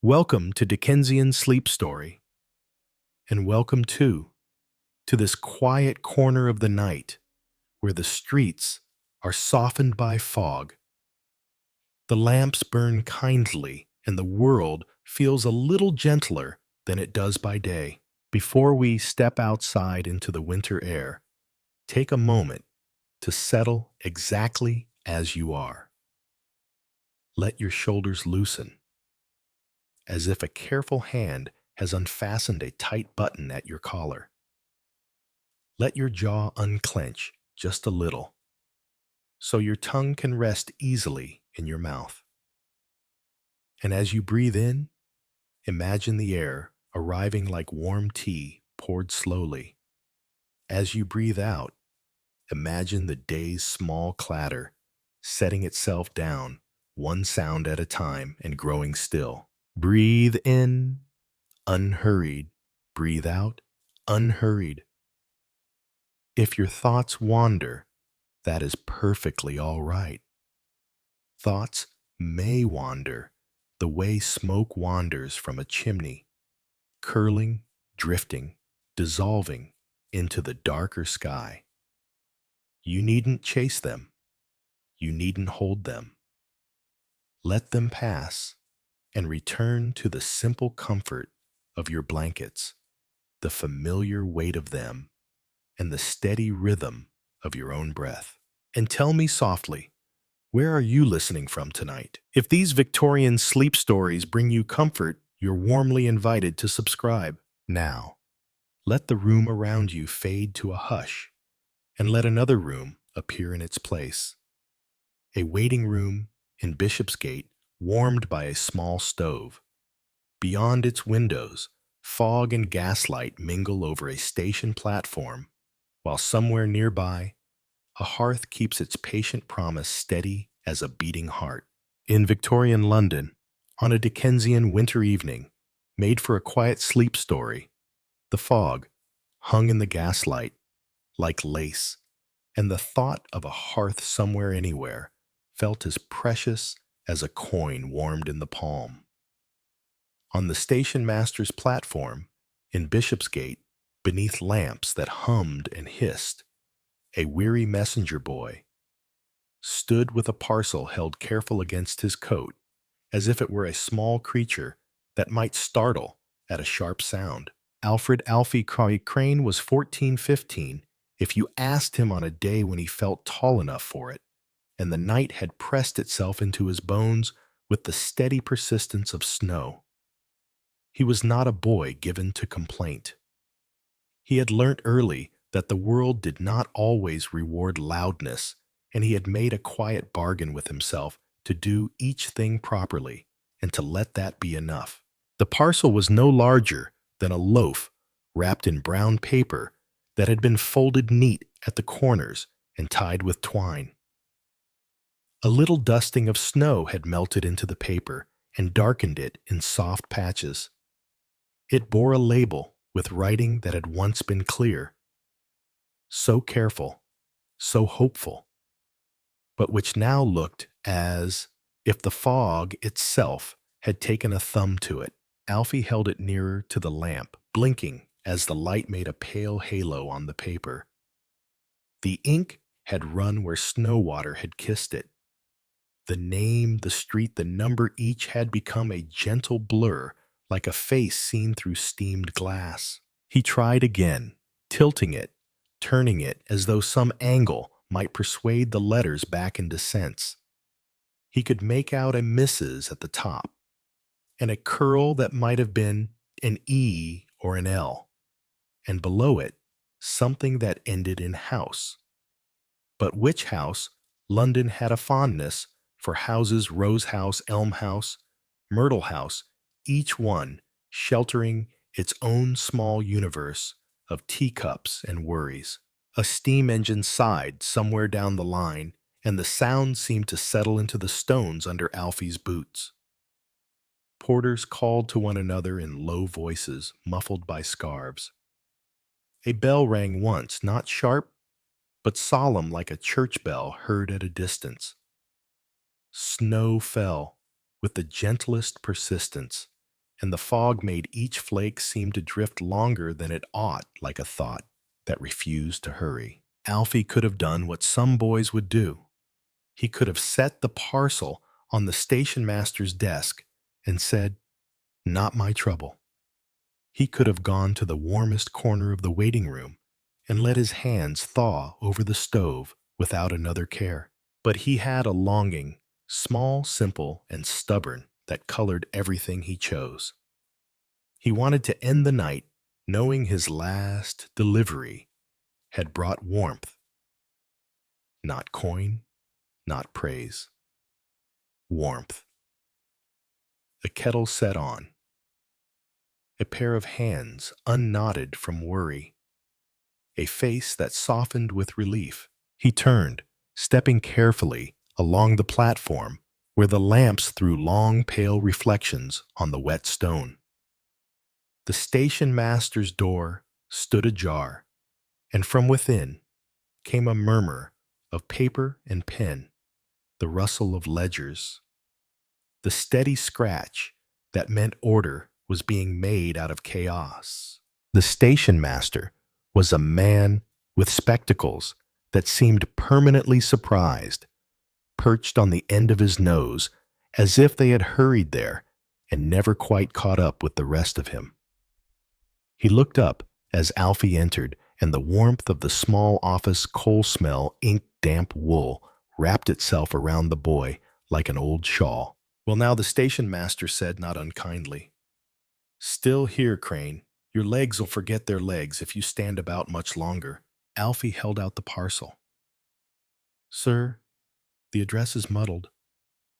Welcome to Dickensian Sleep Story, and welcome too to this quiet corner of the night where the streets are softened by fog. The lamps burn kindly, and the world feels a little gentler than it does by day. Before we step outside into the winter air, take a moment to settle exactly as you are. Let your shoulders loosen, as if a careful hand has unfastened a tight button at your collar. Let your jaw unclench just a little, so your tongue can rest easily in your mouth. And as you breathe in, imagine the air arriving like warm tea poured slowly. As you breathe out, imagine the day's small clatter setting itself down, one sound at a time, and growing still. Breathe in, unhurried. Breathe out, unhurried. If your thoughts wander, that is perfectly all right. Thoughts may wander the way smoke wanders from a chimney, curling, drifting, dissolving into the darker sky. You needn't chase them. You needn't hold them. Let them pass and return to the simple comfort of your blankets, the familiar weight of them, and the steady rhythm of your own breath. And tell me softly, where are you listening from tonight? If these Victorian sleep stories bring you comfort, you're warmly invited to subscribe. Now, let the room around you fade to a hush, and let another room appear in its place. A waiting room in Bishopsgate, warmed by a small stove. Beyond its windows, fog and gaslight mingle over a station platform, while somewhere nearby, a hearth keeps its patient promise steady as a beating heart. In Victorian London, on a Dickensian winter evening, made for a quiet sleep story, the fog hung in the gaslight like lace, and the thought of a hearth somewhere anywhere felt as precious as a coin warmed in the palm. On the station master's platform, in Bishopsgate, beneath lamps that hummed and hissed, a weary messenger boy stood with a parcel held careful against his coat, as if it were a small creature that might startle at a sharp sound. Alfie Crane was 14-15 if you asked him on a day when he felt tall enough for it, and the night had pressed itself into his bones with the steady persistence of snow. He was not a boy given to complaint. He had learnt early that the world did not always reward loudness, and he had made a quiet bargain with himself to do each thing properly and to let that be enough. The parcel was no larger than a loaf wrapped in brown paper that had been folded neat at the corners and tied with twine. A little dusting of snow had melted into the paper and darkened it in soft patches. It bore a label with writing that had once been clear, so careful, so hopeful, but which now looked as if the fog itself had taken a thumb to it. Alfie held it nearer to the lamp, blinking as the light made a pale halo on the paper. The ink had run where snow water had kissed it. The name, the street, the number each had become a gentle blur, like a face seen through steamed glass. He tried again, tilting it, turning it as though some angle might persuade the letters back into sense. He could make out a Mrs. at the top, and a curl that might have been an E or an L, and below it, something that ended in house. But which house? London had a fondness for houses: Rose House, Elm House, Myrtle House, each one sheltering its own small universe of teacups and worries. A steam engine sighed somewhere down the line, and the sound seemed to settle into the stones under Alfie's boots. Porters called to one another in low voices, muffled by scarves. A bell rang once, not sharp, but solemn like a church bell heard at a distance. Snow fell with the gentlest persistence, and the fog made each flake seem to drift longer than it ought, like a thought that refused to hurry. Alfie could have done what some boys would do. He could have set the parcel on the station master's desk and said, "Not my trouble." He could have gone to the warmest corner of the waiting room and let his hands thaw over the stove without another care. But he had a longing, small, simple, and stubborn, that colored everything he chose. He wanted to end the night knowing his last delivery had brought warmth, not coin, not praise. Warmth. The kettle set on. A pair of hands unknotted from worry. A face that softened with relief. He turned, stepping carefully along the platform where the lamps threw long, pale reflections on the wet stone. The station master's door stood ajar, and from within came a murmur of paper and pen, the rustle of ledgers, the steady scratch that meant order was being made out of chaos. The station master was a man with spectacles that seemed permanently surprised, perched on the end of his nose as if they had hurried there and never quite caught up with the rest of him. He looked up as Alfie entered, and the warmth of the small office coal-smell ink-damp wool wrapped itself around the boy like an old shawl. "Well, now," the station master said, not unkindly. "Still here, Crane. Your legs'll forget their legs if you stand about much longer." Alfie held out the parcel. "Sir, the address is muddled.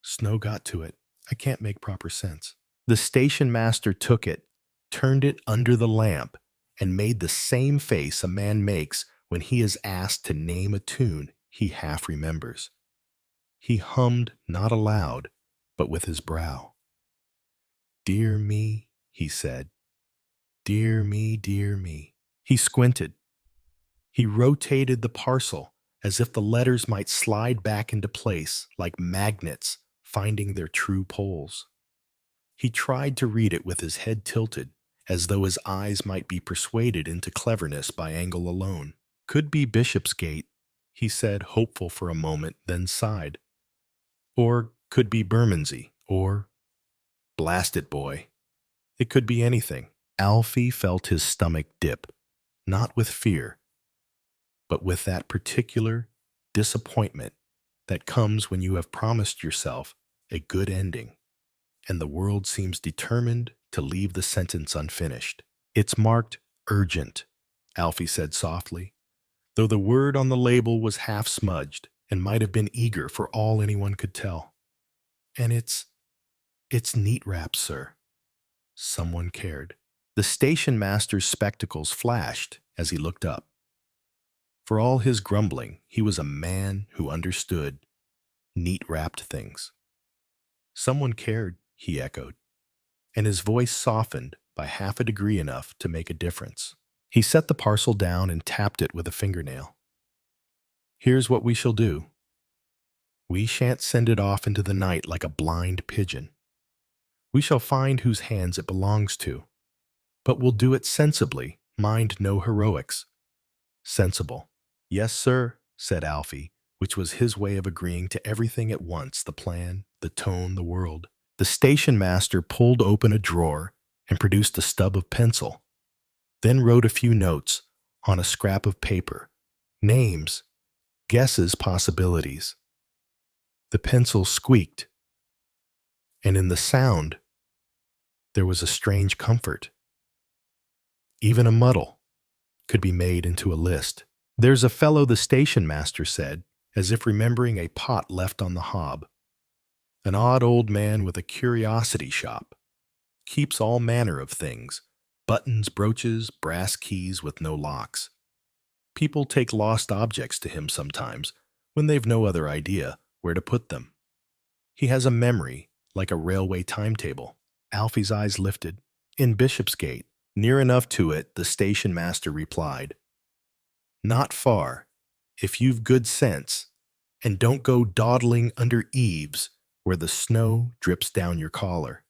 Snow got to it. I can't make proper sense." The station master took it, turned it under the lamp, and made the same face a man makes when he is asked to name a tune he half remembers. He hummed not aloud, but with his brow. "Dear me," he said. "Dear me, dear me." He squinted. He rotated the parcel as if the letters might slide back into place like magnets finding their true poles. He tried to read it with his head tilted, as though his eyes might be persuaded into cleverness by angle alone. "Could be Bishopsgate," he said, hopeful for a moment, then sighed. "Or could be Bermondsey, or, blast it, boy, it could be anything." Alfie felt his stomach dip, not with fear, but with that particular disappointment that comes when you have promised yourself a good ending, and the world seems determined to leave the sentence unfinished. "It's marked urgent," Alfie said softly, though the word on the label was half smudged and might have been eager for all anyone could tell. "And it's neat wrapped, sir." Someone cared. The station master's spectacles flashed as he looked up. For all his grumbling, he was a man who understood neat-wrapped things. "Someone cared," he echoed, and his voice softened by half a degree enough to make a difference. He set the parcel down and tapped it with a fingernail. "Here's what we shall do. We shan't send it off into the night like a blind pigeon. We shall find whose hands it belongs to, but we'll do it sensibly, mind no heroics." Sensible. "Yes, sir," said Alfie, which was his way of agreeing to everything at once, the plan, the tone, the world. The station master pulled open a drawer and produced a stub of pencil, then wrote a few notes on a scrap of paper, names, guesses, possibilities. The pencil squeaked, and in the sound there was a strange comfort. Even a muddle could be made into a list. "There's a fellow," the station master said, as if remembering a pot left on the hob. "An odd old man with a curiosity shop. Keeps all manner of things, buttons, brooches, brass keys with no locks. People take lost objects to him sometimes when they've no other idea where to put them. He has a memory like a railway timetable." Alfie's eyes lifted. "In Bishopsgate." "Near enough to it," the station master replied. "Not far, if you've good sense, and don't go dawdling under eaves where the snow drips down your collar.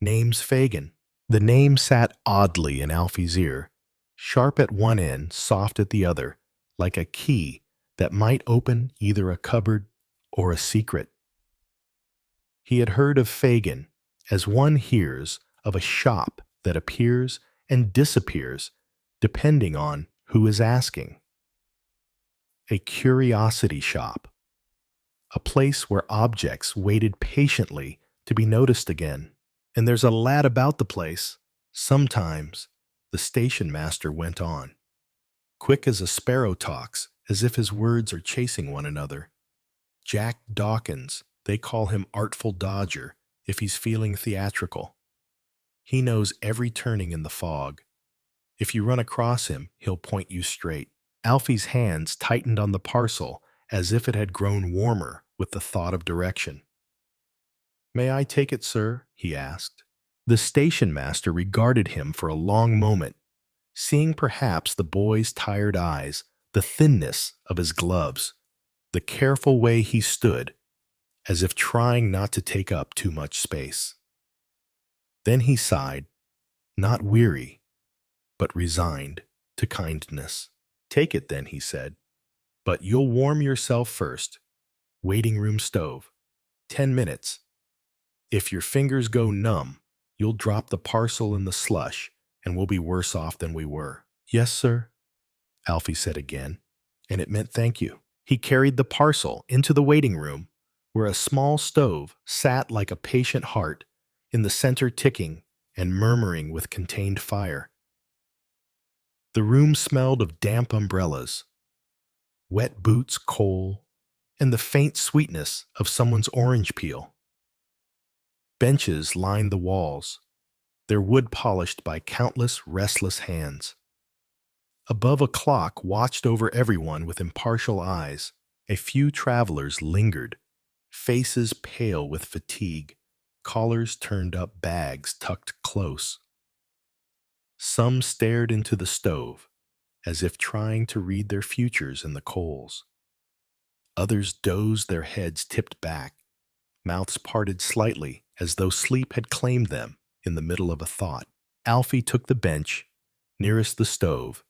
Name's Fagin. The name sat oddly in Alfie's ear, sharp at one end, soft at the other, like a key that might open either a cupboard or a secret. He had heard of Fagin as one hears of a shop that appears and disappears depending on who is asking. A curiosity shop, a place where objects waited patiently to be noticed again. And there's a lad about the place. Sometimes, the station master went on, quick as a sparrow talks, as if his words are chasing one another. Jack Dawkins, they call him Artful Dodger if he's feeling theatrical. He knows every turning in the fog. If you run across him, he'll point you straight. Alfie's hands tightened on the parcel as if it had grown warmer with the thought of direction. "May I take it, sir?" he asked. The station master regarded him for a long moment, seeing perhaps the boy's tired eyes, the thinness of his gloves, the careful way he stood, as if trying not to take up too much space. Then he sighed, not weary, but resigned to kindness. "Take it then," he said, "but you'll warm yourself first. Waiting room stove. 10 minutes. If your fingers go numb, you'll drop the parcel in the slush, and we'll be worse off than we were." "Yes, sir," Alfie said again, and it meant thank you. He carried the parcel into the waiting room, where a small stove sat like a patient heart, in the center ticking and murmuring with contained fire. The room smelled of damp umbrellas, wet boots, coal, and the faint sweetness of someone's orange peel. Benches lined the walls, their wood polished by countless restless hands. Above, a clock watched over everyone with impartial eyes. A few travelers lingered, faces pale with fatigue, collars turned up, bags tucked close. Some stared into the stove, as if trying to read their futures in the coals. Others dozed, their heads tipped back, mouths parted slightly as though sleep had claimed them in the middle of a thought. Alfie took the bench nearest the stove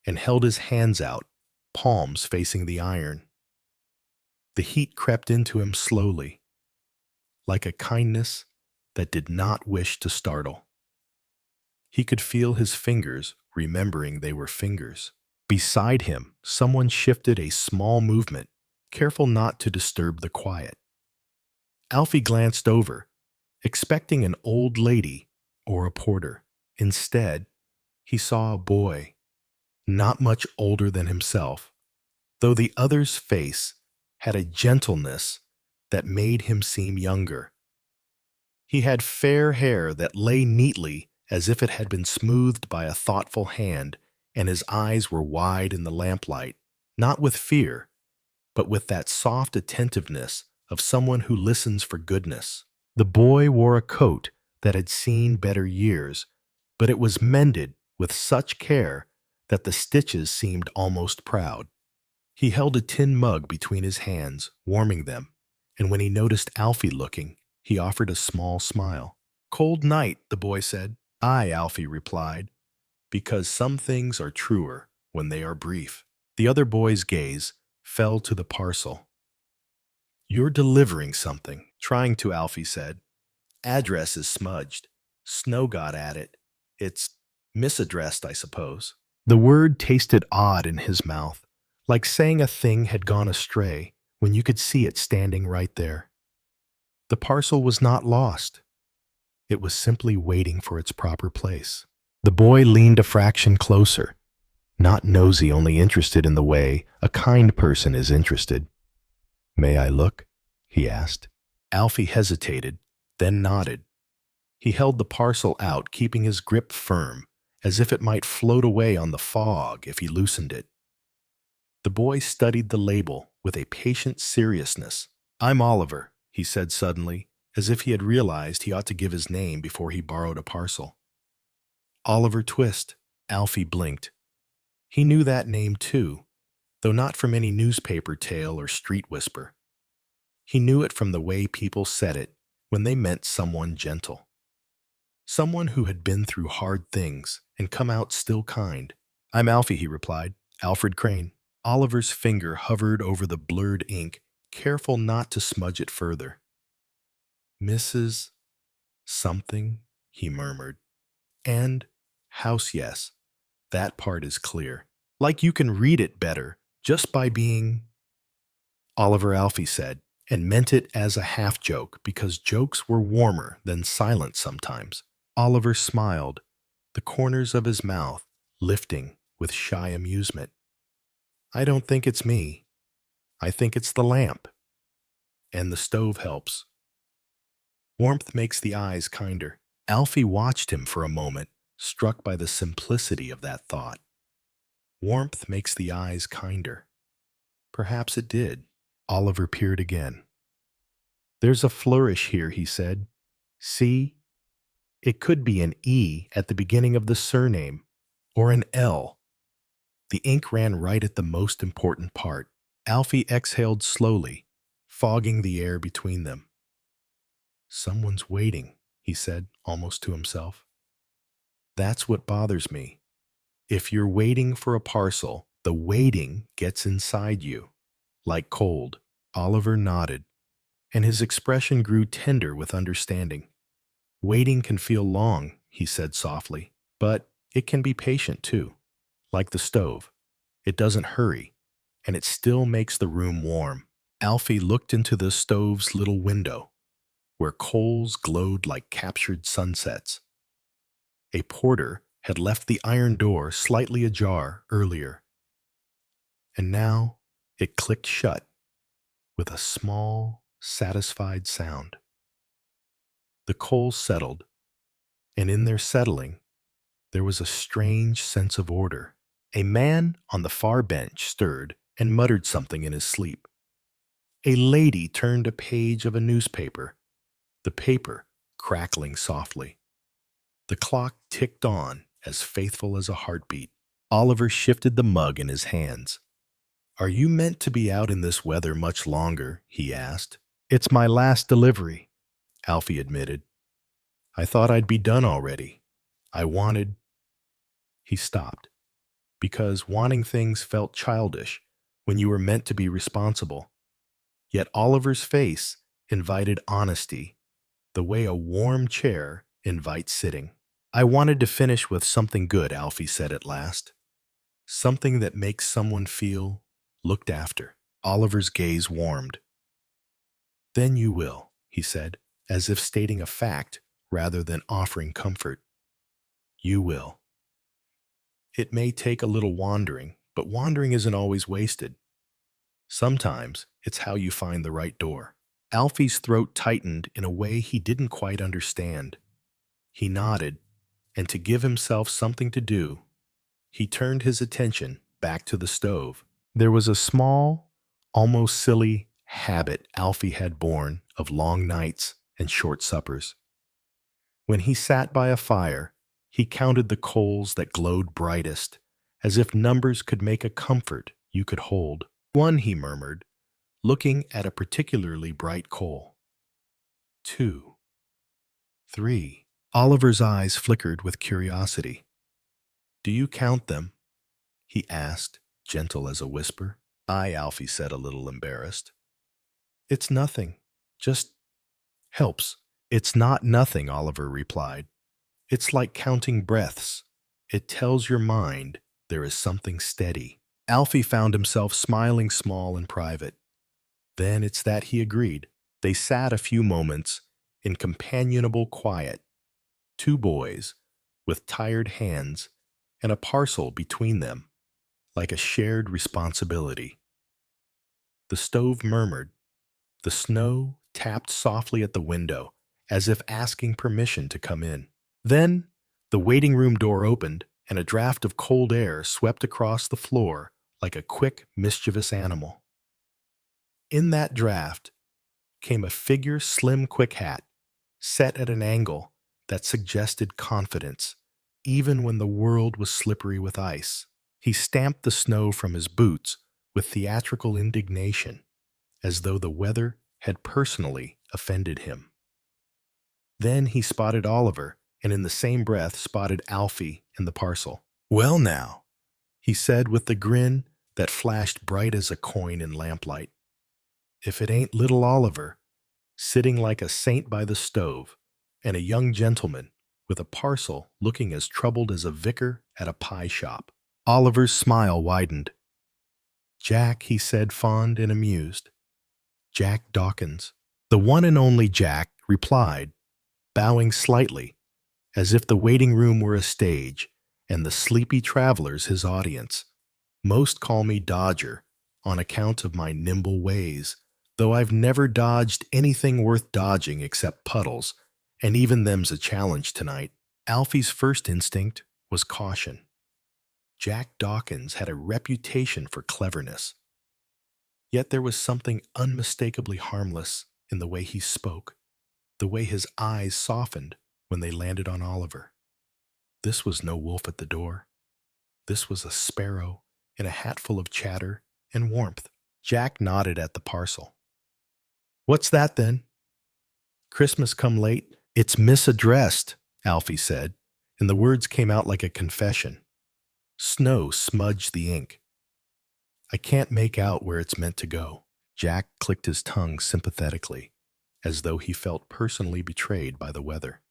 and held his hands out, palms facing the iron. The heat crept into him slowly, like a kindness that did not wish to startle. He could feel his fingers remembering they were fingers. Beside him, someone shifted a small movement, careful not to disturb the quiet. Alfie glanced over, expecting an old lady or a porter. Instead, he saw a boy, not much older than himself, though the other's face had a gentleness that made him seem younger. He had fair hair that lay neatly as if it had been smoothed by a thoughtful hand, and his eyes were wide in the lamplight, not with fear, but with that soft attentiveness of someone who listens for goodness. The boy wore a coat that had seen better years, but it was mended with such care that the stitches seemed almost proud. He held a tin mug between his hands, warming them, and when he noticed Alfie looking, he offered a small smile. "Cold night," the boy said. "Aye," Alfie replied, "because some things are truer when they are brief." The other boy's gaze fell to the parcel. "You're delivering something," trying to, Alfie said. "Address is smudged. Snow got at it. It's misaddressed, I suppose." The word tasted odd in his mouth, like saying a thing had gone astray when you could see it standing right there. The parcel was not lost. It was simply waiting for its proper place. The boy leaned a fraction closer, not nosy, only interested in the way a kind person is interested. "May I look?" he asked. Alfie hesitated, then nodded. He held the parcel out, keeping his grip firm, as if it might float away on the fog if he loosened it. The boy studied the label with a patient seriousness. "I'm Oliver," he said suddenly, as if he had realized he ought to give his name before he borrowed a parcel. "Oliver Twist." Alfie blinked. He knew that name too, though not from any newspaper tale or street whisper. He knew it from the way people said it when they meant someone gentle. someone who had been through hard things and come out still kind. "I'm Alfie," he replied. "Alfred Crane." Oliver's finger hovered over the blurred ink, careful not to smudge it further. "Mrs. something," he murmured. "And house, yes. That part is clear. Like you can read it better just by being—" Oliver, Alfie said, and meant it as a half-joke because jokes were warmer than silence sometimes. Oliver smiled, the corners of his mouth lifting with shy amusement. "I don't think it's me. I think it's the lamp. And the stove helps. Warmth makes the eyes kinder." Alfie watched him for a moment, struck by the simplicity of that thought. Warmth makes the eyes kinder. Perhaps it did. Oliver peered again. "There's a flourish here," he said. "See? It could be an E at the beginning of the surname, or an L." The ink ran right at the most important part. Alfie exhaled slowly, fogging the air between them. "Someone's waiting," he said, almost to himself. "That's what bothers me. If you're waiting for a parcel, the waiting gets inside you, like cold." Oliver nodded, and his expression grew tender with understanding. "Waiting can feel long," he said softly, "but it can be patient too. Like the stove. It doesn't hurry, and it still makes the room warm." Alfie looked into the stove's little window, where coals glowed like captured sunsets. A porter had left the iron door slightly ajar earlier, and now it clicked shut with a small, satisfied sound. The coals settled, and in their settling, there was a strange sense of order. A man on the far bench stirred and muttered something in his sleep. A lady turned a page of a newspaper, the paper crackling softly. The clock ticked on, as faithful as a heartbeat. Oliver shifted the mug in his hands. "Are you meant to be out in this weather much longer?" he asked. "It's my last delivery," Alfie admitted. "I thought I'd be done already. I wanted—" He stopped, because wanting things felt childish when you were meant to be responsible. Yet Oliver's face invited honesty, the way a warm chair invites sitting. "I wanted to finish with something good," Alfie said at last. "Something that makes someone feel looked after." Oliver's gaze warmed. "Then you will," he said, as if stating a fact rather than offering comfort. "You will. It may take a little wandering, but wandering isn't always wasted. Sometimes it's how you find the right door." Alfie's throat tightened in a way he didn't quite understand. He nodded, and to give himself something to do, he turned his attention back to the stove. There was a small, almost silly habit Alfie had borne of long nights and short suppers. When he sat by a fire, he counted the coals that glowed brightest, as if numbers could make a comfort you could hold. "One," he murmured, looking at a particularly bright coal. "Two. 3. Oliver's eyes flickered with curiosity. "Do you count them?" he asked, gentle as a whisper. "Aye," Alfie said, a little embarrassed. "It's nothing. Just helps." "It's not nothing," Oliver replied. "It's like counting breaths. It tells your mind there is something steady." Alfie found himself smiling small and private. "Then it's that," he agreed. They sat a few moments in companionable quiet, two boys with tired hands and a parcel between them, like a shared responsibility. The stove murmured. The snow tapped softly at the window, as if asking permission to come in. Then the waiting room door opened, and a draft of cold air swept across the floor like a quick, mischievous animal. In that draft came a figure slim quick hat, set at an angle that suggested confidence, even when the world was slippery with ice. He stamped the snow from his boots with theatrical indignation, as though the weather had personally offended him. Then he spotted Oliver and in the same breath spotted Alfie in the parcel. "Well now," he said with the grin that flashed bright as a coin in lamplight. "If it ain't little Oliver, sitting like a saint by the stove, and a young gentleman with a parcel looking as troubled as a vicar at a pie shop." Oliver's smile widened. "Jack," he said, fond and amused. "Jack Dawkins." The one and only Jack replied, bowing slightly, as if the waiting room were a stage and the sleepy travelers his audience. "Most call me Dodger on account of my nimble ways, though I've never dodged anything worth dodging except puddles, and even them's a challenge tonight." Alfie's first instinct was caution. Jack Dawkins had a reputation for cleverness. Yet there was something unmistakably harmless in the way he spoke, the way his eyes softened when they landed on Oliver. This was no wolf at the door. This was a sparrow in a hat full of chatter and warmth. Jack nodded at the parcel. "What's that, then?" "Christmas come late. It's misaddressed," Alfie said, and the words came out like a confession. Snow smudged the ink. "I can't make out where it's meant to go." Jack clicked his tongue sympathetically, as though he felt personally betrayed by the weather.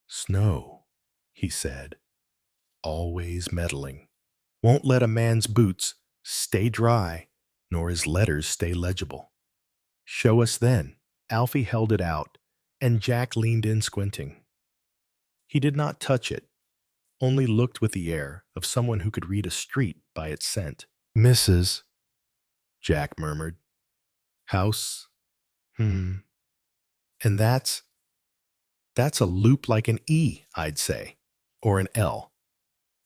"Snow," he said, always meddling, "won't let a man's boots stay dry, nor his letters stay legible." "Show us then." Alfie held it out, and Jack leaned in squinting. He did not touch it, only looked with the air of someone who could read a street by its scent. "Mrs." Jack murmured. "House. And that's a loop like an E, I'd say, or an L.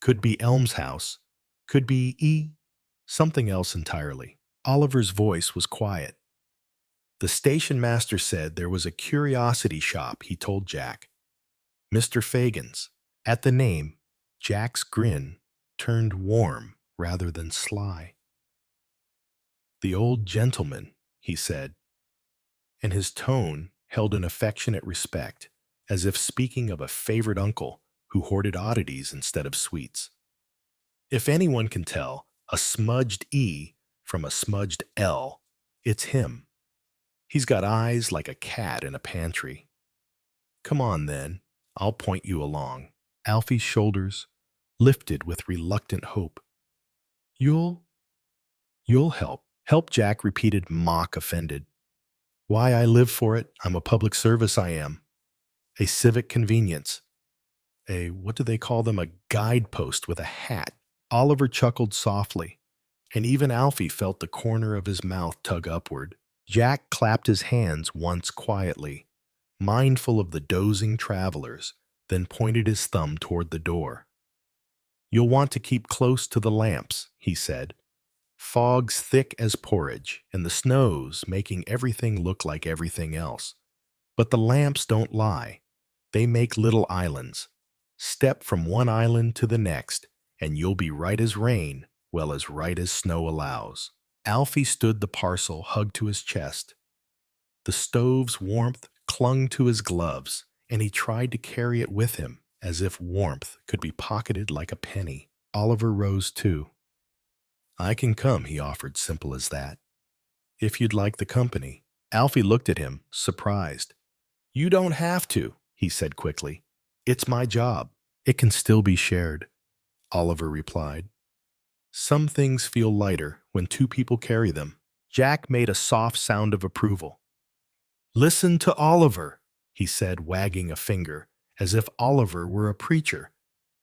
Could be Elm's house, could be E, something else entirely." Oliver's voice was quiet. "The station master said there was a curiosity shop," he told Jack. "Mr. Fagin's." At the name, Jack's grin turned warm rather than sly. "The old gentleman," he said, and his tone held an affectionate respect, as if speaking of a favorite uncle who hoarded oddities instead of sweets. "If anyone can tell a smudged E from a smudged L, it's him. He's got eyes like a cat in a pantry. Come on, then. I'll point you along." Alfie's shoulders lifted with reluctant hope. You'll help." "Help," Jack repeated, mock offended. "Why, I live for it. I'm a public service, I am. A civic convenience. What do they call them? A guidepost with a hat." Oliver chuckled softly, and even Alfie felt the corner of his mouth tug upward. Jack clapped his hands once quietly, mindful of the dozing travelers, then pointed his thumb toward the door. "You'll want to keep close to the lamps," he said. "Fog's thick as porridge, and the snow's making everything look like everything else. But the lamps don't lie. They make little islands. Step from one island to the next, and you'll be right as rain, well as right as snow allows." Alfie stood the parcel hugged to his chest. The stove's warmth clung to his gloves, and he tried to carry it with him, as if warmth could be pocketed like a penny. Oliver rose too. "I can come," he offered, simple as that. "If you'd like the company." Alfie looked at him, surprised. "You don't have to," he said quickly. "It's my job." "It can still be shared," Oliver replied. "Some things feel lighter when two people carry them." Jack made a soft sound of approval. "Listen to Oliver," he said, wagging a finger, as if Oliver were a preacher,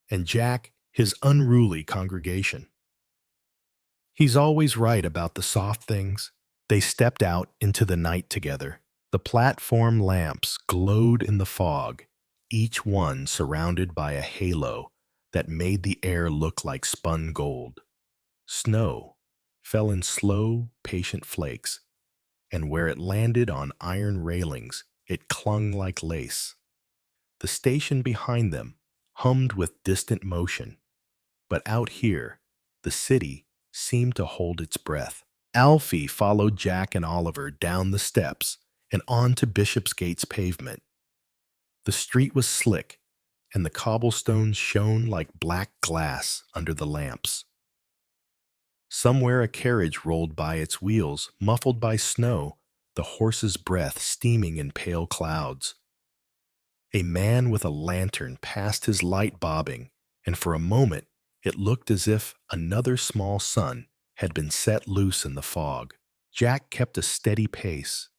and Jack his unruly congregation. "He's always right about the soft things." They stepped out into the night together. The platform lamps glowed in the fog, each one surrounded by a halo that made the air look like spun gold. Snow fell in slow, patient flakes, and where it landed on iron railings, it clung like lace. The station behind them hummed with distant motion, but out here, the city seemed to hold its breath. Alfie followed Jack and Oliver down the steps and onto Bishopsgate's pavement. The street was slick, and the cobblestones shone like black glass under the lamps. Somewhere a carriage rolled by its wheels, muffled by snow, the horse's breath steaming in pale clouds. A man with a lantern passed, his light bobbing, and for a moment it looked as if another small sun had been set loose in the fog. Jack kept a steady pace,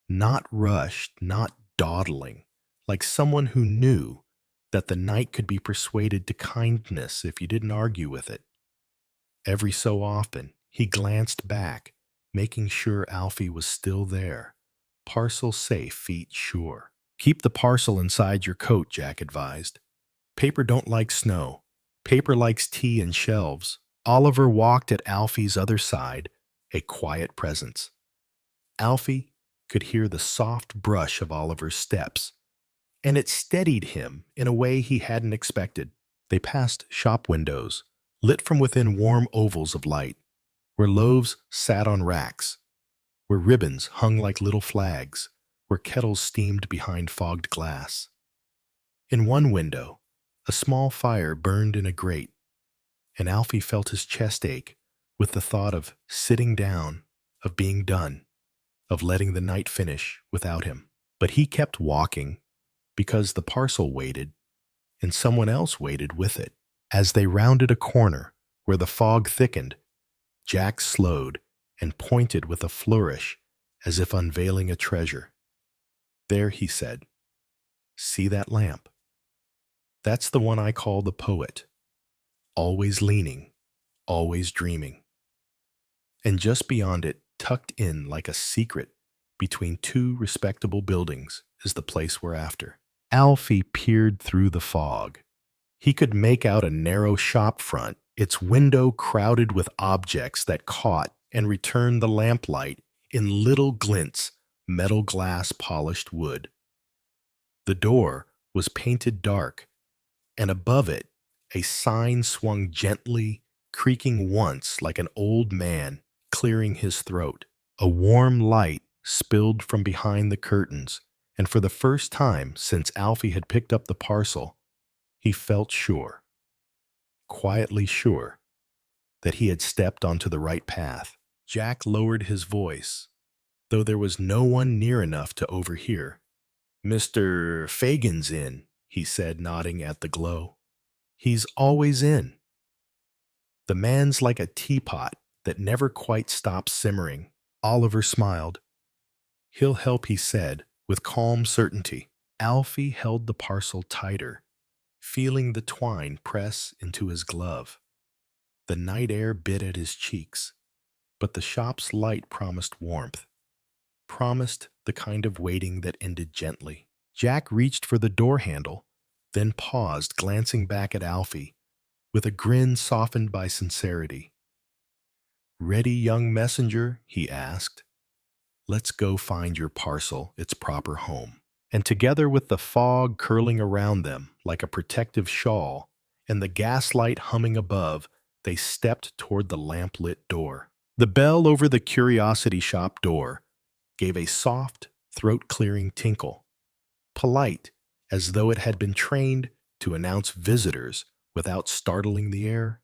not rushed, not dawdling, like someone who knew that the night could be persuaded to kindness if you didn't argue with it. Every so often, he glanced back, making sure Alfie was still there. Parcel safe, feet sure. Keep the parcel inside your coat, Jack advised. Paper don't like snow. Paper likes tea and shelves. Oliver walked at Alfie's other side, a quiet presence. Alfie could hear the soft brush of Oliver's steps, and it steadied him in a way he hadn't expected. They passed shop windows, lit from within warm ovals of light, where loaves sat on racks, where ribbons hung like little flags, where kettles steamed behind fogged glass. In one window, a small fire burned in a grate, and Alfie felt his chest ache with the thought of sitting down, of being done, of letting the night finish without him. But he kept walking because the parcel waited, and someone else waited with it. As they rounded a corner where the fog thickened, Jack slowed and pointed with a flourish as if unveiling a treasure. There, he said, see that lamp? That's the one I call the poet, always leaning, always dreaming. And just beyond it, tucked in like a secret between two respectable buildings, is the place we're after. Alfie peered through the fog. He could make out a narrow shop front, its window crowded with objects that caught and returned the lamplight in little glints, metal glass, polished wood. The door was painted dark, and above it a sign swung gently, creaking once like an old man clearing his throat. A warm light spilled from behind the curtains, and for the first time since Alfie had picked up the parcel, he felt sure, quietly sure, that he had stepped onto the right path. Jack lowered his voice, though there was no one near enough to overhear. "Mr. Fagin's in," he said, nodding at the glow. "He's always in. The man's like a teapot that never quite stops simmering." Oliver smiled. "He'll help," he said, with calm certainty. Alfie held the parcel tighter, feeling the twine press into his glove. The night air bit at his cheeks, but the shop's light promised warmth, promised the kind of waiting that ended gently. Jack reached for the door handle, then paused, glancing back at Alfie, with a grin softened by sincerity. "Ready, young messenger?" he asked. "Let's go find your parcel its proper home." And together, with the fog curling around them like a protective shawl and the gaslight humming above, they stepped toward the lamp-lit door. The bell over the curiosity shop door gave a soft, throat-clearing tinkle, polite as though it had been trained to announce visitors without startling the air.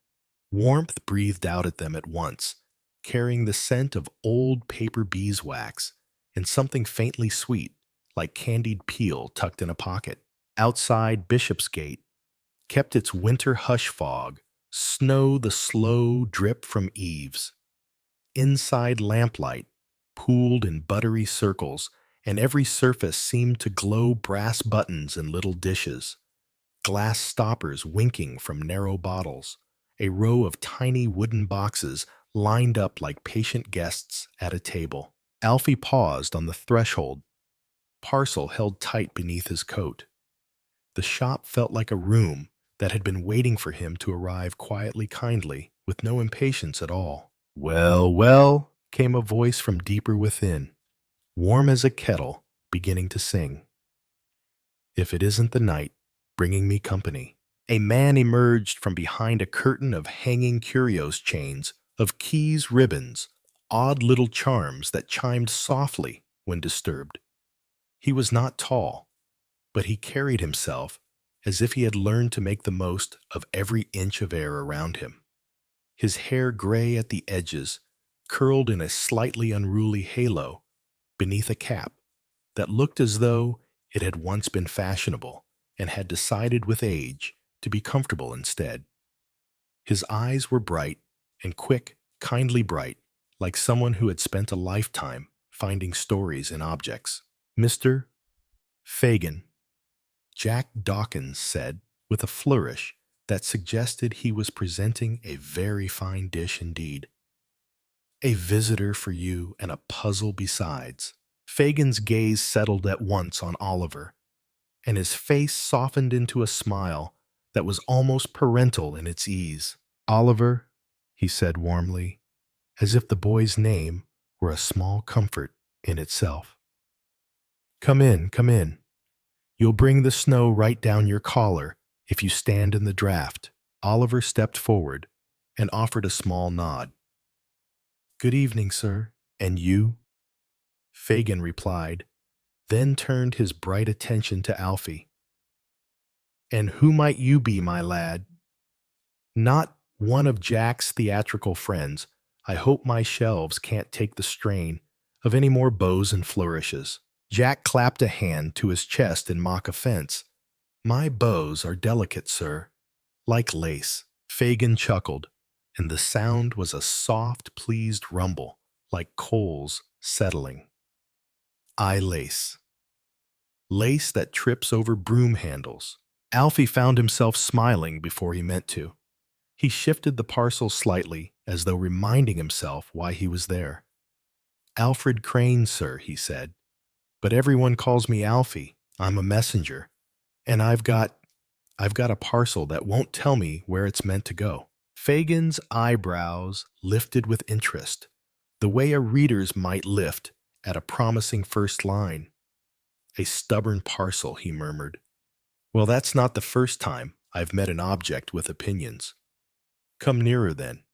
Warmth breathed out at them at once, carrying the scent of old paper beeswax and something faintly sweet, like candied peel tucked in a pocket. Outside Bishopsgate kept its winter hush fog, snow the slow drip from eaves. Inside lamplight pooled in buttery circles, and every surface seemed to glow brass buttons and little dishes, glass stoppers winking from narrow bottles, a row of tiny wooden boxes lined up like patient guests at a table. Alfie paused on the threshold, parcel held tight beneath his coat. The shop felt like a room that had been waiting for him to arrive quietly, kindly, with no impatience at all. "Well, well," came a voice from deeper within, warm as a kettle beginning to sing. "If it isn't the night bringing me company." A man emerged from behind a curtain of hanging curios chains, of keys, ribbons, odd little charms that chimed softly when disturbed. He was not tall, but he carried himself as if he had learned to make the most of every inch of air around him. His hair gray at the edges, curled in a slightly unruly halo beneath a cap that looked as though it had once been fashionable and had decided with age to be comfortable instead. His eyes were bright and quick, kindly bright, like someone who had spent a lifetime finding stories in objects. "Mr. Fagin," Jack Dawkins said with a flourish that suggested he was presenting a very fine dish indeed. "A visitor for you and a puzzle besides." Fagin's gaze settled at once on Oliver, and his face softened into a smile that was almost parental in its ease. "Oliver," he said warmly, as if the boy's name were a small comfort in itself. Come in, come in. You'll bring the snow right down your collar if you stand in the draft." Oliver stepped forward and offered a small nod. "Good evening, sir. And you?" Fagin replied, then turned his bright attention to Alfie. "And who might you be, my lad?" "Not one of Jack's theatrical friends. I hope my shelves can't take the strain of any more bows and flourishes." Jack clapped a hand to his chest in mock offense. "My bows are delicate, sir, like lace." Fagin chuckled, and the sound was a soft, pleased rumble, like coals settling. "I lace. Lace that trips over broom handles." Alfie found himself smiling before he meant to. He shifted the parcel slightly, as though reminding himself why he was there. "Alfred Crane, sir," he said. "But everyone calls me Alfie. I'm a messenger. And I've got a parcel that won't tell me where it's meant to go." Fagin's eyebrows lifted with interest, the way a reader's might lift at a promising first line. "A stubborn parcel," he murmured. "Well, that's not the first time I've met an object with opinions. Come nearer, then.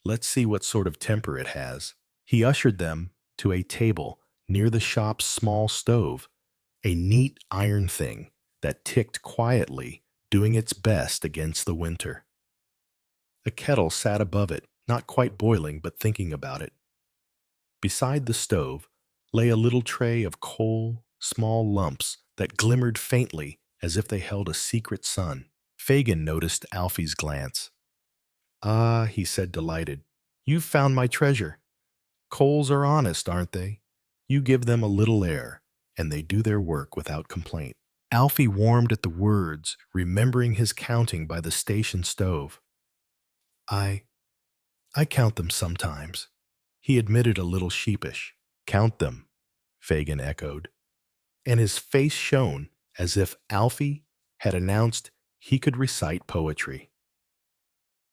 Let's see what sort of temper it has." He ushered them to a table near the shop's small stove, a neat iron thing that ticked quietly, doing its best against the winter. A kettle sat above it, not quite boiling, but thinking about it. Beside the stove lay a little tray of coal, small lumps that glimmered faintly as if they held a secret sun. Fagin noticed Alfie's glance. "Ah," he said, delighted, "you've found my treasure. Coals are honest, aren't they? You give them a little air, and they do their work without complaint." Alfie warmed at the words, remembering his counting by the station stove. I count them sometimes," he admitted a little sheepish. "Count them," Fagin echoed, and his face shone as if Alfie had announced he could recite poetry.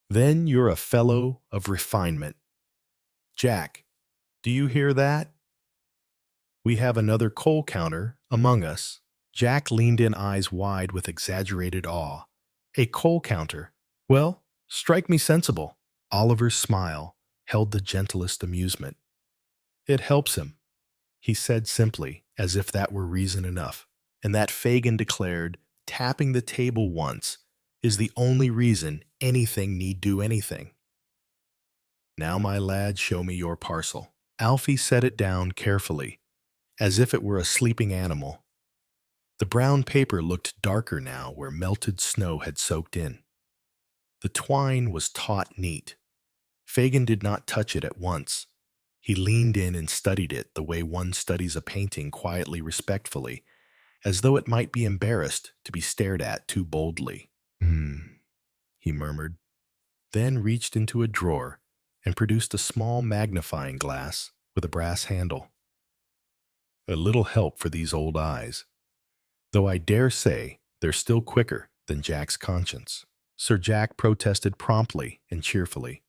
"Then you're a fellow of refinement. Jack, do you hear that? We have another coal counter among us." Jack leaned in, eyes wide with exaggerated awe. "A coal counter? Well, strike me sensible." Oliver's smile held the gentlest amusement. "It helps him," he said simply, as if that were reason enough, and that, Fagin declared, tapping the table once, is the only reason anything need do anything. "Now, my lad, show me your parcel." Alfie set it down carefully, as if it were a sleeping animal. The brown paper looked darker now where melted snow had soaked in. The twine was taut neat. Fagin did not touch it at once. He leaned in and studied it the way one studies a painting, quietly, respectfully, as though it might be embarrassed to be stared at too boldly. He murmured, then reached into a drawer and produced a small magnifying glass with a brass handle. "A little help for these old eyes, though I dare say they're still quicker than Jack's conscience." Sir Jack protested promptly and cheerfully.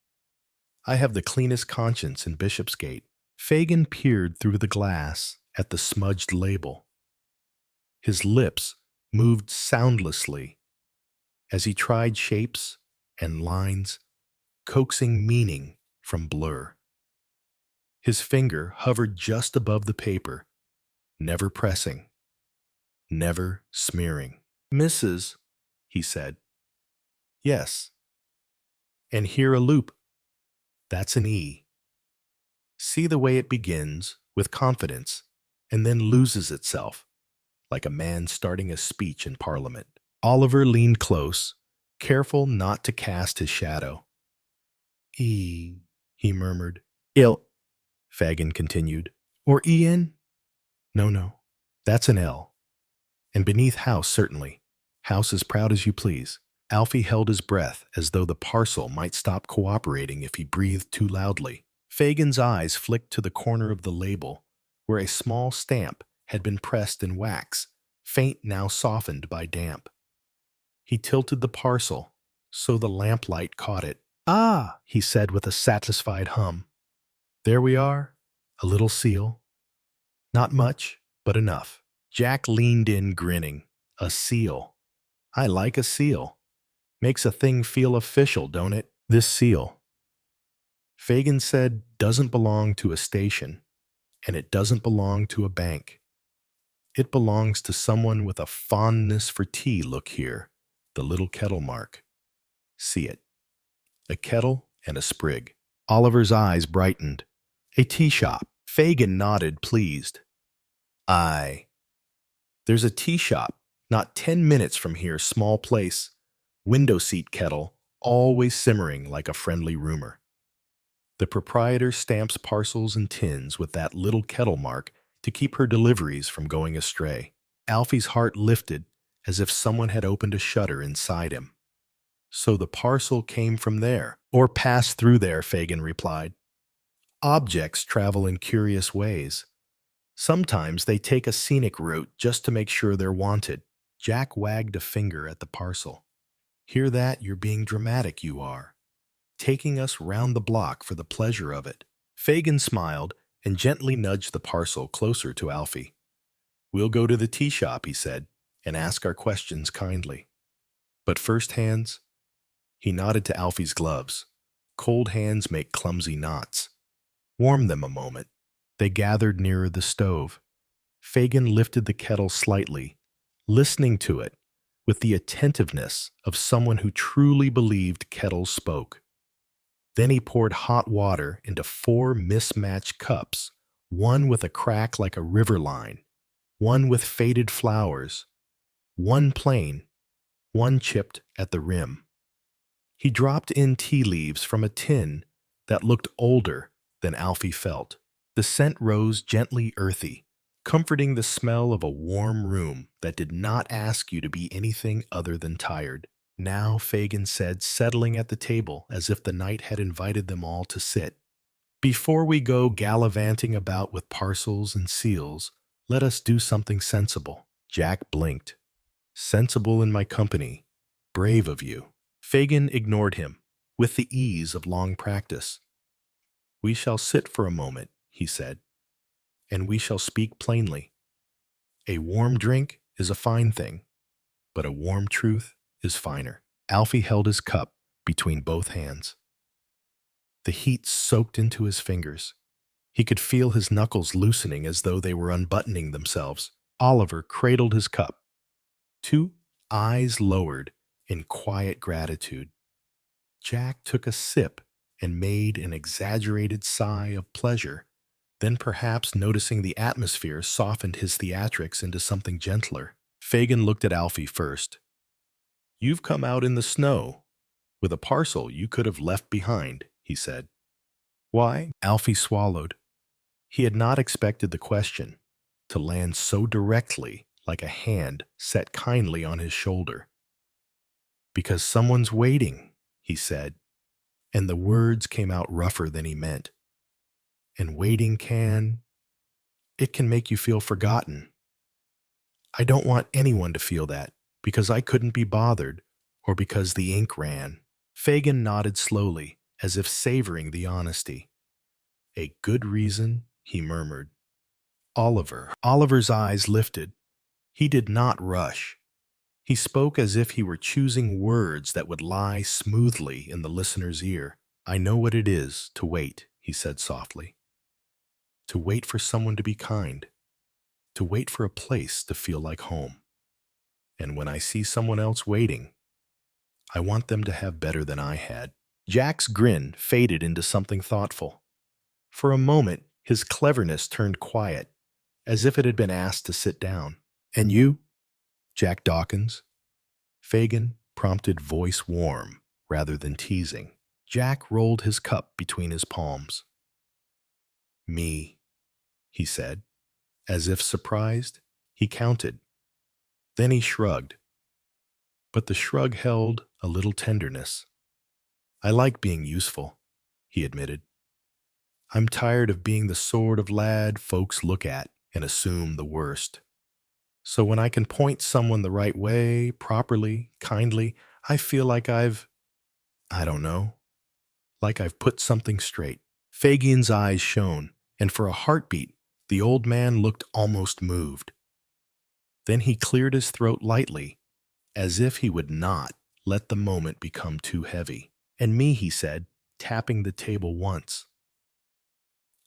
"I have the cleanest conscience in Bishopsgate." Fagin peered through the glass at the smudged label. His lips moved soundlessly as he tried shapes and lines, coaxing meaning from blur. His finger hovered just above the paper, never pressing, never smearing. "Mrs. he said. Yes. And here a loop. That's an E. See the way it begins, with confidence, and then loses itself, like a man starting a speech in Parliament. Oliver leaned close, careful not to cast his shadow. E, he murmured. Ill, Fagin continued. Or E-N? No. That's an L. And beneath house, certainly. House as proud as you please. Alfie held his breath as though the parcel might stop cooperating if he breathed too loudly. Fagin's eyes flicked to the corner of the label, where a small stamp had been pressed in wax, faint now softened by damp. He tilted the parcel, so the lamplight caught it. Ah, he said with a satisfied hum. There we are, a little seal. Not much, but enough. Jack leaned in, grinning. A seal. I like a seal. Makes a thing feel official, don't it? This seal, Fagin said, doesn't belong to a station, and it doesn't belong to a bank. It belongs to someone with a fondness for tea. Look here, the little kettle mark. See it. A kettle and a sprig. Oliver's eyes brightened. A tea shop. Fagin nodded, pleased. Aye. There's a tea shop, not 10 minutes from here, small place. Window seat kettle, always simmering like a friendly rumor. The proprietor stamps parcels and tins with that little kettle mark to keep her deliveries from going astray. Alfie's heart lifted as if someone had opened a shutter inside him. So the parcel came from there, or passed through there, Fagin replied. Objects travel in curious ways. Sometimes they take a scenic route just to make sure they're wanted. Jack wagged a finger at the parcel. Hear that? You're being dramatic, you are. Taking us round the block for the pleasure of it. Fagin smiled and gently nudged the parcel closer to Alfie. We'll go to the tea shop, he said, and ask our questions kindly. But first, hands? He nodded to Alfie's gloves. Cold hands make clumsy knots. Warm them a moment. They gathered nearer the stove. Fagin lifted the kettle slightly, listening to it with the attentiveness of someone who truly believed kettles spoke. Then he poured hot water into 4 mismatched cups, one with a crack like a river line, one with faded flowers, one plain, one chipped at the rim. He dropped in tea leaves from a tin that looked older than Alfie felt. The scent rose gently earthy, comforting the smell of a warm room that did not ask you to be anything other than tired. Now, Fagin said, settling at the table as if the night had invited them all to sit. Before we go gallivanting about with parcels and seals, let us do something sensible. Jack blinked. Sensible in my company. Brave of you. Fagin ignored him, with the ease of long practice. We shall sit for a moment, he said, and we shall speak plainly. A warm drink is a fine thing, but a warm truth is finer. Alfie held his cup between both hands. The heat soaked into his fingers. He could feel his knuckles loosening as though they were unbuttoning themselves. Oliver cradled his cup. 2 eyes lowered in quiet gratitude. Jack took a sip and made an exaggerated sigh of pleasure. Then, perhaps noticing the atmosphere, softened his theatrics into something gentler. Fagin looked at Alfie first. You've come out in the snow, with a parcel you could have left behind, he said. Why? Alfie swallowed. He had not expected the question to land so directly, like a hand set kindly on his shoulder. Because someone's waiting, he said, and the words came out rougher than he meant. And waiting it can make you feel forgotten. I don't want anyone to feel that, because I couldn't be bothered, or because the ink ran. Fagin nodded slowly, as if savoring the honesty. A good reason, he murmured. Oliver's eyes lifted. He did not rush. He spoke as if he were choosing words that would lie smoothly in the listener's ear. I know what it is to wait, he said softly. To wait for someone to be kind. To wait for a place to feel like home. And when I see someone else waiting, I want them to have better than I had." Jack's grin faded into something thoughtful. For a moment, his cleverness turned quiet, as if it had been asked to sit down. "And you, Jack Dawkins?" Fagin prompted, voice warm rather than teasing. Jack rolled his cup between his palms. "Me," he said, as if surprised. He counted. Then he shrugged. But the shrug held a little tenderness. "I like being useful," he admitted. "I'm tired of being the sort of lad folks look at and assume the worst. So when I can point someone the right way, properly, kindly, I feel like I don't know, like I've put something straight." Fagin's eyes shone, and for a heartbeat, the old man looked almost moved. Then he cleared his throat lightly, as if he would not let the moment become too heavy. "And me," he said, tapping the table once.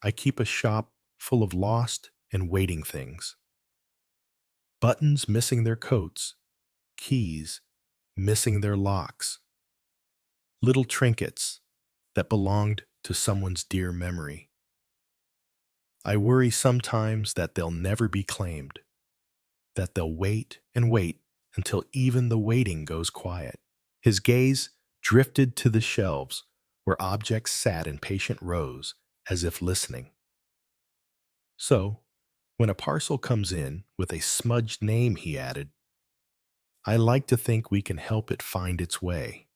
"I keep a shop full of lost and waiting things. Buttons missing their coats, keys missing their locks, little trinkets that belonged to someone's dear memory. I worry sometimes that they'll never be claimed, that they'll wait and wait until even the waiting goes quiet." His gaze drifted to the shelves where objects sat in patient rows as if listening. "So, when a parcel comes in with a smudged name," he added, "I like to think we can help it find its way.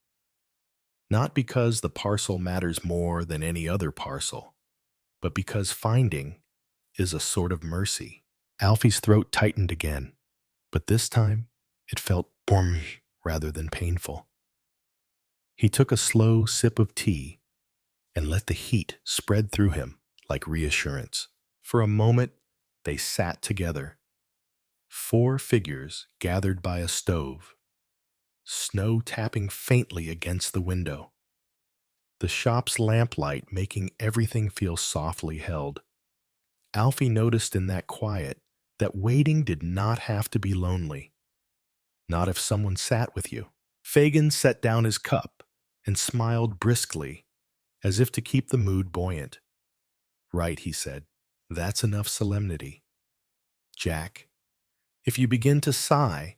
Not because the parcel matters more than any other parcel, but because finding is a sort of mercy." Alfie's throat tightened again, but this time it felt warm rather than painful. He took a slow sip of tea and let the heat spread through him like reassurance. For a moment, they sat together, 4 figures gathered by a stove, snow tapping faintly against the window, the shop's lamplight making everything feel softly held. Alfie noticed in that quiet that waiting did not have to be lonely, not if someone sat with you. Fagin set down his cup and smiled briskly, as if to keep the mood buoyant. "Right," he said. "That's enough solemnity. Jack, if you begin to sigh,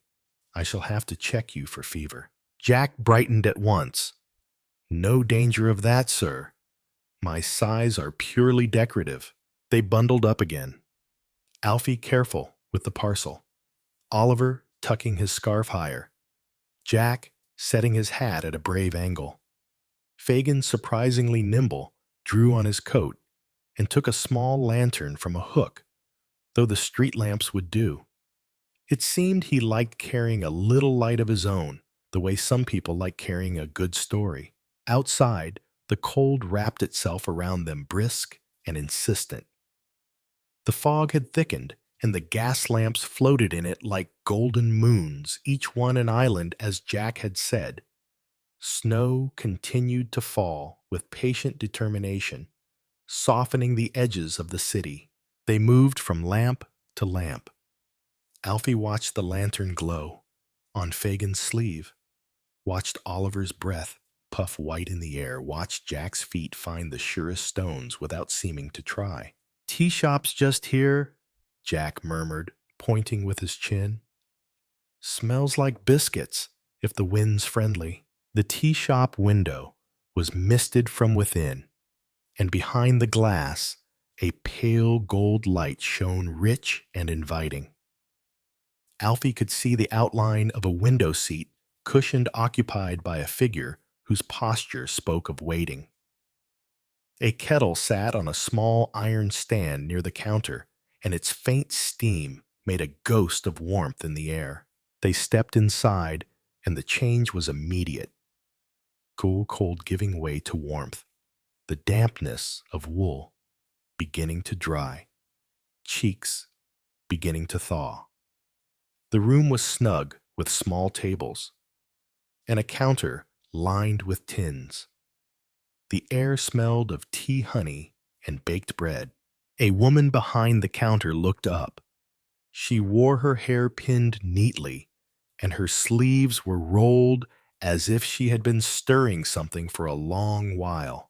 I shall have to check you for fever." Jack brightened at once. "No danger of that, sir. My sighs are purely decorative." They bundled up again. Alfie careful with the parcel, Oliver tucking his scarf higher, Jack setting his hat at a brave angle. Fagin, surprisingly nimble, drew on his coat and took a small lantern from a hook, though the street lamps would do. It seemed he liked carrying a little light of his own, the way some people like carrying a good story. Outside, the cold wrapped itself around them, brisk and insistent. The fog had thickened, and the gas lamps floated in it like golden moons, each one an island, as Jack had said. Snow continued to fall with patient determination, softening the edges of the city. They moved from lamp to lamp. Alfie watched the lantern glow on Fagin's sleeve, watched Oliver's breath puff white in the air, watched Jack's feet find the surest stones without seeming to try. "Tea shop's just here," Jack murmured, pointing with his chin. "Smells like biscuits, if the wind's friendly." The tea shop window was misted from within, and behind the glass a pale gold light shone rich and inviting. Alfie could see the outline of a window seat, cushioned, occupied by a figure whose posture spoke of waiting. A kettle sat on a small iron stand near the counter, and its faint steam made a ghost of warmth in the air. They stepped inside, and the change was immediate. Cool cold giving way to warmth, the dampness of wool beginning to dry, cheeks beginning to thaw. The room was snug with small tables, and a counter lined with tins. The air smelled of tea honey and baked bread. A woman behind the counter looked up. She wore her hair pinned neatly, and her sleeves were rolled as if she had been stirring something for a long while.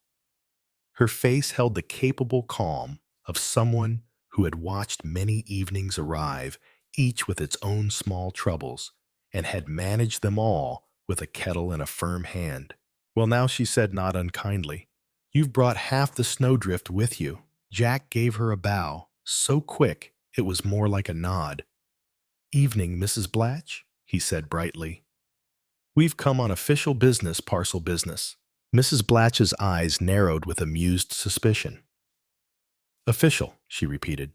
Her face held the capable calm of someone who had watched many evenings arrive, each with its own small troubles, and had managed them all with a kettle and a firm hand. "Well, now," she said not unkindly, "you've brought half the snowdrift with you." Jack gave her a bow, so quick it was more like a nod. "Evening, Mrs. Blatch," he said brightly. "We've come on official business, parcel business." Mrs. Blatch's eyes narrowed with amused suspicion. "Official," she repeated.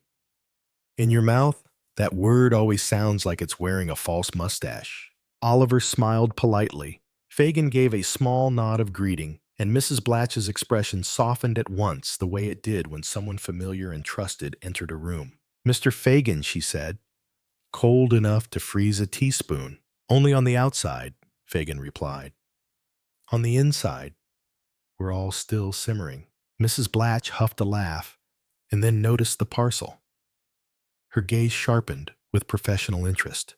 "In your mouth, that word always sounds like it's wearing a false mustache." Oliver smiled politely. Fagin gave a small nod of greeting, and Mrs. Blatch's expression softened at once the way it did when someone familiar and trusted entered a room. "Mr. Fagin," she said, "cold enough to freeze a teaspoon." "Only on the outside," Fagin replied. "On the inside, we're all still simmering." Mrs. Blatch huffed a laugh and then noticed the parcel. Her gaze sharpened with professional interest.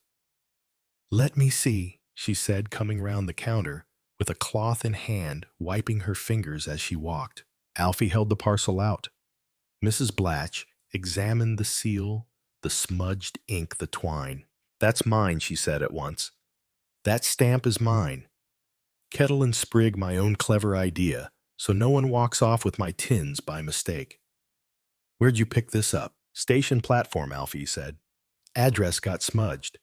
"Let me see," she said, coming round the counter with a cloth in hand, wiping her fingers as she walked. Alfie held the parcel out. Mrs. Blatch examined the seal, the smudged ink, the twine. "That's mine," she said at once. "That stamp is mine. Kettle and sprig my own clever idea, so no one walks off with my tins by mistake." "Where'd you pick this up?" "Station platform," Alfie said. "Address got smudged.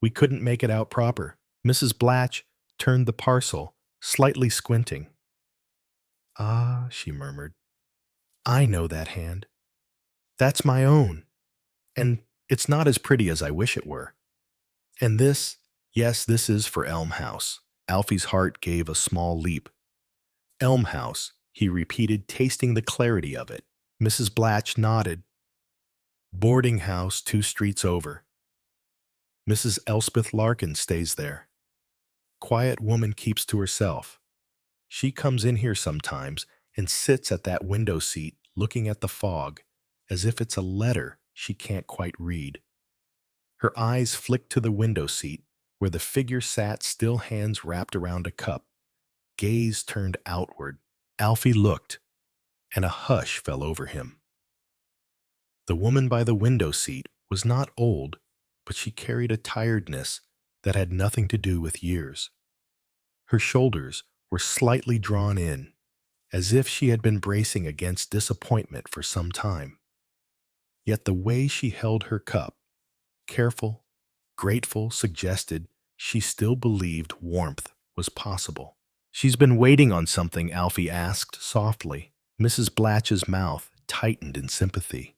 We couldn't make it out proper." Mrs. Blatch turned the parcel, slightly squinting. "Ah," she murmured, "I know that hand. That's my own. And it's not as pretty as I wish it were. And this, yes, this is for Elm House." Alfie's heart gave a small leap. "Elm House," he repeated, tasting the clarity of it. Mrs. Blatch nodded. "Boarding house 2 streets over. Mrs. Elspeth Larkin stays there. Quiet woman, keeps to herself. She comes in here sometimes and sits at that window seat looking at the fog, as if it's a letter she can't quite read." Her eyes flicked to the window seat, where the figure sat, still hands wrapped around a cup, gaze turned outward. Alfie looked, and a hush fell over him. The woman by the window seat was not old, but she carried a tiredness that had nothing to do with years. Her shoulders were slightly drawn in, as if she had been bracing against disappointment for some time. Yet the way she held her cup, careful, grateful, suggested she still believed warmth was possible. "She's been waiting on something?" Alfie asked softly. Mrs. Blatch's mouth tightened in sympathy.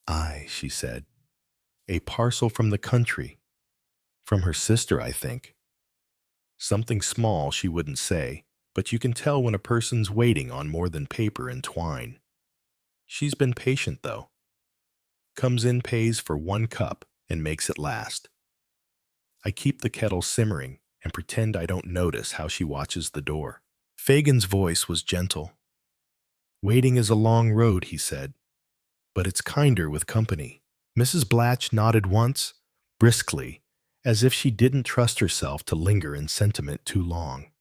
"Aye," she said. "A parcel from the country. From her sister, I think. Something small she wouldn't say, but you can tell when a person's waiting on more than paper and twine. She's been patient, though. Comes in, pays for 1 cup, and makes it last. I keep the kettle simmering and pretend I don't notice how she watches the door." Fagin's voice was gentle. "Waiting is a long road," he said, "but it's kinder with company." Mrs. Blatch nodded once, briskly, as if she didn't trust herself to linger in sentiment too long.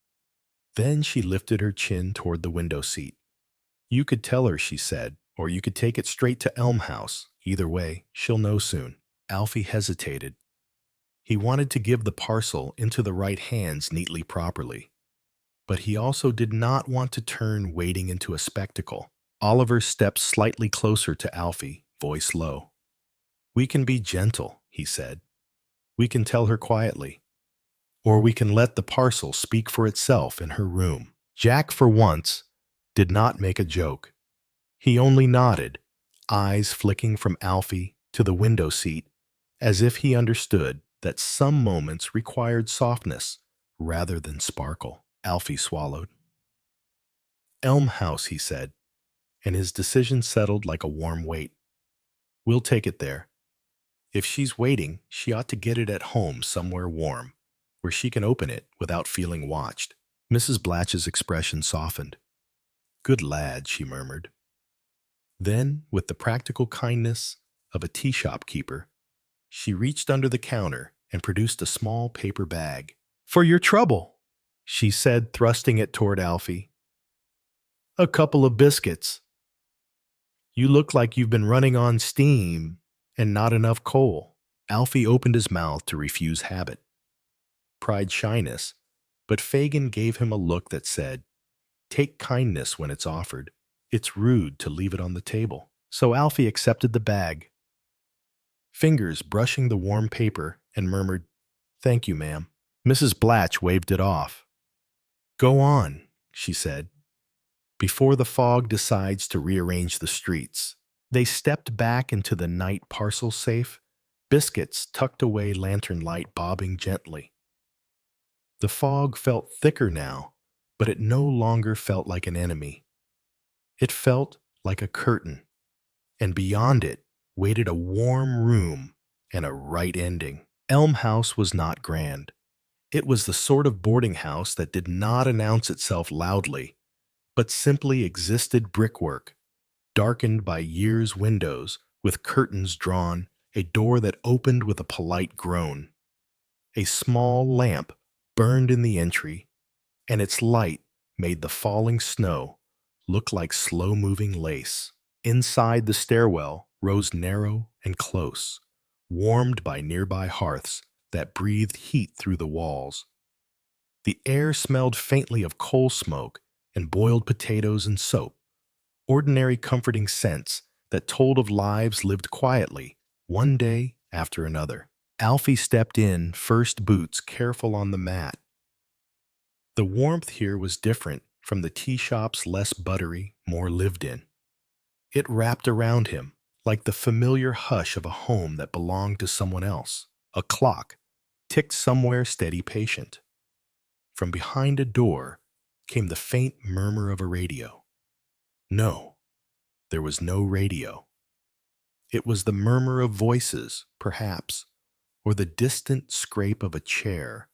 Then she lifted her chin toward the window seat. "You could tell her," she said, "or you could take it straight to Elm House. Either way, she'll know soon." Alfie hesitated. He wanted to give the parcel into the right hands neatly, properly. But he also did not want to turn waiting into a spectacle. Oliver stepped slightly closer to Alfie, voice low. "We can be gentle," he said. "We can tell her quietly. Or we can let the parcel speak for itself in her room." Jack, for once, did not make a joke. He only nodded, eyes flicking from Alfie to the window seat, as if he understood that some moments required softness rather than sparkle. Alfie swallowed. "Elm House," he said, and his decision settled like a warm weight. "We'll take it there. If she's waiting, she ought to get it at home somewhere warm, where she can open it without feeling watched." Mrs. Blatch's expression softened. "Good lad," she murmured. Then, with the practical kindness of a tea shop keeper, she reached under the counter and produced a small paper bag. "For your trouble," she said, thrusting it toward Alfie. A couple of biscuits. You look like you've been running on steam and not enough coal. Alfie opened his mouth to refuse habit. Pride shyness, but Fagin gave him a look that said, take kindness when it's offered. It's rude to leave it on the table. So Alfie accepted the bag, fingers brushing the warm paper, and murmured, thank you, ma'am. Mrs. Blatch waved it off. Go on, she said, before the fog decides to rearrange the streets. They stepped back into the night parcel safe, biscuits tucked away, lantern light bobbing gently. The fog felt thicker now, but it no longer felt like an enemy. It felt like a curtain, and beyond it waited a warm room and a right ending. Elm House was not grand. It was the sort of boarding house that did not announce itself loudly, but simply existed brickwork, darkened by years' windows, with curtains drawn, a door that opened with a polite groan. A small lamp burned in the entry, and its light made the falling snow look like slow-moving lace. Inside, the stairwell rose narrow and close, warmed by nearby hearths that breathed heat through the walls. The air smelled faintly of coal smoke and boiled potatoes and soap, ordinary comforting scents that told of lives lived quietly, one day after another. Alfie stepped in, first boots careful on the mat. The warmth here was different from the tea shops, less buttery, more lived in. It wrapped around him like the familiar hush of a home that belonged to someone else. A clock ticked somewhere steady, patient. From behind a door came the faint murmur of a radio. No, there was no radio. It was the murmur of voices, perhaps, or the distant scrape of a chair,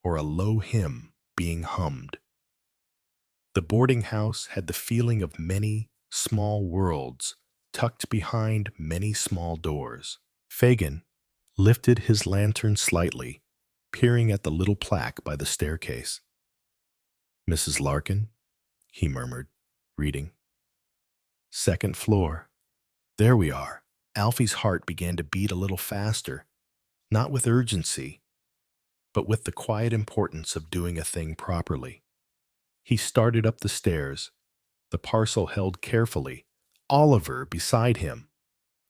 or a low hymn being hummed. The boarding house had the feeling of many small worlds tucked behind many small doors. Fagin lifted his lantern slightly, peering at the little plaque by the staircase. Mrs. Larkin, he murmured, reading. Second floor. There we are. Alfie's heart began to beat a little faster, not with urgency, but with the quiet importance of doing a thing properly. He started up the stairs, the parcel held carefully, Oliver beside him,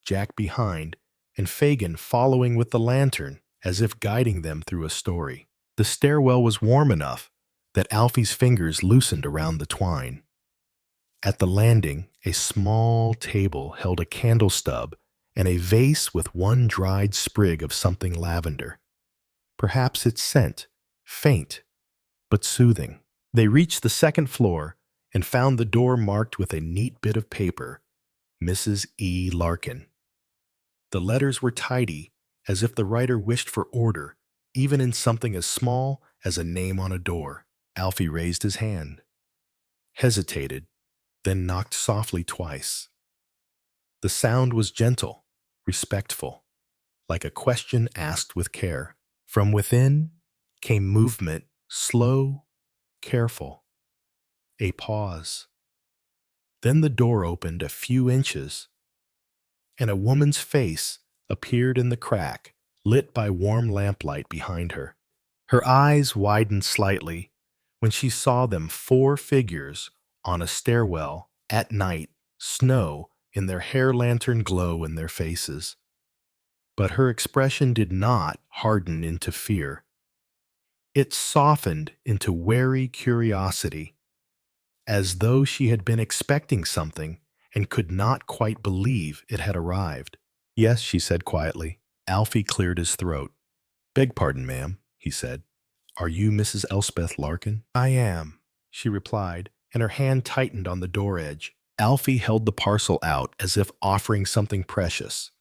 Jack behind, and Fagin following with the lantern, as if guiding them through a story. The stairwell was warm enough that Alfie's fingers loosened around the twine. At the landing, a small table held a candle stub and a vase with one dried sprig of something lavender. Perhaps its scent, faint but soothing. They reached the second floor and found the door marked with a neat bit of paper, Mrs. E. Larkin. The letters were tidy, as if the writer wished for order, even in something as small as a name on a door. Alfie raised his hand, hesitated, then knocked softly twice. The sound was gentle, respectful, like a question asked with care. From within came movement, slow, careful. A pause. Then the door opened a few inches, and a woman's face appeared in the crack, lit by warm lamplight behind her. Her eyes widened slightly when she saw them, 4 figures on a stairwell at night, snow in their hair, lantern glow in their faces. But her expression did not harden into fear. It softened into wary curiosity, as though she had been expecting something and could not quite believe it had arrived. Yes, she said quietly. Alfie cleared his throat. Beg pardon, ma'am, he said. Are you Mrs. Elspeth Larkin? I am, she replied, and her hand tightened on the door edge. Alfie held the parcel out as if offering something precious.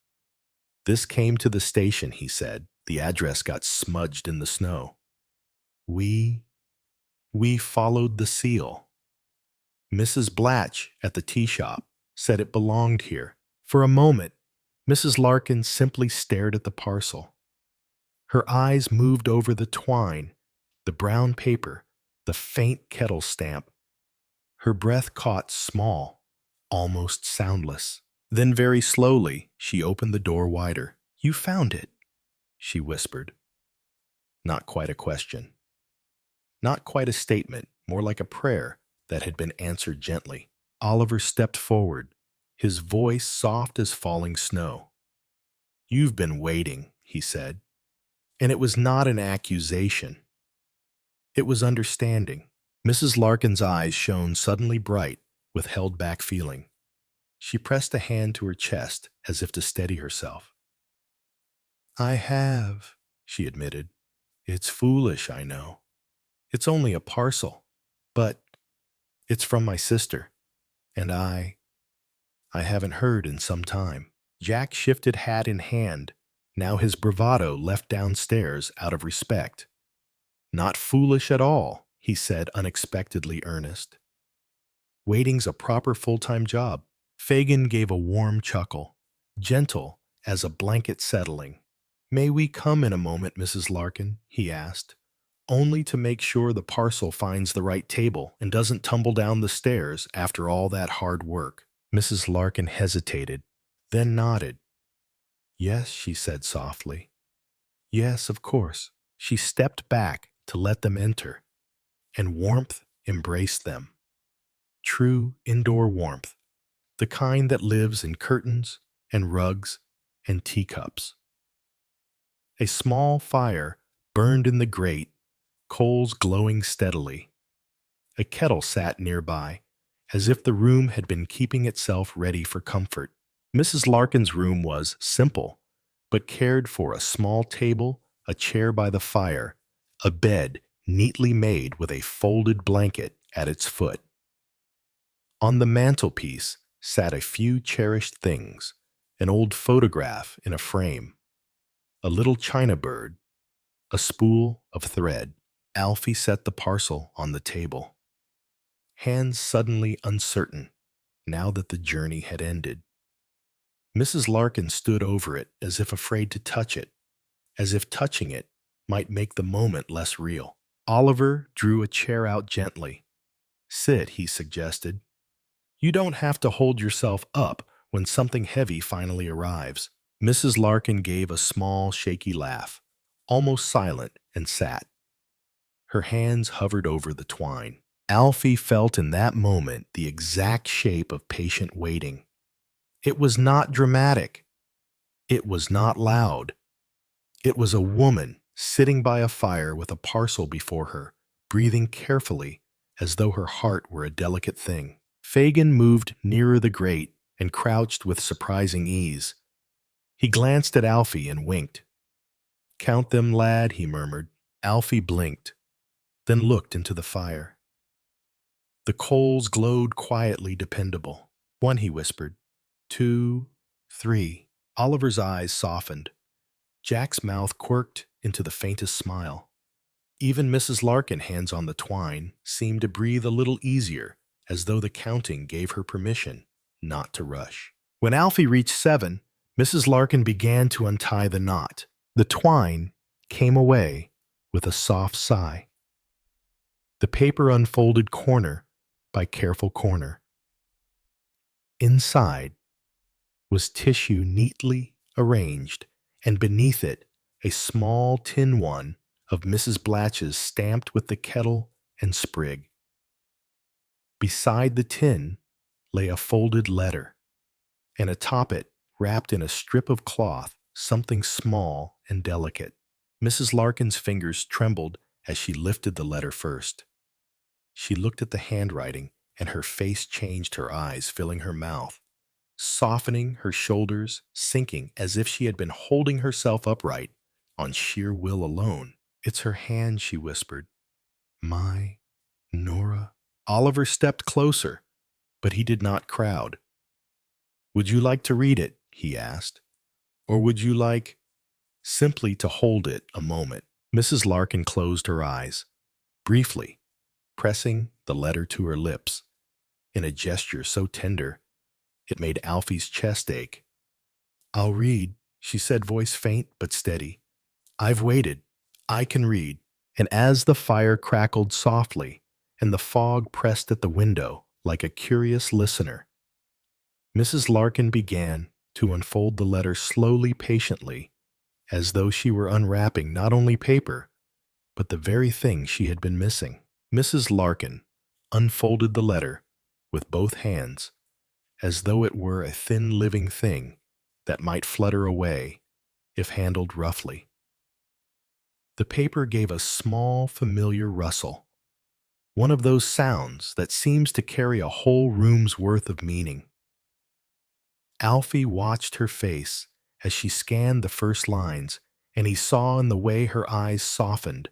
This came to the station, he said. The address got smudged in the snow. We followed the seal. Mrs. Blatch at the tea shop said it belonged here. For a moment, Mrs. Larkin simply stared at the parcel. Her eyes moved over the twine, the brown paper, the faint kettle stamp. Her breath caught small, almost soundless. Then very slowly, she opened the door wider. "You found it," she whispered. Not quite a question. Not quite a statement, more like a prayer that had been answered gently. Oliver stepped forward, his voice soft as falling snow. "You've been waiting," he said. And it was not an accusation. It was understanding. Mrs. Larkin's eyes shone suddenly bright with held-back feeling. She pressed a hand to her chest as if to steady herself. "I have," she admitted. "It's foolish, I know. It's only a parcel, but it's from my sister, and I haven't heard in some time." Jack shifted hat in hand, now his bravado left downstairs out of respect. "Not foolish at all," he said, unexpectedly earnest. "Waiting's a proper full-time job." Fagin gave a warm chuckle, gentle as a blanket settling. "May we come in a moment, Mrs. Larkin?" he asked, "only to make sure the parcel finds the right table and doesn't tumble down the stairs after all that hard work." Mrs. Larkin hesitated, then nodded. "Yes," she said softly. "Yes, of course." She stepped back to let them enter, and warmth embraced them. True indoor warmth, the kind that lives in curtains and rugs and teacups. A small fire burned in the grate, coals glowing steadily. A kettle sat nearby, as if the room had been keeping itself ready for comfort. Mrs. Larkin's room was simple, but cared for: a small table, a chair by the fire, a bed neatly made with a folded blanket at its foot. On the mantelpiece sat a few cherished things: an old photograph in a frame, a little china bird, a spool of thread. Alfie set the parcel on the table, hands suddenly uncertain now that the journey had ended. Mrs. Larkin stood over it as if afraid to touch it, as if touching it might make the moment less real. Oliver drew a chair out gently. "Sit," he suggested. "You don't have to hold yourself up when something heavy finally arrives." Mrs. Larkin gave a small, shaky laugh, almost silent, and sat. Her hands hovered over the twine. Alfie felt in that moment the exact shape of patient waiting. It was not dramatic. It was not loud. It was a woman sitting by a fire with a parcel before her, breathing carefully as though her heart were a delicate thing. Fagin moved nearer the grate and crouched with surprising ease. He glanced at Alfie and winked. "Count them, lad," he murmured. Alfie blinked, then looked into the fire. The coals glowed quietly dependable. "One," he whispered. "Two, three." Oliver's eyes softened. Jack's mouth quirked into the faintest smile. Even Mrs. Larkin, hands on the twine, seemed to breathe a little easier, as though the counting gave her permission not to rush. When Alfie reached 7, Mrs. Larkin began to untie the knot. The twine came away with a soft sigh. The paper unfolded corner by careful corner. Inside was tissue neatly arranged, and beneath it a small tin one of Mrs. Blatch's stamped with the kettle and sprig. Beside the tin lay a folded letter, and atop it, wrapped in a strip of cloth, something small and delicate. Mrs. Larkin's fingers trembled as she lifted the letter first. She looked at the handwriting, and her face changed, her eyes filling her mouth, softening, her shoulders sinking as if she had been holding herself upright on sheer will alone. "It's her hand," she whispered. "My Nora." Oliver stepped closer, but he did not crowd. "Would you like to read it?" he asked. "Or would you like simply to hold it a moment?" Mrs. Larkin closed her eyes, briefly, pressing the letter to her lips, in a gesture so tender it made Alfie's chest ache. "I'll read," she said, voice faint but steady. "I've waited. I can read, And as the fire crackled softly and the fog pressed at the window like a curious listener, Mrs. Larkin began to unfold the letter slowly, patiently, as though she were unwrapping not only paper, but the very thing she had been missing. Mrs. Larkin unfolded the letter with both hands, as though it were a thin living thing that might flutter away if handled roughly. The paper gave a small, familiar rustle, one of those sounds that seems to carry a whole room's worth of meaning. Alfie watched her face as she scanned the first lines, and he saw in the way her eyes softened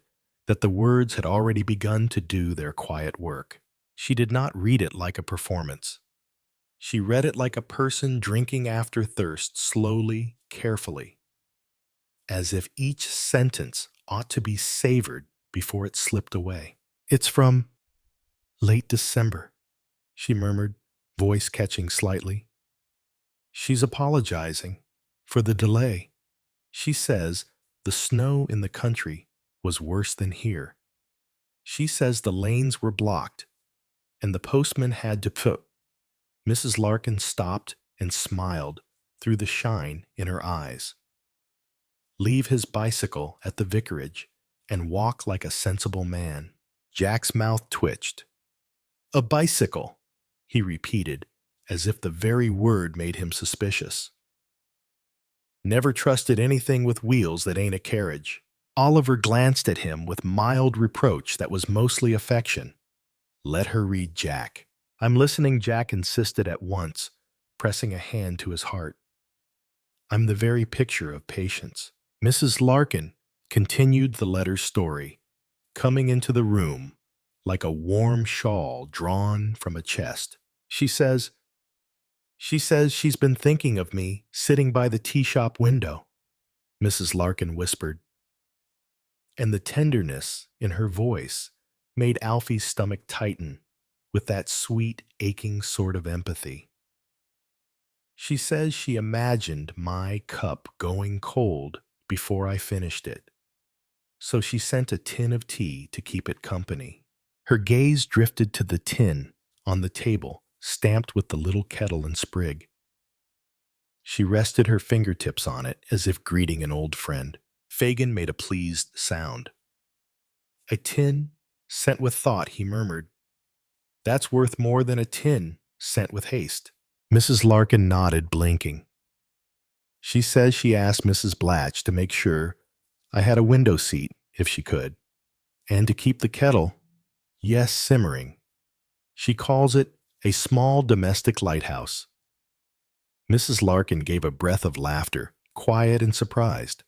that the words had already begun to do their quiet work. She did not read it like a performance. She read it like a person drinking after thirst, slowly, carefully, as if each sentence ought to be savored before it slipped away. "It's from late December," she murmured, voice catching slightly. "She's apologizing for the delay. She says the snow in the country was worse than here. She says the lanes were blocked and the postman had to put." Mrs. Larkin stopped and smiled through the shine in her eyes. "Leave his bicycle at the vicarage and walk like a sensible man." Jack's mouth twitched. "A bicycle," he repeated, as if the very word made him suspicious. "Never trusted anything with wheels that ain't a carriage." Oliver glanced at him with mild reproach that was mostly affection. Let her read Jack. "I'm listening," Jack insisted at once, pressing a hand to his heart. "I'm the very picture of patience." Mrs. Larkin continued the letter's story, coming into the room like a warm shawl drawn from a chest. She says she's been thinking of me sitting by the tea shop window," Mrs. Larkin whispered. And the tenderness in her voice made Alfie's stomach tighten with that sweet, aching sort of empathy. "She says she imagined my cup going cold before I finished it, so she sent a tin of tea to keep it company." Her gaze drifted to the tin on the table, stamped with the little kettle and sprig. She rested her fingertips on it as if greeting an old friend. Fagin made a pleased sound. "A tin sent with thought," he murmured. "That's worth more than a tin sent with haste." Mrs. Larkin nodded, blinking. "She says she asked Mrs. Blatch to make sure I had a window seat, if she could, and to keep the kettle, yes, simmering. She calls it a small domestic lighthouse." Mrs. Larkin gave a breath of laughter, quiet and surprised.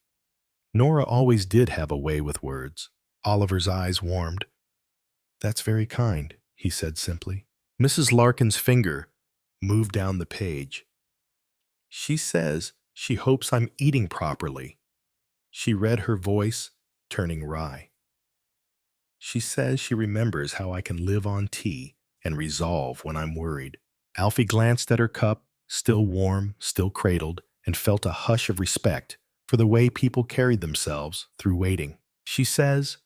Nora always did have a way with words. Oliver's eyes warmed. "That's very kind," he said simply. Mrs. Larkin's finger moved down the page. "She says she hopes I'm eating properly." She read, her voice turning wry. "She says she remembers how I can live on tea and resolve when I'm worried." Alfie glanced at her cup, still warm, still cradled, and felt a hush of respect for the way people carried themselves through waiting. "She says—"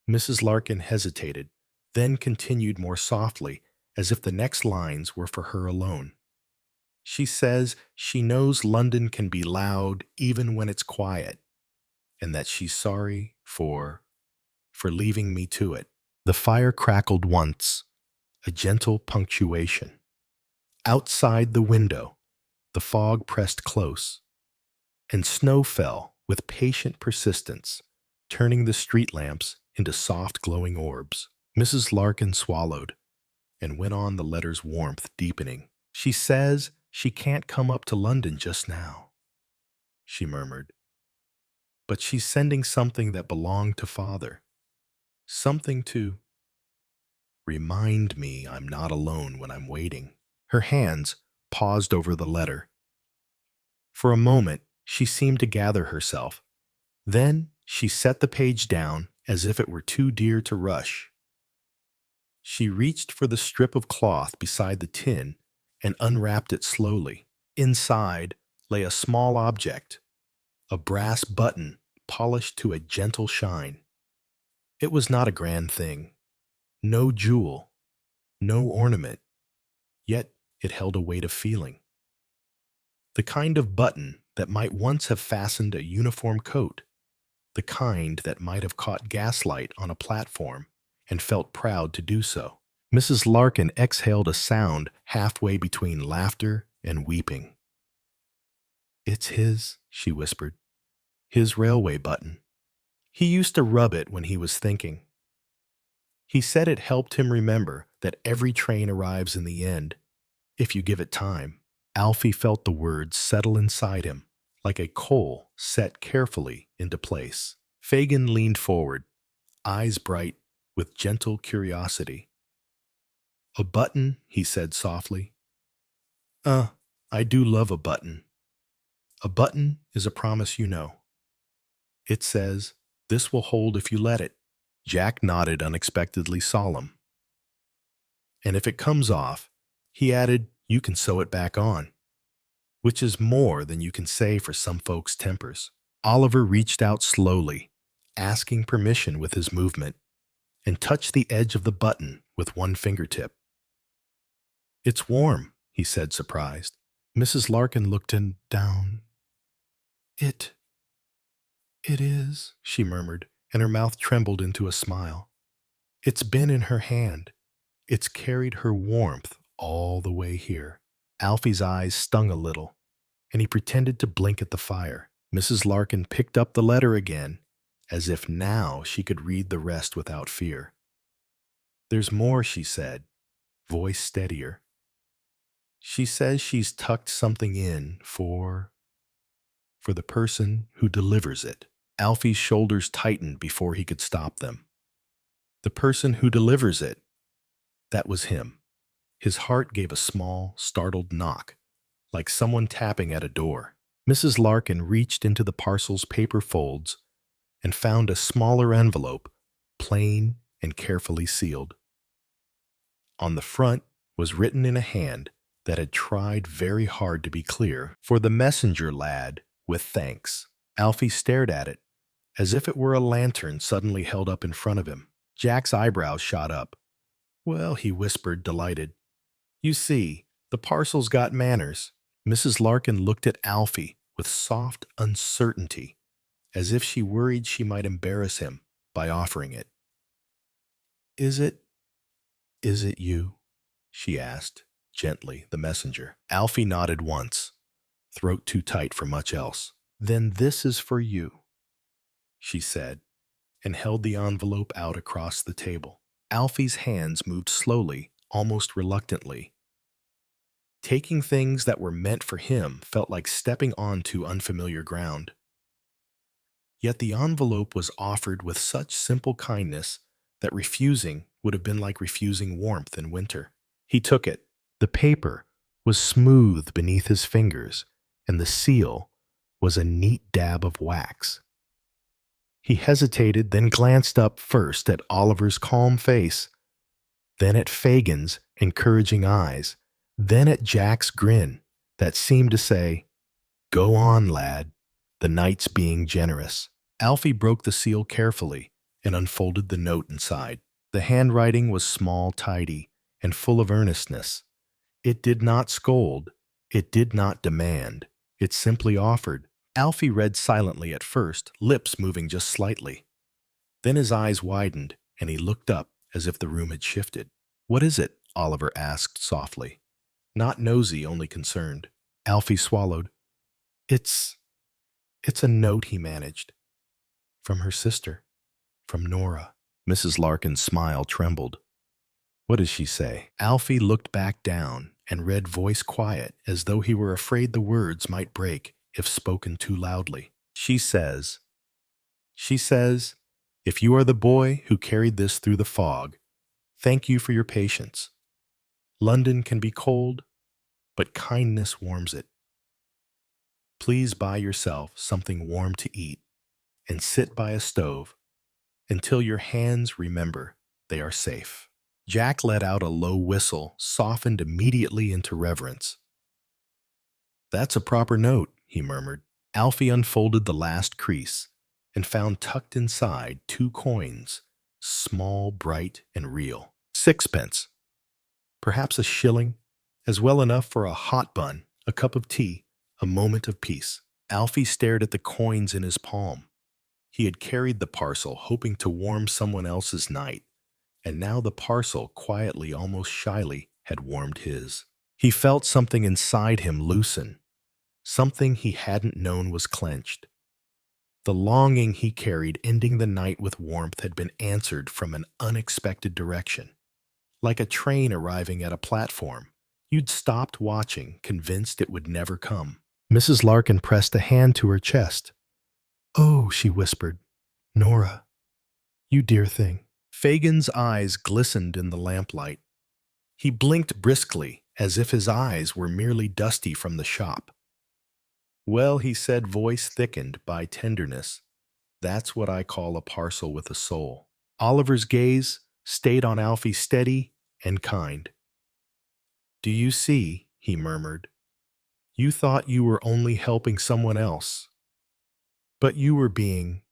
Mrs. Larkin hesitated, then continued more softly, as if the next lines were for her alone. "She says she knows London can be loud even when it's quiet, and that she's sorry for leaving me to it." The fire crackled once, a gentle punctuation. Outside the window, the fog pressed close, and snow fell with patient persistence, turning the street lamps into soft glowing orbs. Mrs. Larkin swallowed and went on, the letter's warmth deepening. "She says she can't come up to London just now," she murmured. "But she's sending something that belonged to Father. Something to remind me I'm not alone when I'm waiting." Her hands paused over the letter. For a moment, she seemed to gather herself. Then she set the page down as if it were too dear to rush. She reached for the strip of cloth beside the tin and unwrapped it slowly. Inside lay a small object, a brass button polished to a gentle shine. It was not a grand thing. No jewel, no ornament, yet it held a weight of feeling. The kind of button that might once have fastened a uniform coat, the kind that might have caught Gaslight on a platform and felt proud to do so. Mrs. Larkin exhaled a sound halfway between laughter and weeping. "It's his," she whispered. "His railway button. He used to rub it when he was thinking. He said it helped him remember that every train arrives in the end, if you give it time." Alfie felt the words settle inside him, like a coal set carefully into place. Fagin leaned forward, eyes bright with gentle curiosity. "A button," he said softly. I do love a button. A button is a promise, you know. It says, 'This will hold if you let it.'" Jack nodded, unexpectedly solemn. "And if it comes off," he added, "you can sew it back on," which is more than you can say for some folks' tempers. Oliver reached out slowly, asking permission with his movement, and touched the edge of the button with one fingertip. "It's warm," he said, surprised. Mrs. Larkin looked down. It is," she murmured, and her mouth trembled into a smile. "It's been in her hand. It's carried her warmth all the way here." Alfie's eyes stung a little, and he pretended to blink at the fire. Mrs. Larkin picked up the letter again, as if now she could read the rest without fear. "There's more," she said, voice steadier. "She says she's tucked something in for the person who delivers it." Alfie's shoulders tightened before he could stop them. The person who delivers it. That was him. His heart gave a small, startled knock, like someone tapping at a door. Mrs. Larkin reached into the parcel's paper folds and found a smaller envelope, plain and carefully sealed. On the front was written in a hand that had tried very hard to be clear, "For the messenger lad, with thanks." Alfie stared at it, as if it were a lantern suddenly held up in front of him. Jack's eyebrows shot up. "Well," he whispered, delighted. "You see, the parcel's got manners." Mrs. Larkin looked at Alfie with soft uncertainty, as if she worried she might embarrass him by offering it. Is it you?" she asked, gently, the messenger. Alfie nodded once, throat too tight for much else. "Then this is for you," she said, and held the envelope out across the table. Alfie's hands moved slowly, almost reluctantly. Taking things that were meant for him felt like stepping onto unfamiliar ground. Yet the envelope was offered with such simple kindness that refusing would have been like refusing warmth in winter. He took it. The paper was smooth beneath his fingers, and the seal was a neat dab of wax. He hesitated, then glanced up first at Oliver's calm face, then at Fagin's encouraging eyes, then at Jack's grin that seemed to say, "Go on, lad, the night's being generous." Alfie broke the seal carefully and unfolded the note inside. The handwriting was small, tidy, and full of earnestness. It did not scold. It did not demand. It simply offered. Alfie read silently at first, lips moving just slightly. Then his eyes widened, and he looked up as if the room had shifted. "What is it?" Oliver asked softly. Not nosy, only concerned. Alfie swallowed. It's a note," he managed. "From her sister. From Nora." Mrs. Larkin's smile trembled. "What does she say?" Alfie looked back down and read, voice quiet, as though he were afraid the words might break if spoken too loudly. She says, "If you are the boy who carried this through the fog, thank you for your patience. London can be cold, but kindness warms it. Please buy yourself something warm to eat and sit by a stove until your hands remember they are safe." Jack let out a low whistle, softened immediately into reverence. "That's a proper note," he murmured. Alfie unfolded the last crease and found tucked inside 2 coins, small, bright, and real. Sixpence, perhaps a shilling, as well enough for a hot bun, a cup of tea, a moment of peace. Alfie stared at the coins in his palm. He had carried the parcel, hoping to warm someone else's night, and now the parcel, quietly, almost shyly, had warmed his. He felt something inside him loosen, something he hadn't known was clenched. The longing he carried, ending the night with warmth, had been answered from an unexpected direction. Like a train arriving at a platform, you'd stopped watching, convinced it would never come. Mrs. Larkin pressed a hand to her chest. "Oh," she whispered. "Nora, you dear thing." Fagin's eyes glistened in the lamplight. He blinked briskly, as if his eyes were merely dusty from the shop. "Well," he said, voice thickened by tenderness, "that's what I call a parcel with a soul." Oliver's gaze stayed on Alfie, steady and kind. "Do you see?" he murmured. "You thought you were only helping someone else, but you were being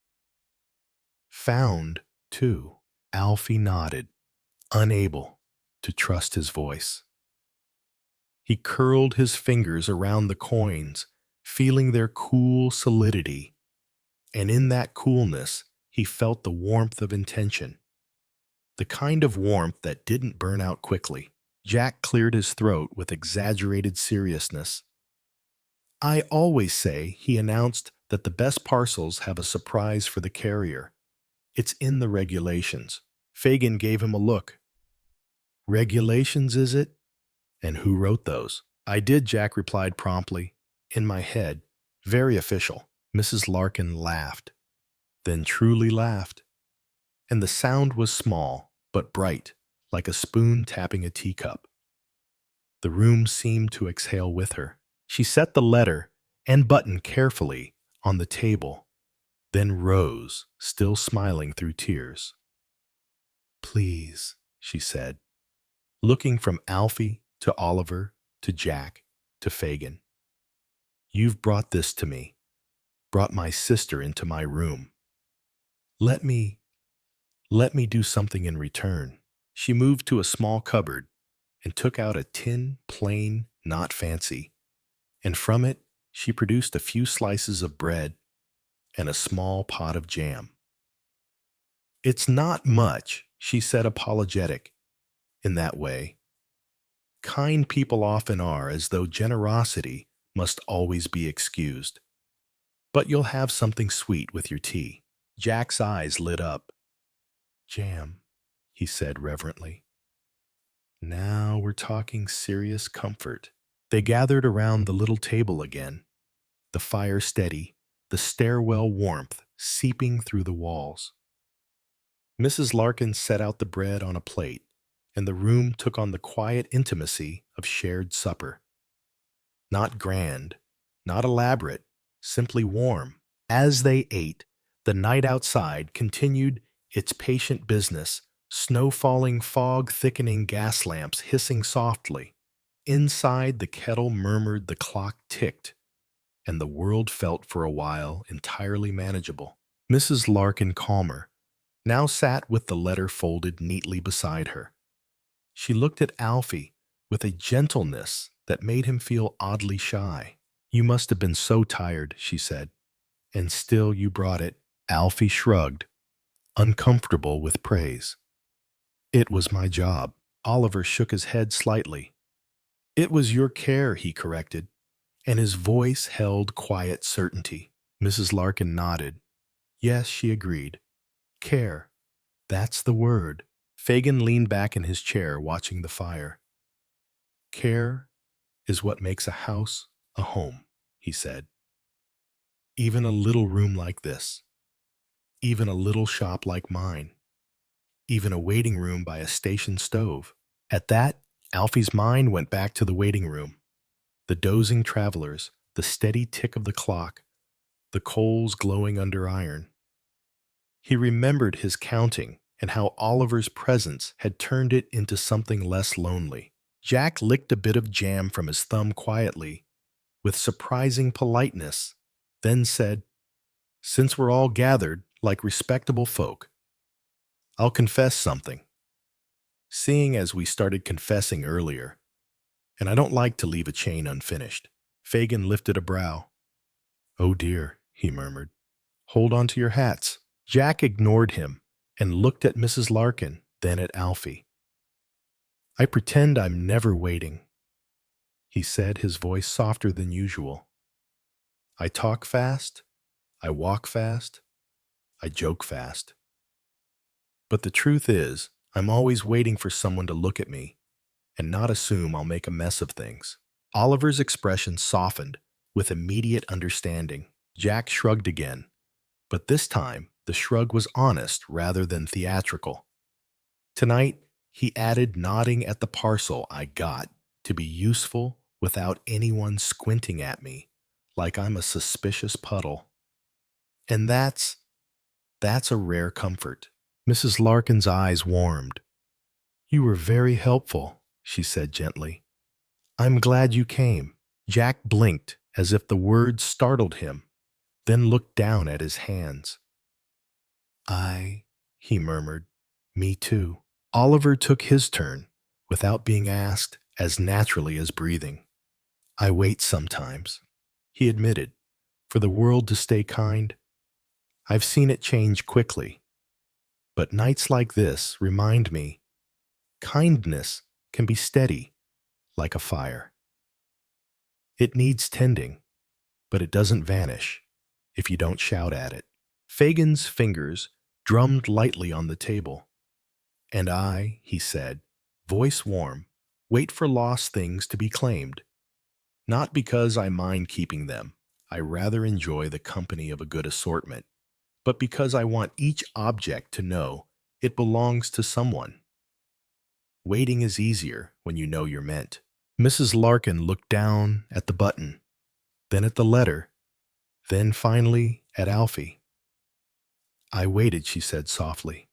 found, too." Alfie nodded, unable to trust his voice. He curled his fingers around the coins, feeling their cool solidity, and in that coolness he felt the warmth of intention, the kind of warmth that didn't burn out quickly. Jack cleared his throat with exaggerated seriousness. "I always say," he announced, "that the best parcels have a surprise for the carrier. It's in the regulations." Fagin gave him a look. "Regulations, is it? And who wrote those?" "I did," Jack replied promptly. "In my head. Very official." Mrs. Larkin laughed, then truly laughed. And the sound was small, but bright, like a spoon tapping a teacup. The room seemed to exhale with her. She set the letter and button carefully on the table, then rose, still smiling through tears. "Please," she said, looking from Alfie to Oliver to Jack to Fagin. "You've brought this to me, brought my sister into my room. Let me do something in return." She moved to a small cupboard and took out a tin, plain, not fancy, and from it she produced a few slices of bread and a small pot of jam. "It's not much," she said, apologetic in that way. Kind people often are, as though generosity must always be excused. "But you'll have something sweet with your tea." Jack's eyes lit up. "Jam," he said reverently. "Now we're talking serious comfort." They gathered around the little table again, the fire steady, the stairwell warmth seeping through the walls. Mrs. Larkin set out the bread on a plate, and the room took on the quiet intimacy of shared supper. Not grand, not elaborate, simply warm. As they ate, the night outside continued its patient business, snow falling, fog thickening, gas lamps hissing softly. Inside, the kettle murmured, the clock ticked, and the world felt for a while entirely manageable. Mrs. Larkin, calmer, now sat with the letter folded neatly beside her. She looked at Alfie with a gentleness that made him feel oddly shy. "You must have been so tired," she said, "and still you brought it." Alfie shrugged, uncomfortable with praise. "It was my job." Oliver shook his head slightly. "It was your care," he corrected, and his voice held quiet certainty. Mrs. Larkin nodded. "Yes," she agreed. "Care. That's the word." Fagin leaned back in his chair, watching the fire. "Care is what makes a house a home," he said. "Even a little room like this. Even a little shop like mine. Even a waiting room by a station stove." At that, Alfie's mind went back to the waiting room. The dozing travelers, the steady tick of the clock, the coals glowing under iron. He remembered his counting and how Oliver's presence had turned it into something less lonely. Jack licked a bit of jam from his thumb quietly, with surprising politeness, then said, "Since we're all gathered like respectable folk, I'll confess something. Seeing as we started confessing earlier, and I don't like to leave a chain unfinished. Fagin lifted a brow. Oh dear, he murmured. Hold on to your hats. Jack ignored him and looked at Mrs. Larkin, then at Alfie. I pretend I'm never waiting, he said, his voice softer than usual. I talk fast, I walk fast, I joke fast. But the truth is, I'm always waiting for someone to look at me and not assume I'll make a mess of things. Oliver's expression softened with immediate understanding. Jack shrugged again, but this time the shrug was honest rather than theatrical. Tonight, he added, nodding at the parcel I got to be useful without anyone squinting at me like I'm a suspicious puddle. And that's a rare comfort. Mrs. Larkin's eyes warmed. You were very helpful, she said gently. I'm glad you came. Jack blinked as if the words startled him, then looked down at his hands. He murmured. Me too. Oliver took his turn, without being asked, as naturally as breathing. I wait sometimes, he admitted, for the world to stay kind. I've seen it change quickly. But nights like this remind me, kindness can be steady, like a fire. It needs tending, but it doesn't vanish if you don't shout at it. Fagin's fingers drummed lightly on the table. And I, he said, voice warm, wait for lost things to be claimed. Not because I mind keeping them, I rather enjoy the company of a good assortment, but because I want each object to know it belongs to someone. Waiting is easier when you know you're meant. Mrs. Larkin looked down at the button, then at the letter, then finally at Alfie. I waited, she said softly,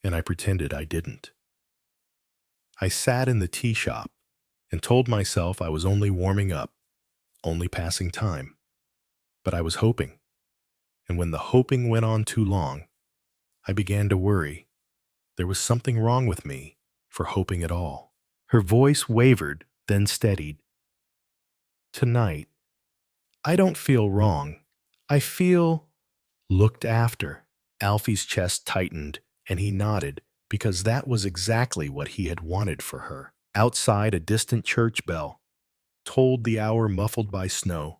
and I pretended I didn't. I sat in the tea shop and told myself I was only warming up, only passing time. But I was hoping, and when the hoping went on too long, I began to worry. There was something wrong with me for hoping at all. Her voice wavered, then steadied. Tonight, I don't feel wrong. I feel looked after. Alfie's chest tightened, and he nodded, because that was exactly what he had wanted for her. Outside, a distant church bell tolled the hour, muffled by snow,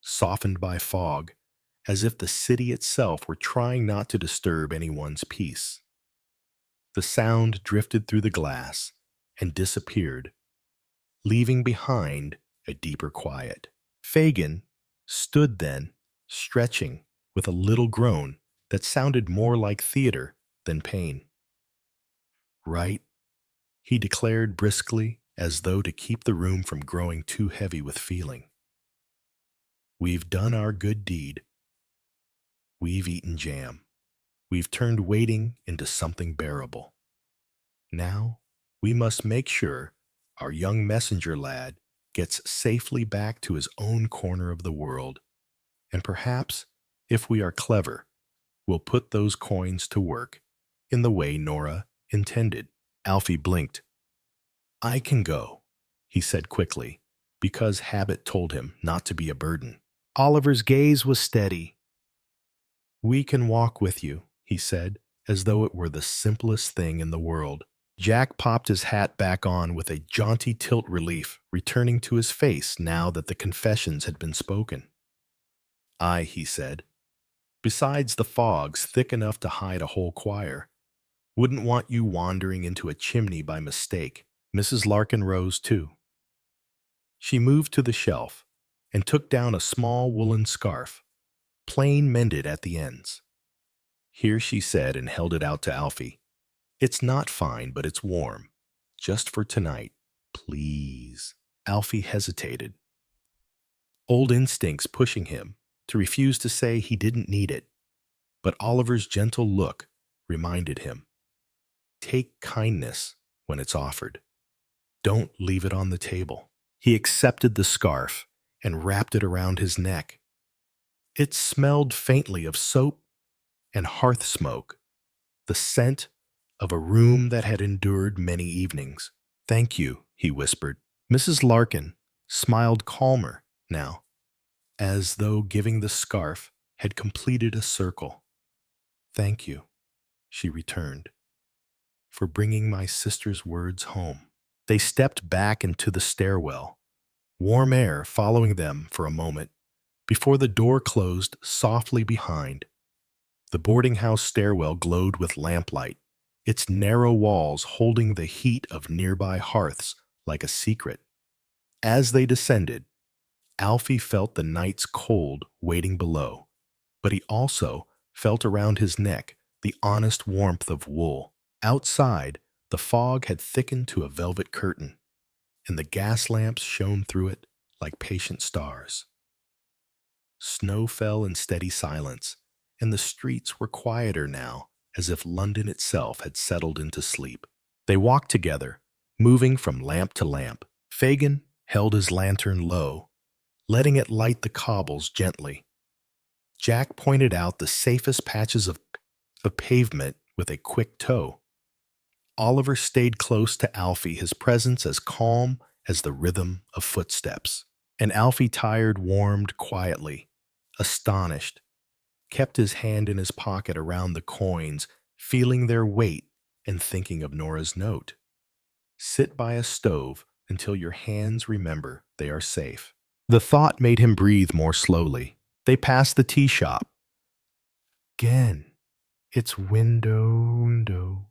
softened by fog, as if the city itself were trying not to disturb anyone's peace. The sound drifted through the glass and disappeared, leaving behind a deeper quiet. Fagin stood then, stretching with a little groan that sounded more like theater than pain. Right, he declared briskly, as though to keep the room from growing too heavy with feeling. We've done our good deed. We've eaten jam. We've turned waiting into something bearable. Now, we must make sure our young messenger lad gets safely back to his own corner of the world. And perhaps, if we are clever, we'll put those coins to work in the way Nora intended. Alfie blinked. I can go, he said quickly, because habit told him not to be a burden. Oliver's gaze was steady. We can walk with you, he said, as though it were the simplest thing in the world. Jack popped his hat back on with a jaunty tilt relief, returning to his face now that the confessions had been spoken. Aye, he said. Besides, the fog's thick enough to hide a whole choir. Wouldn't want you wandering into a chimney by mistake. Mrs. Larkin rose too. She moved to the shelf and took down a small woolen scarf, plain mended at the ends. Here, she said, and held it out to Alfie. It's not fine, but it's warm. Just for tonight, please. Alfie hesitated, old instincts pushing him to refuse to say he didn't need it. But Oliver's gentle look reminded him. Take kindness when it's offered. Don't leave it on the table. He accepted the scarf and wrapped it around his neck. It smelled faintly of soap and hearth smoke, the scent of a room that had endured many evenings. "Thank you," he whispered. Mrs. Larkin smiled calmer now, as though giving the scarf had completed a circle. "Thank you," she returned, "for bringing my sister's words home." They stepped back into the stairwell, warm air following them for a moment, before the door closed softly behind. The boarding house stairwell glowed with lamplight, its narrow walls holding the heat of nearby hearths like a secret. As they descended, Alfie felt the night's cold waiting below, but he also felt around his neck the honest warmth of wool. Outside, the fog had thickened to a velvet curtain, and the gas lamps shone through it like patient stars. Snow fell in steady silence, and the streets were quieter now, as if London itself had settled into sleep. They walked together, moving from lamp to lamp. Fagin held his lantern low, letting it light the cobbles gently. Jack pointed out the safest patches of the pavement with a quick toe. Oliver stayed close to Alfie, his presence as calm as the rhythm of footsteps. And Alfie, tired, warmed quietly, astonished, kept his hand in his pocket around the coins, feeling their weight and thinking of Nora's note. "Sit by a stove until your hands remember they are safe." The thought made him breathe more slowly. They passed the tea shop. Again, its window,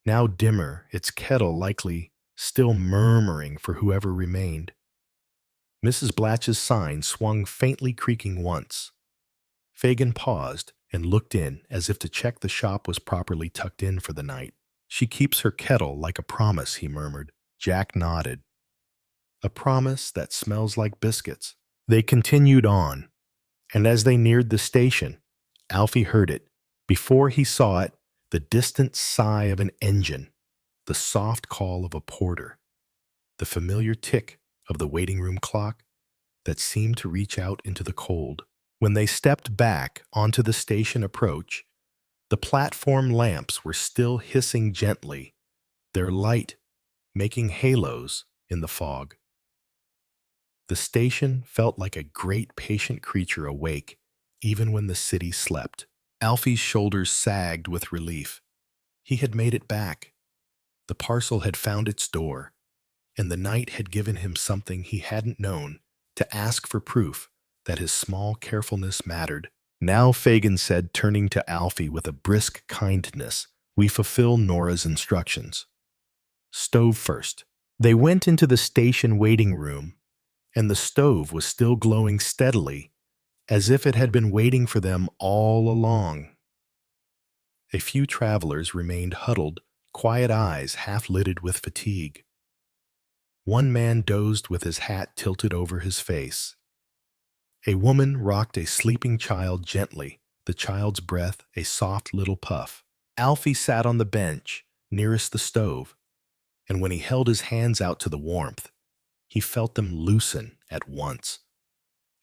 now dimmer, its kettle likely still murmuring for whoever remained. Mrs. Blatch's sign swung faintly creaking once. Fagin paused and looked in as if to check the shop was properly tucked in for the night. "She keeps her kettle like a promise," he murmured. Jack nodded. "A promise that smells like biscuits." They continued on, and as they neared the station, Alfie heard it. Before he saw it, the distant sigh of an engine, the soft call of a porter, the familiar tick of the waiting room clock that seemed to reach out into the cold. When they stepped back onto the station approach, the platform lamps were still hissing gently, their light making halos in the fog. The station felt like a great patient creature awake even when the city slept. Alfie's shoulders sagged with relief. He had made it back. The parcel had found its door, and the night had given him something he hadn't known, to ask for proof that his small carefulness mattered. "Now," Fagin said, turning to Alfie with a brisk kindness, "we fulfill Nora's instructions. Stove first." They went into the station waiting room, and the stove was still glowing steadily, as if it had been waiting for them all along. A few travelers remained huddled, quiet eyes half-lidded with fatigue. One man dozed with his hat tilted over his face. A woman rocked a sleeping child gently, the child's breath a soft little puff. Alfie sat on the bench nearest the stove, and when he held his hands out to the warmth, he felt them loosen at once,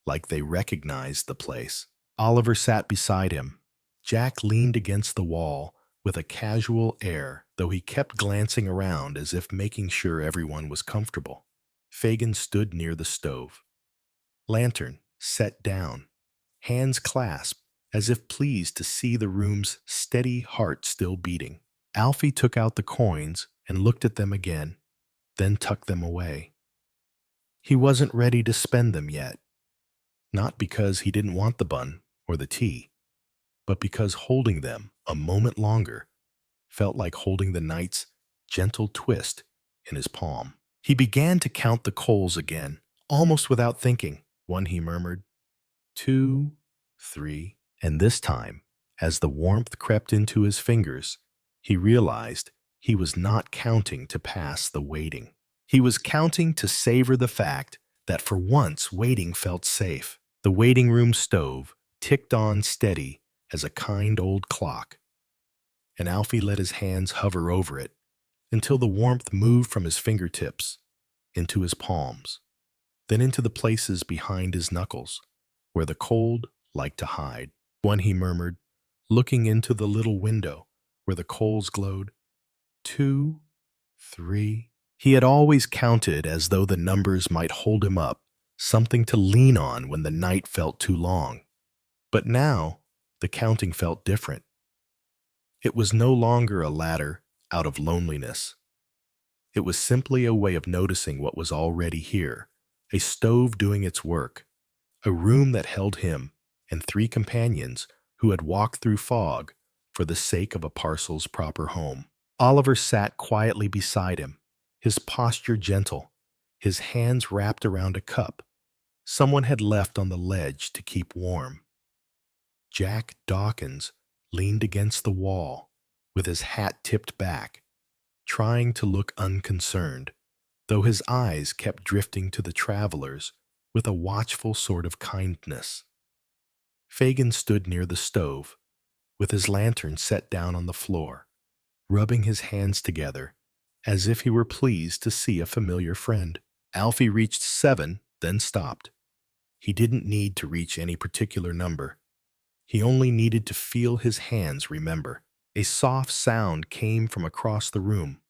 like they recognized the place. Oliver sat beside him. Jack leaned against the wall with a casual air, though he kept glancing around as if making sure everyone was comfortable. Fagin stood near the stove, lantern set down, hands clasped, as if pleased to see the room's steady heart still beating. Alfie took out the coins and looked at them again, then tucked them away. He wasn't ready to spend them yet, not because he didn't want the bun or the tea, but because holding them a moment longer felt like holding the night's gentle twist in his palm. He began to count the coals again, almost without thinking. "One," he murmured. "Two, 3, and this time, as the warmth crept into his fingers, he realized he was not counting to pass the waiting. He was counting to savor the fact that for once waiting felt safe. The waiting room stove ticked on steady as a kind old clock, and Alfie let his hands hover over it until the warmth moved from his fingertips into his palms, then into the places behind his knuckles, where the cold liked to hide. "One," he murmured, looking into the little window where the coals glowed. 2, 3. He had always counted as though the numbers might hold him up, something to lean on when the night felt too long. But now, the counting felt different. It was no longer a ladder out of loneliness. It was simply a way of noticing what was already here, a stove doing its work, a room that held him and 3 companions who had walked through fog for the sake of a parcel's proper home. Oliver sat quietly beside him, his posture gentle, his hands wrapped around a cup someone had left on the ledge to keep warm. Jack Dawkins leaned against the wall with his hat tipped back, trying to look unconcerned, though his eyes kept drifting to the travelers with a watchful sort of kindness. Fagin stood near the stove, with his lantern set down on the floor, rubbing his hands together as if he were pleased to see a familiar friend. Alfie reached 7, then stopped. He didn't need to reach any particular number. He only needed to feel his hands remember. A soft sound came from across the room,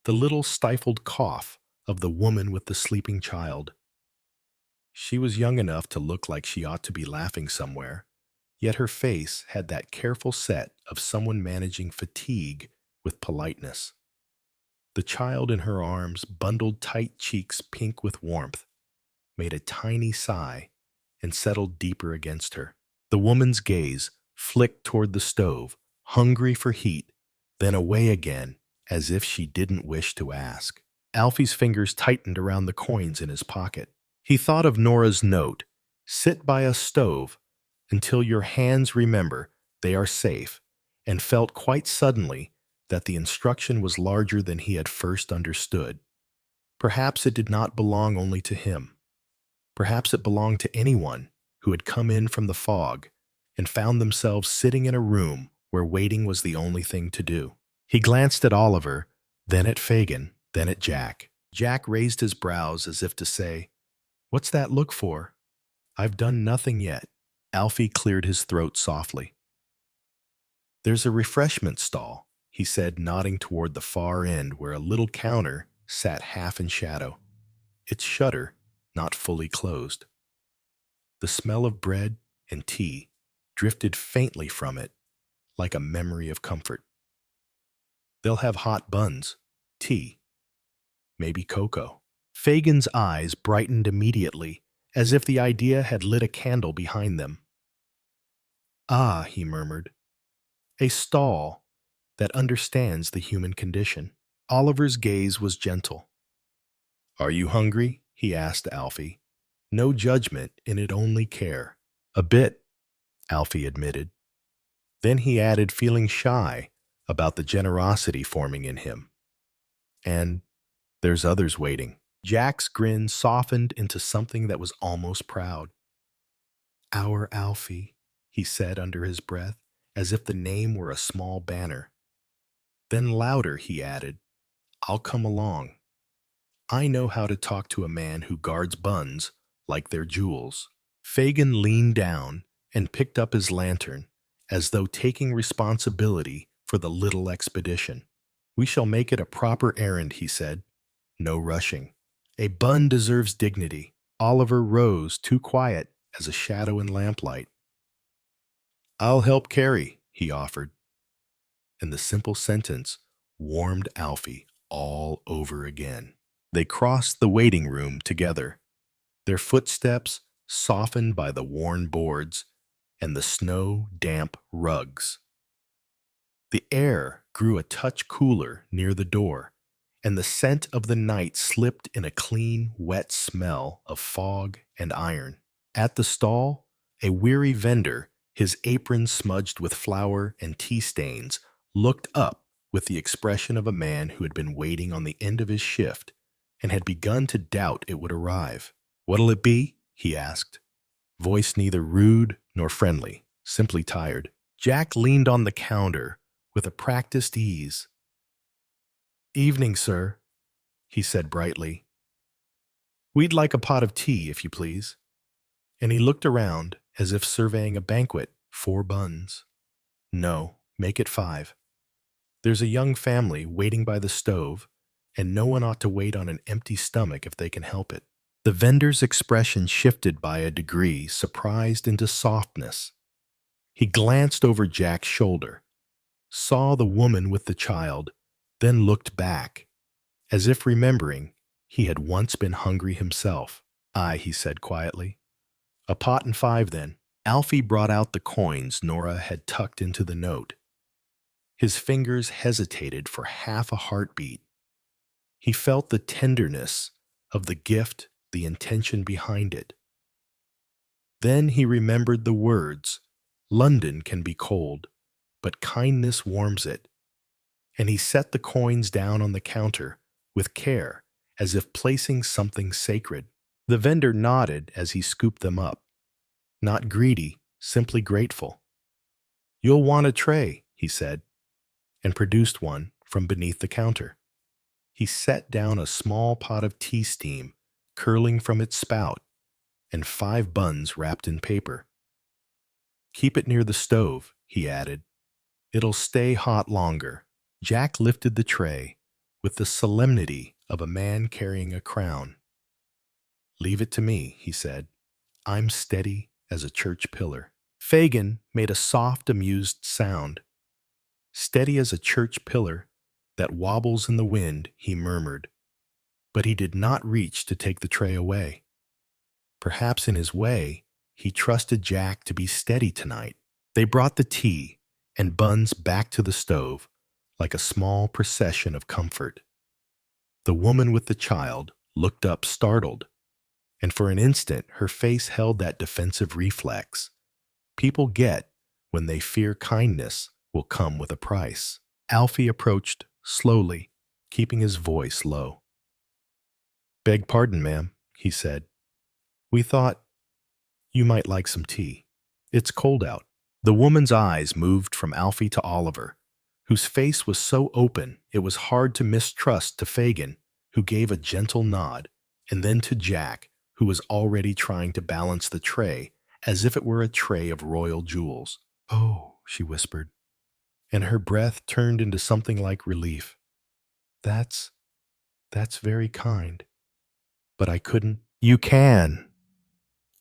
the little stifled cough of the woman with the sleeping child. She was young enough to look like she ought to be laughing somewhere, yet her face had that careful set of someone managing fatigue with politeness. The child in her arms, bundled tight cheeks pink with warmth, made a tiny sigh and settled deeper against her. The woman's gaze flicked toward the stove, hungry for heat, then away again as if she didn't wish to ask. Alfie's fingers tightened around the coins in his pocket. He thought of Nora's note, "Sit by a stove until your hands remember they are safe," and felt quite suddenly that the instruction was larger than he had first understood. Perhaps it did not belong only to him. Perhaps it belonged to anyone who had come in from the fog and found themselves sitting in a room where waiting was the only thing to do. He glanced at Oliver, then at Fagin, then at Jack. Jack raised his brows as if to say, "What's that look for? I've done nothing yet." Alfie cleared his throat softly. "There's a refreshment stall," he said, nodding toward the far end where a little counter sat half in shadow, its shutter not fully closed. The smell of bread and tea drifted faintly from it, like a memory of comfort. "They'll have hot buns, tea, maybe cocoa." Fagin's eyes brightened immediately, as if the idea had lit a candle behind them. "Ah," he murmured, "a stall that understands the human condition." Oliver's gaze was gentle. "Are you hungry?" he asked Alfie. No judgment in it, only care. "A bit," Alfie admitted. Then he added, feeling shy about the generosity forming in him, "And there's others waiting." Jack's grin softened into something that was almost proud. "Our Alfie," he said under his breath, as if the name were a small banner. Then louder he added, "I'll come along. I know how to talk to a man who guards buns like they're jewels." Fagin leaned down and picked up his lantern, as though taking responsibility for the little expedition. "We shall make it a proper errand," he said. "No rushing. A bun deserves dignity." Oliver rose, too quiet as a shadow in lamplight. "I'll help carry," he offered. And the simple sentence warmed Alfie all over again. They crossed the waiting room together, their footsteps softened by the worn boards and the snow-damp rugs. The air grew a touch cooler near the door, and the scent of the night slipped in a clean, wet smell of fog and iron. At the stall, a weary vendor, his apron smudged with flour and tea stains, looked up with the expression of a man who had been waiting on the end of his shift and had begun to doubt it would arrive. "What'll it be?" he asked, voice neither rude nor friendly, simply tired. Jack leaned on the counter with a practiced ease. "Evening, sir," he said brightly. "We'd like a pot of tea, if you please." And he looked around as if surveying a banquet. 4 buns. "No, make it 5. There's a young family waiting by the stove, and no one ought to wait on an empty stomach if they can help it. The vendor's expression shifted by a degree, surprised into softness. He glanced over Jack's shoulder, saw the woman with the child, then looked back, as if remembering he had once been hungry himself. "Aye," he said quietly. "A pot and 5, then." Alfie brought out the coins Nora had tucked into the note. His fingers hesitated for half a heartbeat. He felt the tenderness of the gift, the intention behind it. Then he remembered the words, "London can be cold, but kindness warms it," and he set the coins down on the counter with care, as if placing something sacred. The vendor nodded as he scooped them up. Not greedy, simply grateful. "You'll want a tray," he said, and produced one from beneath the counter. He set down a small pot of tea steam curling from its spout and 5 buns wrapped in paper. "Keep it near the stove," he added. "It'll stay hot longer." Jack lifted the tray with the solemnity of a man carrying a crown. "Leave it to me," he said. "I'm steady as a church pillar." Fagin made a soft, amused sound. "Steady as a church pillar that wobbles in the wind," he murmured. But he did not reach to take the tray away. Perhaps in his way, he trusted Jack to be steady tonight. They brought the tea and buns back to the stove like a small procession of comfort. The woman with the child looked up startled, and for an instant her face held that defensive reflex people get when they fear kindness will come with a price. Alfie approached slowly, keeping his voice low. "Beg pardon, ma'am," he said. "We thought you might like some tea. It's cold out." The woman's eyes moved from Alfie to Oliver, whose face was so open it was hard to mistrust, to Fagin, who gave a gentle nod, and then to Jack, who was already trying to balance the tray as if it were a tray of royal jewels. "Oh," she whispered, and her breath turned into something like relief. That's very kind. But I couldn't." "You can,"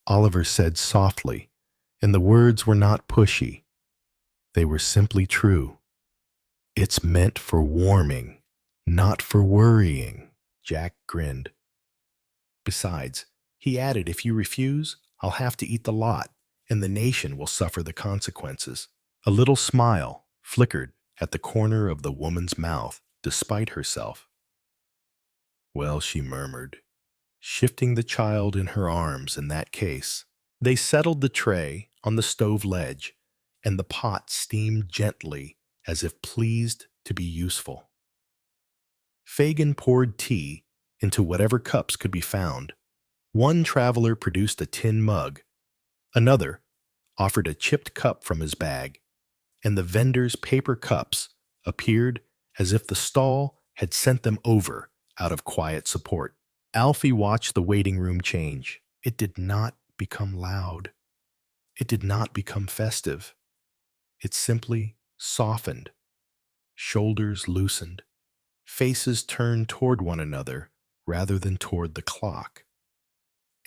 Oliver said softly, and the words were not pushy. They were simply true. "It's meant for warming, not for worrying." Jack grinned. "Besides," he added, "if you refuse, I'll have to eat the lot, and the nation will suffer the consequences." A little smile flickered at the corner of the woman's mouth, despite herself. "Well," she murmured, shifting the child in her arms in that case. They settled the tray on the stove ledge, and the pot steamed gently as if pleased to be useful. Fagin poured tea into whatever cups could be found. One traveler produced a tin mug. Another offered a chipped cup from his bag, and the vendor's paper cups appeared as if the stall had sent them over out of quiet support. Alfie watched the waiting room change. It did not become loud. It did not become festive. It simply softened. Shoulders loosened. Faces turned toward one another rather than toward the clock.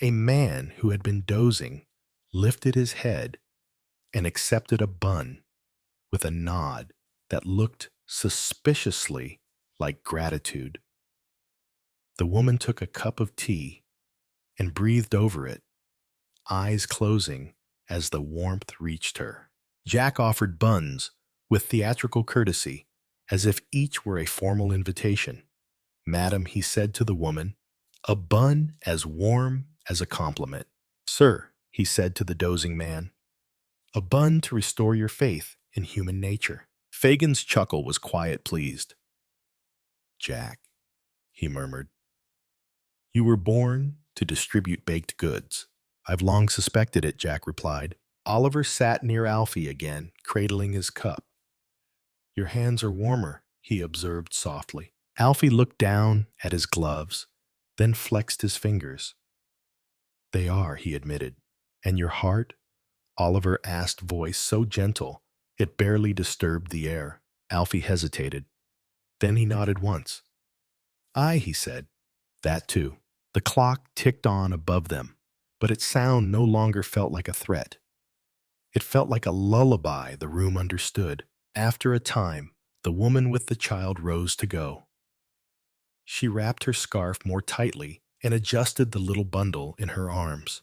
A man who had been dozing lifted his head and accepted a bun with a nod that looked suspiciously like gratitude. The woman took a cup of tea and breathed over it, eyes closing as the warmth reached her. Jack offered buns with theatrical courtesy, as if each were a formal invitation. "Madam," he said to the woman, "a bun as warm as a compliment." "Sir," he said to the dozing man, "a bun to restore your faith in human nature." Fagin's chuckle was quiet, pleased. "Jack," he murmured, "you were born to distribute baked goods." "I've long suspected it," Jack replied. Oliver sat near Alfie again, cradling his cup. "Your hands are warmer," he observed softly. Alfie looked down at his gloves, then flexed his fingers. "They are," he admitted. "And your heart?" Oliver asked, voice so gentle it barely disturbed the air. Alfie hesitated. Then he nodded once. "Aye," he said. "That too." The clock ticked on above them, but its sound no longer felt like a threat. It felt like a lullaby the room understood. After a time, the woman with the child rose to go. She wrapped her scarf more tightly and adjusted the little bundle in her arms.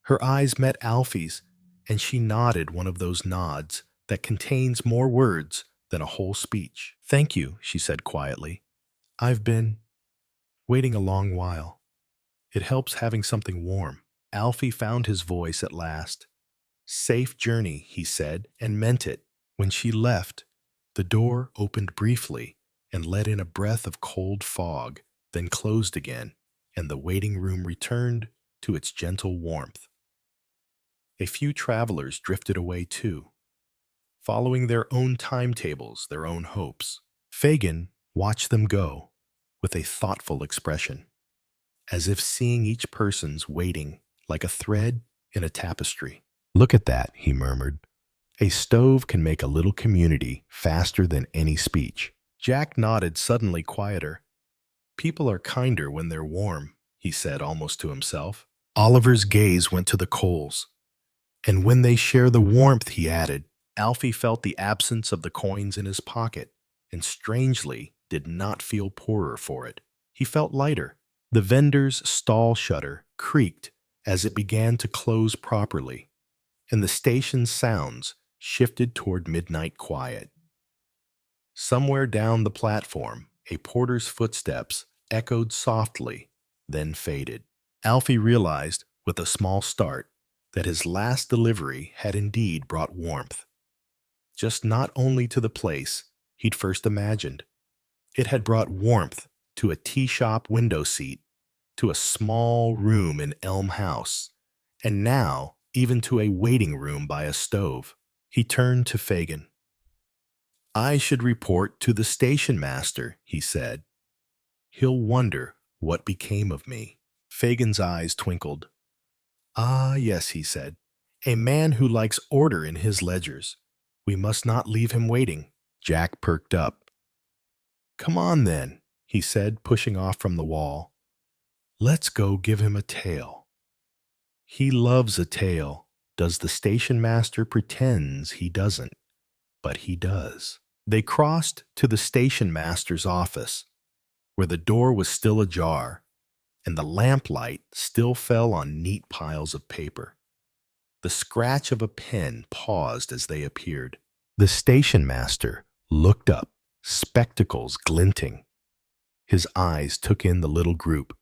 Her eyes met Alfie's, and she nodded one of those nods that contains more words than a whole speech. "Thank you," she said quietly. "I've been waiting a long while. It helps having something warm." Alfie found his voice at last. "Safe journey," he said, and meant it. When she left, the door opened briefly and let in a breath of cold fog, then closed again, and the waiting room returned to its gentle warmth. A few travelers drifted away too, following their own timetables, their own hopes. Fagin watched them go with a thoughtful expression, as if seeing each person's waiting like a thread in a tapestry. "Look at that," he murmured. "A stove can make a little community faster than any speech." Jack nodded, suddenly quieter. "People are kinder when they're warm," he said almost to himself. Oliver's gaze went to the coals. "And when they share the warmth," he added. Alfie felt the absence of the coins in his pocket, and strangely did not feel poorer for it. He felt lighter. The vendor's stall shutter creaked as it began to close properly, and the station's sounds shifted toward midnight quiet. Somewhere down the platform, a porter's footsteps echoed softly, then faded. Alfie realized, with a small start, that his last delivery had indeed brought warmth. Just not only to the place he'd first imagined. It had brought warmth to a tea shop window seat, to a small room in Elm House, and now even to a waiting room by a stove. He turned to Fagin. "I should report to the station master," he said. "He'll wonder what became of me." Fagin's eyes twinkled. "Ah, yes," he said. "A man who likes order in his ledgers. We must not leave him waiting." Jack perked up. "Come on, then," he said, pushing off from the wall. "Let's go give him a tale. He loves a tale. Does the station master pretends he doesn't, but he does." They crossed to the station master's office, where the door was still ajar, and the lamplight still fell on neat piles of paper. The scratch of a pen paused as they appeared. The station master looked up, spectacles glinting. His eyes took in the little group.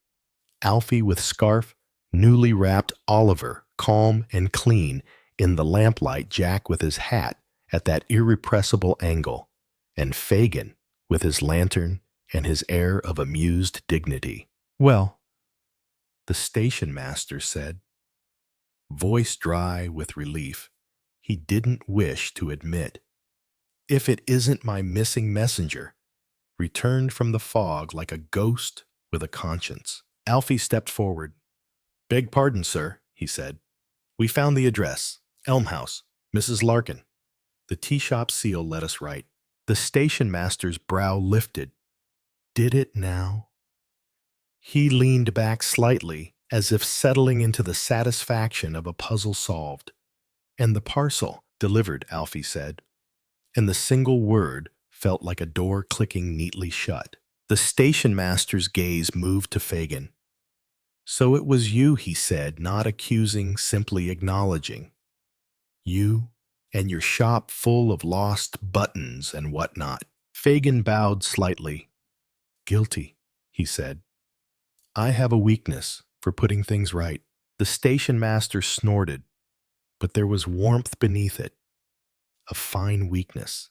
Alfie with scarf, newly wrapped Oliver, calm and clean, in the lamplight, Jack with his hat at that irrepressible angle, and Fagin with his lantern and his air of amused dignity. "Well," the station master said, voice dry with relief he didn't wish to admit. "If it isn't my missing messenger, returned from the fog like a ghost with a conscience." Alfie stepped forward. "Beg pardon, sir," he said. "We found the address. Elm House, Mrs. Larkin. The tea shop seal let us write." The station master's brow lifted. Did it now? He leaned back slightly, as if settling into the satisfaction of a puzzle solved. "And the parcel delivered," Alfie said, and the single word felt like a door clicking neatly shut. The station master's gaze moved to Fagin. "So it was you," he said, not accusing, simply acknowledging. "You and your shop full of lost buttons and whatnot." Fagin bowed slightly. "Guilty," he said. "I have a weakness for putting things right." The station master snorted, but there was warmth beneath it, a fine weakness.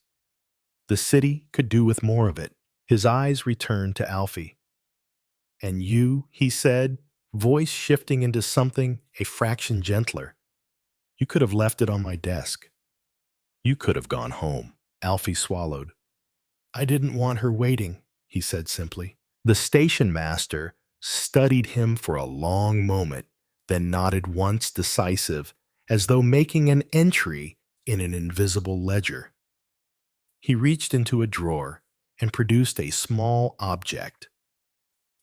The city could do with more of it. His eyes returned to Alfie. "And you," he said, voice shifting into something a fraction gentler. "You could have left it on my desk. You could have gone home." Alfie swallowed. "I didn't want her waiting," he said simply. The station master studied him for a long moment, then nodded once, decisive, as though making an entry in an invisible ledger. He reached into a drawer and produced a small object,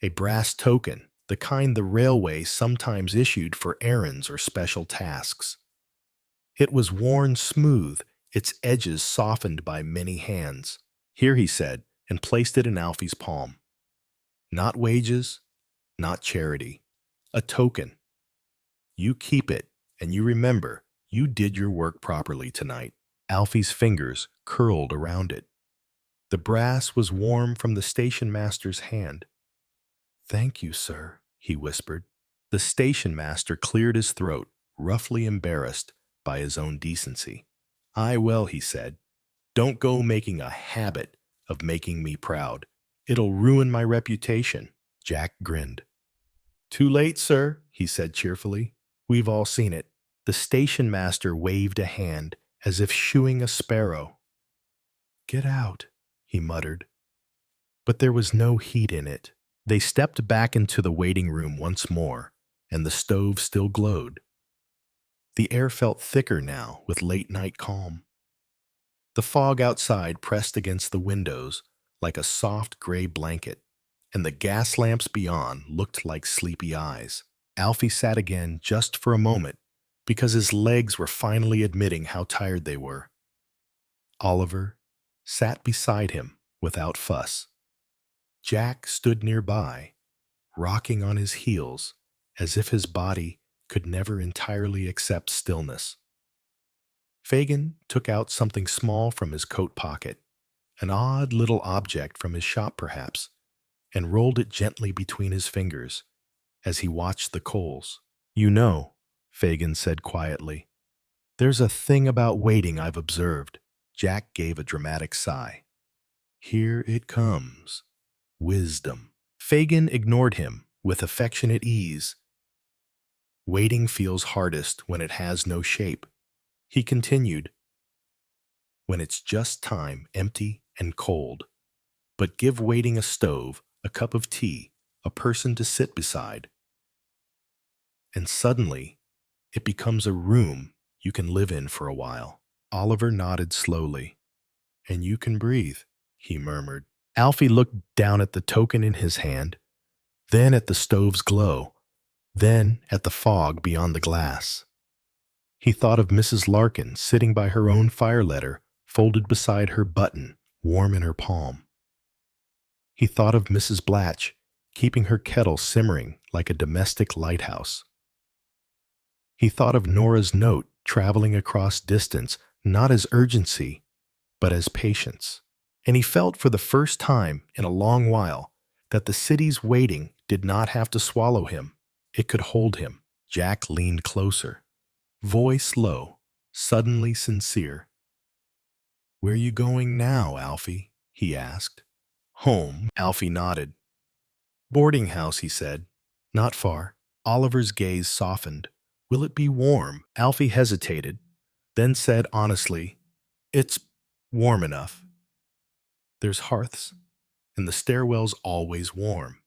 a brass token, the kind the railway sometimes issued for errands or special tasks. It was worn smooth, its edges softened by many hands. Here, he said, and placed it in Alfie's palm. Not wages, not charity. A token. You keep it, and you remember you did your work properly tonight. Alfie's fingers curled around it. The brass was warm from the station master's hand. "Thank you, sir," he whispered. The station master cleared his throat, roughly embarrassed by his own decency. "Aye, well," he said, "don't go making a habit of making me proud. It'll ruin my reputation." Jack grinned. "Too late, sir," he said cheerfully. "We've all seen it." The station master waved a hand as if shooing a sparrow. "Get out," he muttered. But there was no heat in it. They stepped back into the waiting room once more, and the stove still glowed. The air felt thicker now with late-night calm. The fog outside pressed against the windows like a soft gray blanket, and the gas lamps beyond looked like sleepy eyes. Alfie sat again just for a moment, because his legs were finally admitting how tired they were. Oliver sat beside him without fuss. Jack stood nearby, rocking on his heels as if his body could never entirely accept stillness. Fagin took out something small from his coat pocket, an odd little object from his shop perhaps, and rolled it gently between his fingers as he watched the coals. "You know," Fagin said quietly, "there's a thing about waiting I've observed." Jack gave a dramatic sigh. "Here it comes. Wisdom." Fagin ignored him with affectionate ease. "Waiting feels hardest when it has no shape," he continued. "When it's just time, empty and cold. But give waiting a stove, a cup of tea, a person to sit beside, and suddenly it becomes a room you can live in for a while." Oliver nodded slowly. "And you can breathe," he murmured. Alfie looked down at the token in his hand, then at the stove's glow, then at the fog beyond the glass. He thought of Mrs. Larkin sitting by her own fire letter, folded beside her button, warm in her palm. He thought of Mrs. Blatch, keeping her kettle simmering like a domestic lighthouse. He thought of Nora's note traveling across distance, not as urgency, but as patience. And he felt for the first time in a long while that the city's waiting did not have to swallow him. It could hold him. Jack leaned closer, voice low, suddenly sincere. "Where you going now, Alfie?" he asked. "Home," Alfie nodded. "Boarding house," he said. "Not far." Oliver's gaze softened. "Will it be warm?" Alfie hesitated, then said honestly, "It's warm enough. There's hearths, and the stairwell's always warm."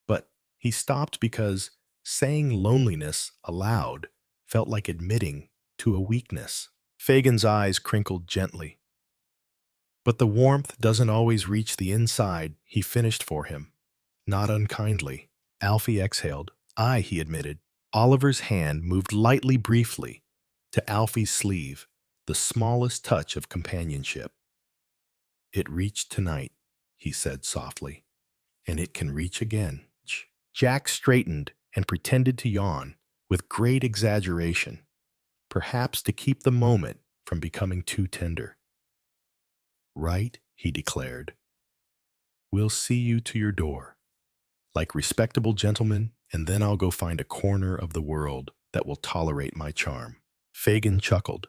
But he stopped because saying loneliness aloud felt like admitting to a weakness. Fagin's eyes crinkled gently. "But the warmth doesn't always reach the inside," he finished for him, not unkindly. Alfie exhaled. "Aye," he admitted. Oliver's hand moved lightly briefly to Alfie's sleeve, the smallest touch of companionship. "It reached tonight," he said softly, "and it can reach again." Jack straightened and pretended to yawn with great exaggeration, perhaps to keep the moment from becoming too tender. "Right," he declared. "We'll see you to your door, like respectable gentlemen, and then I'll go find a corner of the world that will tolerate my charm." Fagin chuckled.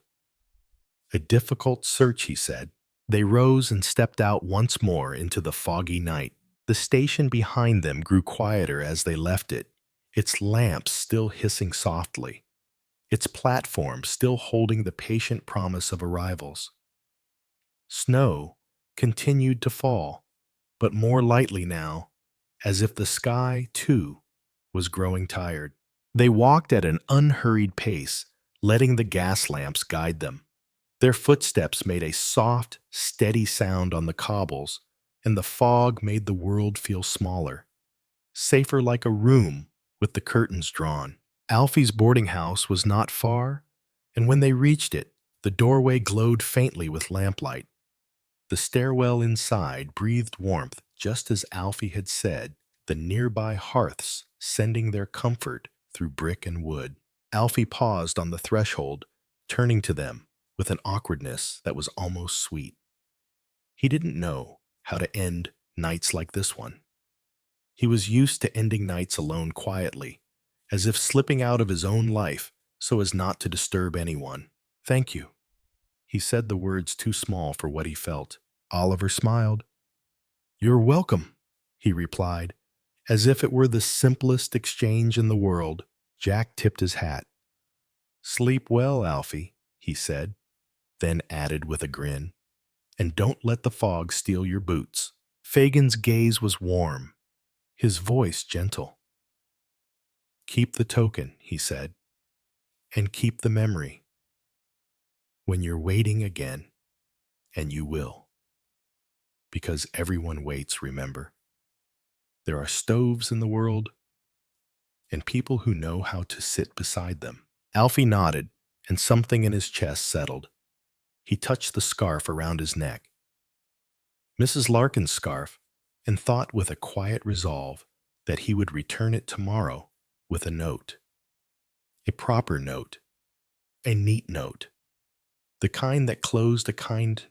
"A difficult search," he said. They rose and stepped out once more into the foggy night. The station behind them grew quieter as they left it, its lamps still hissing softly, its platform still holding the patient promise of arrivals. Snow continued to fall, but more lightly now, as if the sky, too, was growing tired. They walked at an unhurried pace, letting the gas lamps guide them. Their footsteps made a soft, steady sound on the cobbles and the fog made the world feel smaller, safer like a room with the curtains drawn. Alfie's boarding house was not far, and when they reached it, the doorway glowed faintly with lamplight. The stairwell inside breathed warmth just as Alfie had said, the nearby hearths sending their comfort through brick and wood. Alfie paused on the threshold, turning to them with an awkwardness that was almost sweet. He didn't know how to end nights like this one. He was used to ending nights alone quietly, as if slipping out of his own life so as not to disturb anyone. "Thank you." He said the words too small for what he felt. Oliver smiled. "You're welcome," he replied, as if it were the simplest exchange in the world. Jack tipped his hat. "Sleep well, Alfie," he said, then added with a grin, "and don't let the fog steal your boots." Fagin's gaze was warm, his voice gentle. "Keep the token," he said, "and keep the memory. When you're waiting again, and you will. Because everyone waits, remember. There are stoves in the world, and people who know how to sit beside them." Alfie nodded, and something in his chest settled. He touched the scarf around his neck. Mrs. Larkin's scarf, and thought with a quiet resolve that he would return it tomorrow with a note. A proper note. A neat note. The kind that closed a kind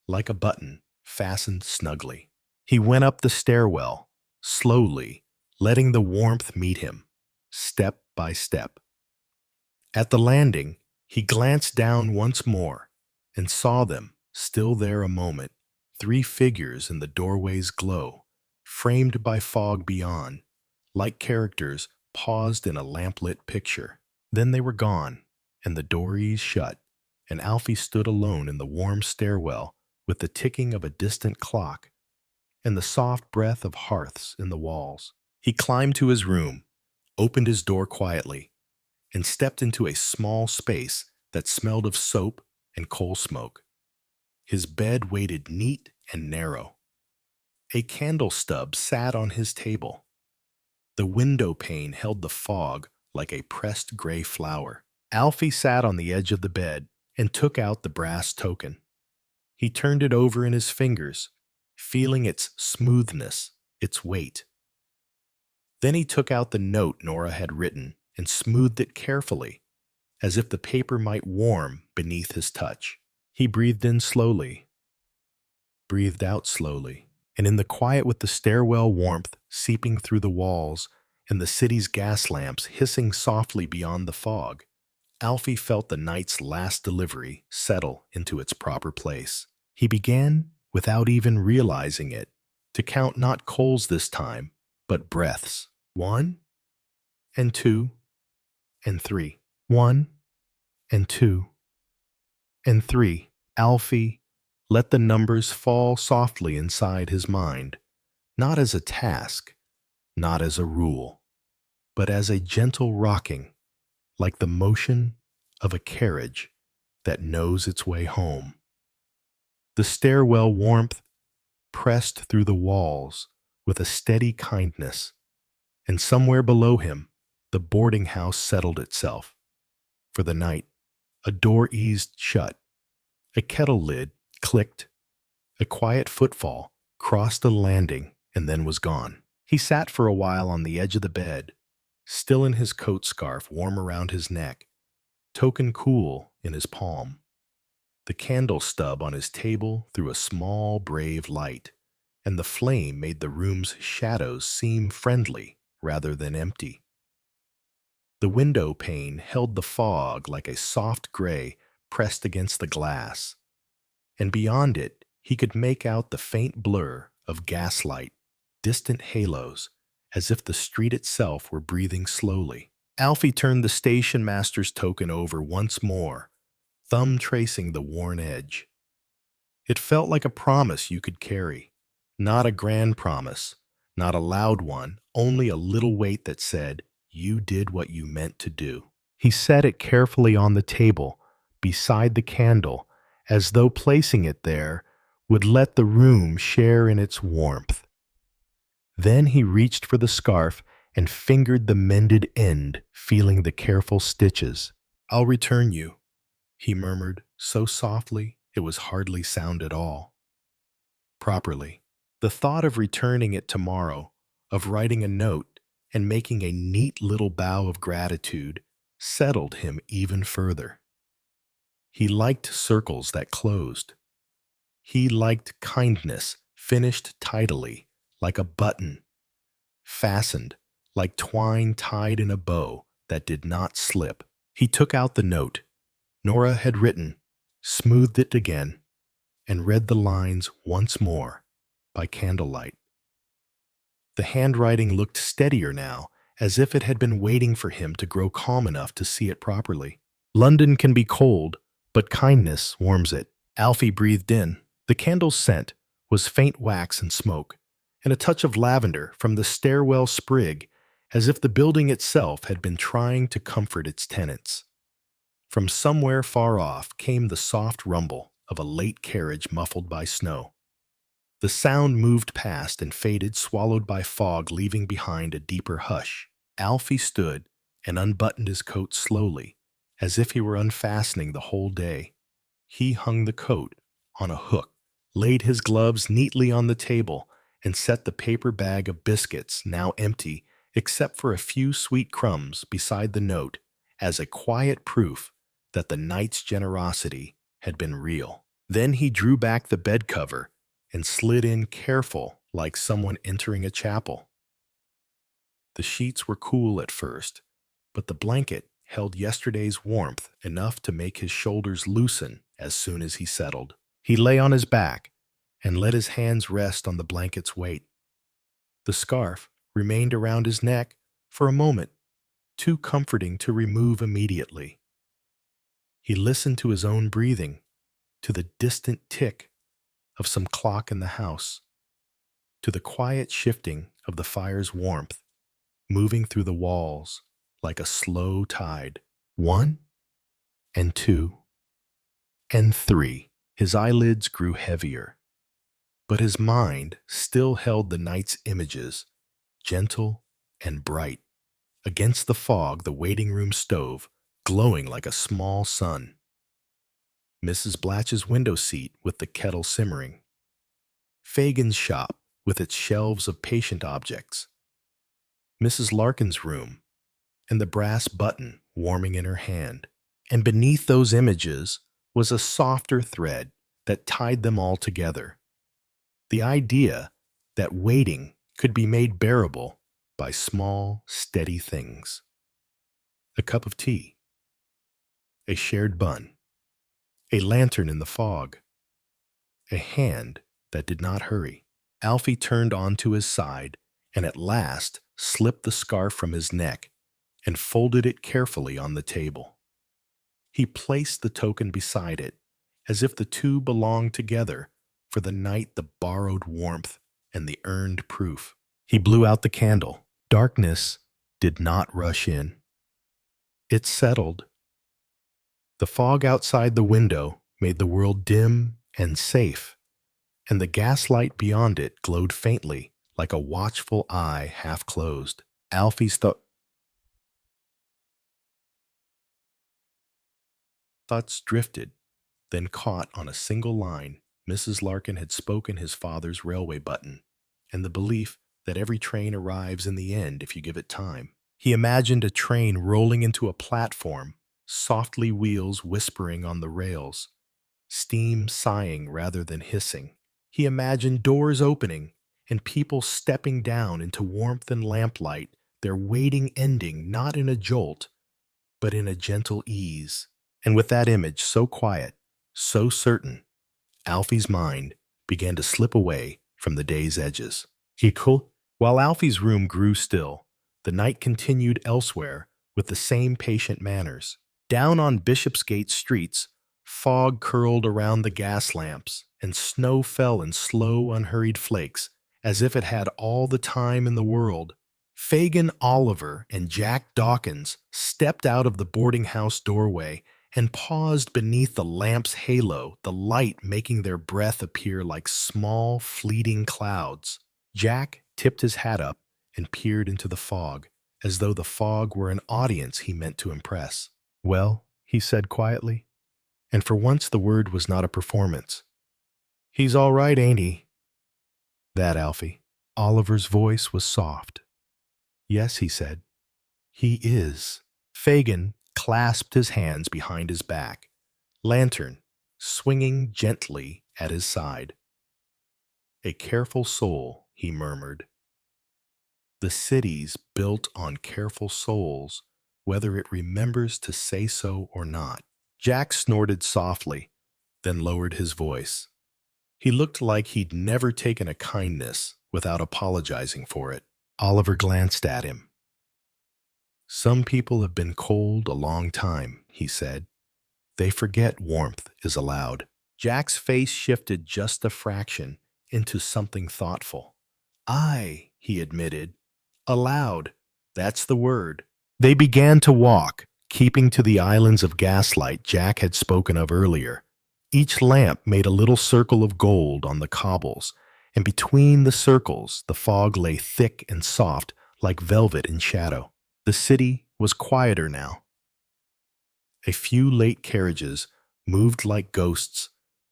like a button fastened snugly. He went up the stairwell, slowly, letting the warmth meet him, step by step. At the landing, he glanced down once more and saw them, still there a moment, 3 figures in the doorway's glow, framed by fog beyond, like characters paused in a lamplit picture. Then they were gone, and the door eased shut, and Alfie stood alone in the warm stairwell with the ticking of a distant clock and the soft breath of hearths in the walls. He climbed to his room, opened his door quietly, and stepped into a small space that smelled of soap and coal smoke. His bed waited neat and narrow. A candle stub sat on his table. The window pane held the fog like a pressed gray flower. Alfie sat on the edge of the bed and took out the brass token. He turned it over in his fingers, feeling its smoothness, its weight. Then he took out the note Nora had written and smoothed it carefully, as if the paper might warm beneath his touch. He breathed in slowly, breathed out slowly, and in the quiet with the stairwell warmth seeping through the walls and the city's gas lamps hissing softly beyond the fog, Alfie felt the night's last delivery settle into its proper place. He began, without even realizing it, to count not coals this time, but breaths. 1 and 2 and 3. 1 and 2 and 3. Alfie let the numbers fall softly inside his mind, not as a task, not as a rule, but as a gentle rocking, like the motion of a carriage that knows its way home. The stairwell warmth pressed through the walls with a steady kindness, and somewhere below him, the boarding house settled itself. For the night, a door eased shut, a kettle lid clicked, a quiet footfall crossed the landing and then was gone. He sat for a while on the edge of the bed, still in his coat scarf warm around his neck, token cool in his palm. The candle stub on his table threw a small, brave light, and the flame made the room's shadows seem friendly rather than empty. The window pane held the fog like a soft gray pressed against the glass, and beyond it he could make out the faint blur of gaslight, distant halos, as if the street itself were breathing slowly. Alfie turned the station master's token over once more, thumb tracing the worn edge. It felt like a promise you could carry, not a grand promise, not a loud one, only a little weight that said, "You did what you meant to do." He set it carefully on the table, beside the candle, as though placing it there would let the room share in its warmth. Then he reached for the scarf and fingered the mended end, feeling the careful stitches. "I'll return you," he murmured, so softly it was hardly sound at all. Properly. The thought of returning it tomorrow, of writing a note and making a neat little bow of gratitude, settled him even further. He liked circles that closed. He liked kindness finished tidily, like a button, fastened like twine tied in a bow that did not slip. He took out the note Nora had written, smoothed it again, and read the lines once more by candlelight. The handwriting looked steadier now, as if it had been waiting for him to grow calm enough to see it properly. "London can be cold, but kindness warms it." Alfie breathed in. The candle's scent was faint wax and smoke, and a touch of lavender from the stairwell sprig, as if the building itself had been trying to comfort its tenants. From somewhere far off came the soft rumble of a late carriage muffled by snow. The sound moved past and faded, swallowed by fog, leaving behind a deeper hush. Alfie stood and unbuttoned his coat slowly, as if he were unfastening the whole day. He hung the coat on a hook, laid his gloves neatly on the table, and set the paper bag of biscuits, now empty, except for a few sweet crumbs, beside the note, as a quiet proof that the night's generosity had been real. Then he drew back the bed cover and slid in careful, like someone entering a chapel. The sheets were cool at first, but the blanket held yesterday's warmth enough to make his shoulders loosen as soon as he settled. He lay on his back and let his hands rest on the blanket's weight. The scarf remained around his neck for a moment, too comforting to remove immediately. He listened to his own breathing, to the distant tick of some clock in the house, to the quiet shifting of the fire's warmth, moving through the walls like a slow tide. 1 and 2 and 3. His eyelids grew heavier, but his mind still held the night's images, gentle and bright, against the fog, the waiting room stove glowing like a small sun, Mrs. Blatch's window seat with the kettle simmering, Fagin's shop with its shelves of patient objects, Mrs. Larkin's room, and the brass button warming in her hand. And beneath those images was a softer thread that tied them all together. The idea that waiting could be made bearable by small, steady things. A cup of tea, a shared bun, a lantern in the fog, a hand that did not hurry. Alfie turned onto his side and at last slipped the scarf from his neck and folded it carefully on the table. He placed the token beside it, as if the two belonged together, for the night, the borrowed warmth, and the earned proof. He blew out the candle. Darkness did not rush in. It settled. The fog outside the window made the world dim and safe, and the gaslight beyond it glowed faintly, like a watchful eye half closed. Alfie's thoughts drifted, then caught on a single line. Mrs. Larkin had spoken his father's railway button, and the belief that every train arrives in the end if you give it time. He imagined a train rolling into a platform, softly wheels whispering on the rails, steam sighing rather than hissing. He imagined doors opening and people stepping down into warmth and lamplight, their waiting ending not in a jolt, but in a gentle ease. And with that image so quiet, so certain, Alfie's mind began to slip away from the day's edges. While Alfie's room grew still, the night continued elsewhere with the same patient manners. Down on Bishopsgate streets, fog curled around the gas lamps, and snow fell in slow, unhurried flakes, as if it had all the time in the world. Fagin Oliver and Jack Dawkins stepped out of the boarding house doorway and paused beneath the lamp's halo, the light making their breath appear like small, fleeting clouds. Jack tipped his hat up and peered into the fog, as though the fog were an audience he meant to impress. "Well," he said quietly, and for once the word was not a performance. "He's all right, ain't he?" "That, Alfie." Oliver's voice was soft. "Yes," he said. "He is." Fagin clasped his hands behind his back, lantern swinging gently at his side. "A careful soul," he murmured. "The city's built on careful souls, whether it remembers to say so or not." Jack snorted softly, then lowered his voice. He looked like he'd never taken a kindness without apologizing for it. Oliver glanced at him. "Some people have been cold a long time," he said. "They forget warmth is allowed." Jack's face shifted just a fraction into something thoughtful. "Aye," he admitted. "Allowed. That's the word." They began to walk, keeping to the islands of gaslight Jack had spoken of earlier. Each lamp made a little circle of gold on the cobbles, and between the circles the fog lay thick and soft like velvet in shadow. The city was quieter now. A few late carriages moved like ghosts,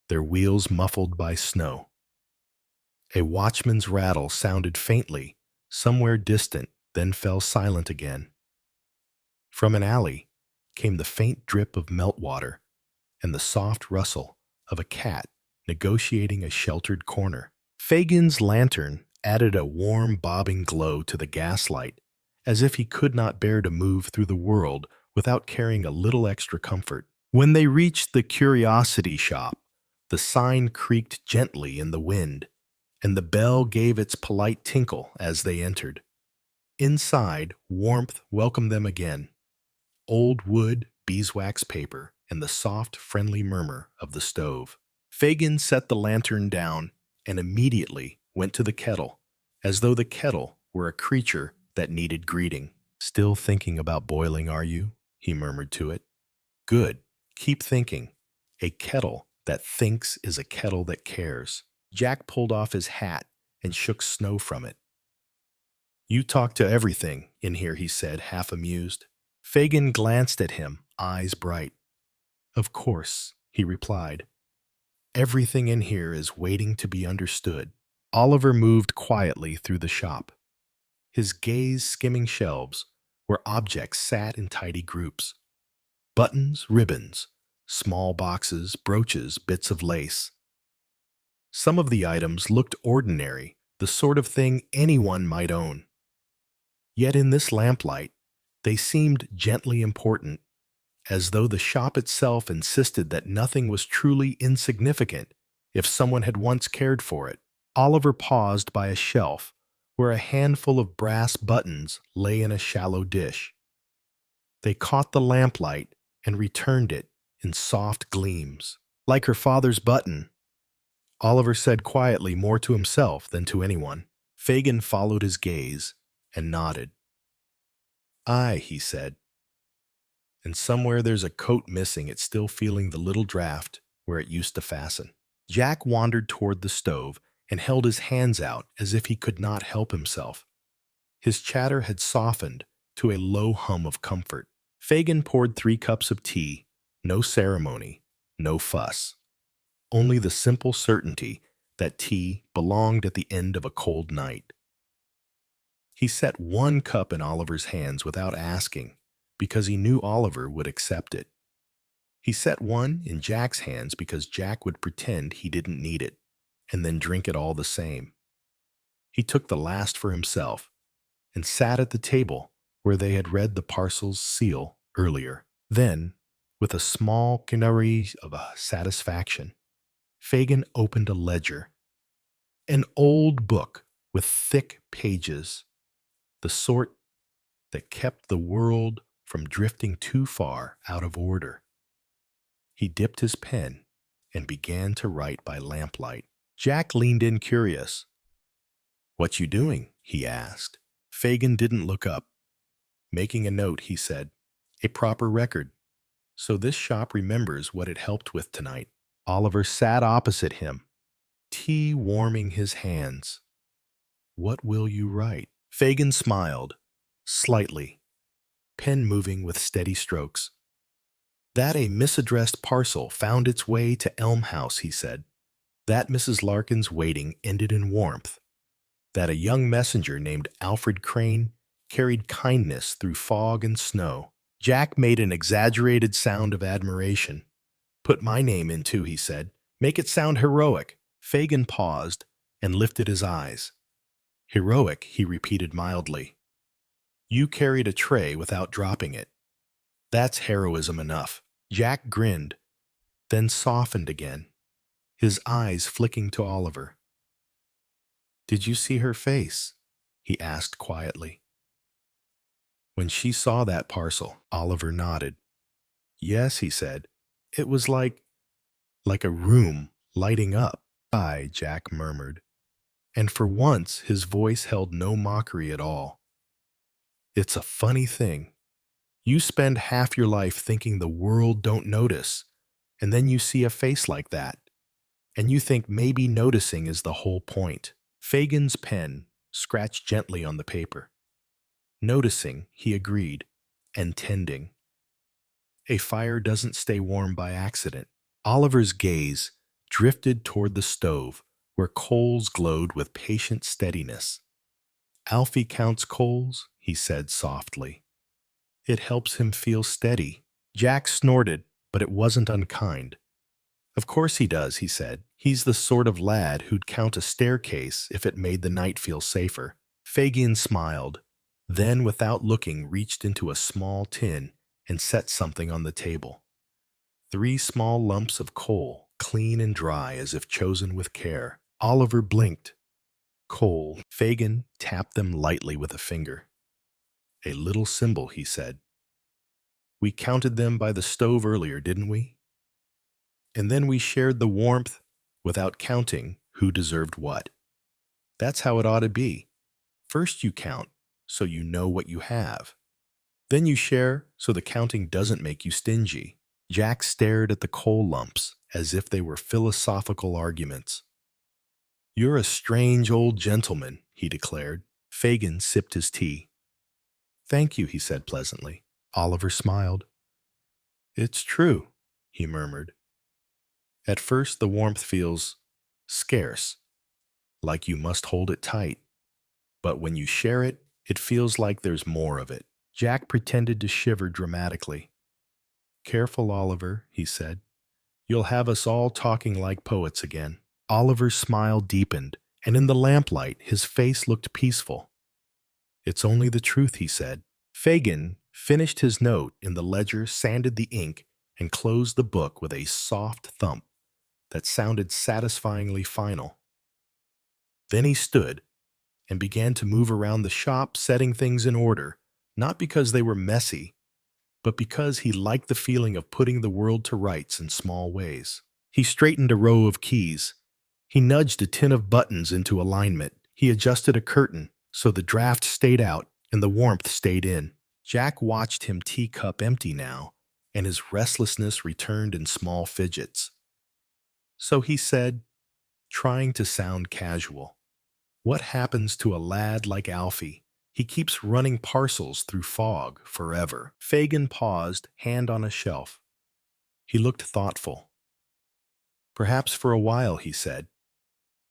their wheels muffled by snow. A watchman's rattle sounded faintly, somewhere distant, then fell silent again. From an alley came the faint drip of meltwater and the soft rustle of a cat negotiating a sheltered corner. Fagin's lantern added a warm, bobbing glow to the gaslight, as if he could not bear to move through the world without carrying a little extra comfort. When they reached the curiosity shop, the sign creaked gently in the wind, and the bell gave its polite tinkle as they entered. Inside, warmth welcomed them again. Old wood, beeswax paper, and the soft, friendly murmur of the stove. Fagin set the lantern down and immediately went to the kettle, as though the kettle were a creature that needed greeting. "Still thinking about boiling, are you?" he murmured to it. "Good. Keep thinking. A kettle that thinks is a kettle that cares." Jack pulled off his hat and shook snow from it. "You talk to everything in here," he said, half amused. Fagin glanced at him, eyes bright. "Of course," he replied. "Everything in here is waiting to be understood." Oliver moved quietly through the shop, his gaze skimming shelves where objects sat in tidy groups. Buttons, ribbons, small boxes, brooches, bits of lace. Some of the items looked ordinary, the sort of thing anyone might own. Yet in this lamplight, they seemed gently important, as though the shop itself insisted that nothing was truly insignificant if someone had once cared for it. Oliver paused by a shelf where a handful of brass buttons lay in a shallow dish. They caught the lamplight and returned it in soft gleams. "Like her father's button," Oliver said quietly, more to himself than to anyone. Fagin followed his gaze and nodded. "Aye," he said. "And somewhere there's a coat missing, it's still feeling the little draft where it used to fasten." Jack wandered toward the stove and held his hands out as if he could not help himself. His chatter had softened to a low hum of comfort. Fagin poured 3 cups of tea, no ceremony, no fuss. Only the simple certainty that tea belonged at the end of a cold night. He set 1 cup in Oliver's hands without asking, because he knew Oliver would accept it. He set 1 in Jack's hands because Jack would pretend he didn't need it, and then drink it all the same. He took the last for himself, and sat at the table where they had read the Parcel's seal earlier. Then, with a small canary of satisfaction, Fagin opened a ledger, an old book with thick pages, the sort that kept the world from drifting too far out of order. He dipped his pen and began to write by lamplight. Jack leaned in curious. "What you doing?" he asked. Fagin didn't look up. "Making a note," he said. "A proper record. So this shop remembers what it helped with tonight. Oliver sat opposite him, tea warming his hands. What will you write? Fagin smiled, slightly, pen moving with steady strokes. That a misaddressed parcel found its way to Elm House, he said. That Mrs. Larkin's waiting ended in warmth. That a young messenger named Alfred Crane carried kindness through fog and snow. Jack made an exaggerated sound of admiration. Put my name in too, he said. Make it sound heroic. Fagin paused and lifted his eyes. Heroic, he repeated mildly. You carried a tray without dropping it. That's heroism enough. Jack grinned, then softened again, his eyes flicking to Oliver. Did you see her face? He asked quietly. When she saw that parcel, Oliver nodded. Yes, he said. It was like a room lighting up. Aye, Jack murmured. And for once his voice held no mockery at all. It's a funny thing. You spend half your life thinking the world don't notice, and then you see a face like that, and you think maybe noticing is the whole point. Fagin's pen scratched gently on the paper. Noticing, he agreed, and tending. A fire doesn't stay warm by accident. Oliver's gaze drifted toward the stove, where coals glowed with patient steadiness. Alfie counts coals, he said softly. It helps him feel steady. Jack snorted, but it wasn't unkind. Of course he does, he said. He's the sort of lad who'd count a staircase if it made the night feel safer. Fagin smiled, then without looking reached into a small tin and set something on the table. 3 small lumps of coal, clean and dry as if chosen with care. Oliver blinked. Coal. Fagin tapped them lightly with a finger. A little symbol, he said. We counted them by the stove earlier, didn't we? And then we shared the warmth without counting who deserved what. That's how it ought to be. First you count, so you know what you have. Then you share, so the counting doesn't make you stingy. Jack stared at the coal lumps as if they were philosophical arguments. You're a strange old gentleman, he declared. Fagin sipped his tea. Thank you, he said pleasantly. Oliver smiled. It's true, he murmured. At first the warmth feels scarce, like you must hold it tight. But when you share it, it feels like there's more of it. Jack pretended to shiver dramatically. Careful, Oliver, he said. You'll have us all talking like poets again. Oliver's smile deepened, and in the lamplight his face looked peaceful. It's only the truth, he said. Fagin finished his note in the ledger, sanded the ink, and closed the book with a soft thump that sounded satisfyingly final. Then he stood and began to move around the shop, setting things in order, not because they were messy, but because he liked the feeling of putting the world to rights in small ways. He straightened a row of keys. He nudged a tin of buttons into alignment. He adjusted a curtain so the draft stayed out and the warmth stayed in. Jack watched him teacup empty now, and his restlessness returned in small fidgets. So he said, trying to sound casual, what happens to a lad like Alfie? He keeps running parcels through fog forever. Fagin paused, hand on a shelf. He looked thoughtful. Perhaps for a while, he said.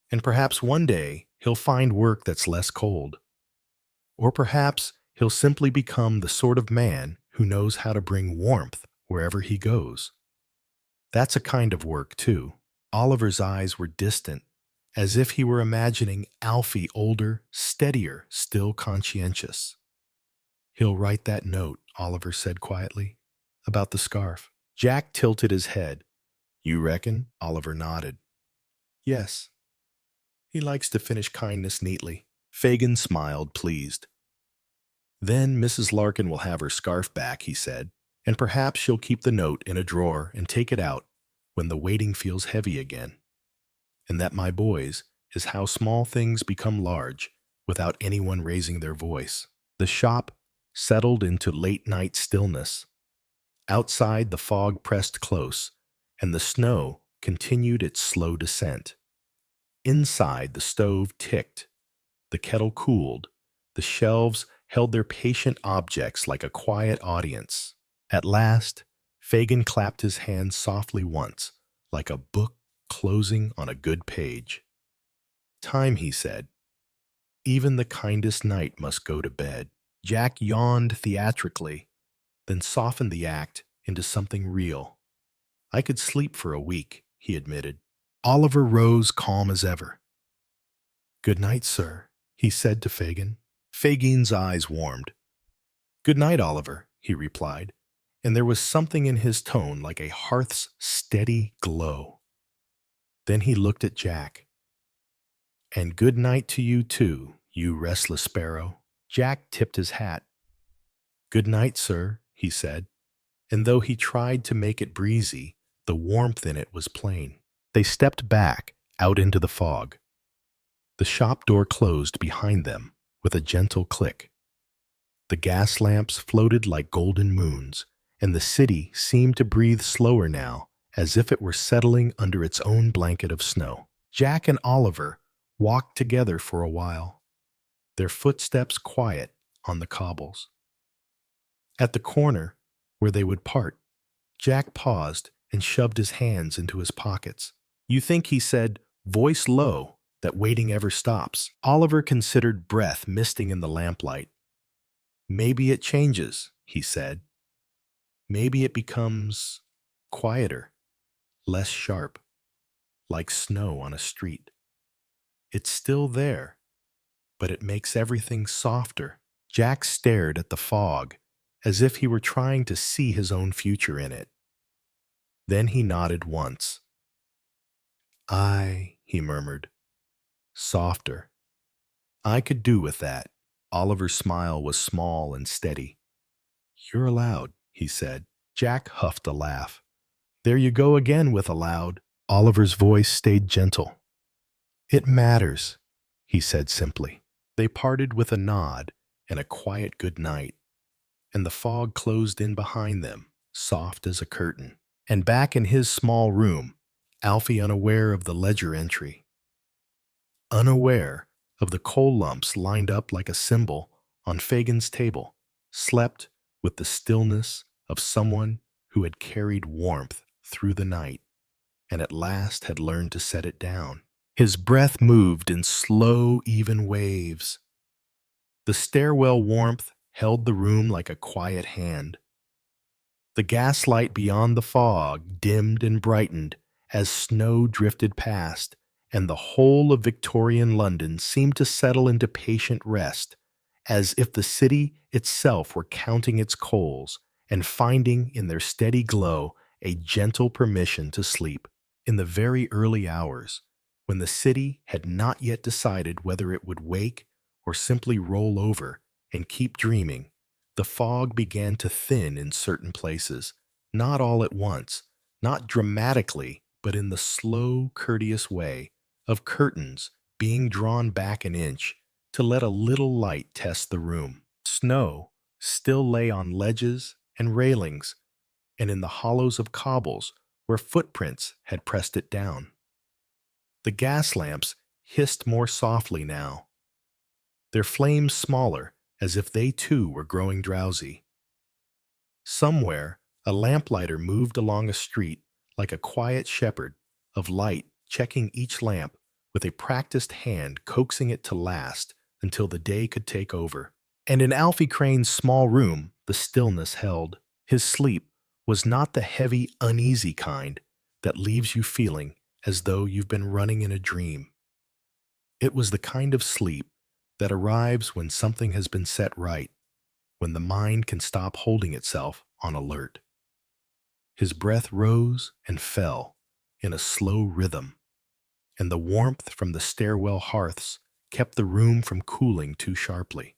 And perhaps one day he'll find work that's less cold. Or perhaps he'll simply become the sort of man who knows how to bring warmth wherever he goes. That's a kind of work, too. Oliver's eyes were distant, as if he were imagining Alfie older, steadier, still conscientious. He'll write that note, Oliver said quietly, about the scarf. Jack tilted his head. You reckon? Oliver nodded. Yes. He likes to finish kindness neatly. Fagin smiled, pleased. Then Mrs. Larkin will have her scarf back, he said, and perhaps she'll keep the note in a drawer and take it out when the waiting feels heavy again. And that, my boys, is how small things become large without anyone raising their voice. The shop settled into late-night stillness. Outside, the fog pressed close, and the snow continued its slow descent. Inside, the stove ticked, the kettle cooled, the shelves held their patient objects like a quiet audience. At last, Fagin clapped his hands softly once, like a book closing on a good page. "Time," he said. "Even the kindest night must go to bed." Jack yawned theatrically, then softened the act into something real. "I could sleep for a week," he admitted. Oliver rose calm as ever. "Good night, sir," he said to Fagin. Fagin's eyes warmed. "Good night, Oliver," he replied, and there was something in his tone like a hearth's steady glow. Then he looked at Jack. "And good night to you too, you restless sparrow." Jack tipped his hat. "Good night, sir," he said, and though he tried to make it breezy, the warmth in it was plain. They stepped back, out into the fog. The shop door closed behind them with a gentle click. The gas lamps floated like golden moons, and the city seemed to breathe slower now, as if it were settling under its own blanket of snow. Jack and Oliver walked together for a while, their footsteps quiet on the cobbles. At the corner where they would part, Jack paused and shoved his hands into his pockets. "You think," he said, voice low, "that waiting ever stops?" Oliver considered breath misting in the lamplight. "Maybe it changes," he said. "Maybe it becomes quieter, less sharp, like snow on a street. It's still there, but it makes everything softer." Jack stared at the fog, as if he were trying to see his own future in it. Then he nodded once. "Aye," he murmured, "softer. I could do with that." Oliver's smile was small and steady. "You're allowed," he said. Jack huffed a laugh. "There you go again with allowed." Oliver's voice stayed gentle. "It matters," he said simply. They parted with a nod and a quiet good night, and the fog closed in behind them, soft as a curtain. And back in his small room, Alfie, unaware of the ledger entry, unaware of the coal lumps lined up like a symbol on Fagin's table, slept with the stillness of someone who had carried warmth through the night and at last had learned to set it down. His breath moved in slow, even waves. The stairwell warmth held the room like a quiet hand. The gaslight beyond the fog dimmed and brightened as snow drifted past, and the whole of Victorian London seemed to settle into patient rest, as if the city itself were counting its coals and finding in their steady glow a gentle permission to sleep. In the very early hours, when the city had not yet decided whether it would wake or simply roll over and keep dreaming, the fog began to thin in certain places, not all at once, not dramatically, but in the slow, courteous way of curtains being drawn back an inch to let a little light test the room. Snow still lay on ledges and railings, and in the hollows of cobbles where footprints had pressed it down. The gas lamps hissed more softly now, their flames smaller, as if they too were growing drowsy. Somewhere, a lamplighter moved along a street like a quiet shepherd of light, checking each lamp with a practiced hand, coaxing it to last until the day could take over. And in Alfie Crane's small room, the stillness held. His sleep was not the heavy, uneasy kind that leaves you feeling as though you've been running in a dream. It was the kind of sleep that arrives when something has been set right, when the mind can stop holding itself on alert. His breath rose and fell in a slow rhythm, and the warmth from the stairwell hearths kept the room from cooling too sharply.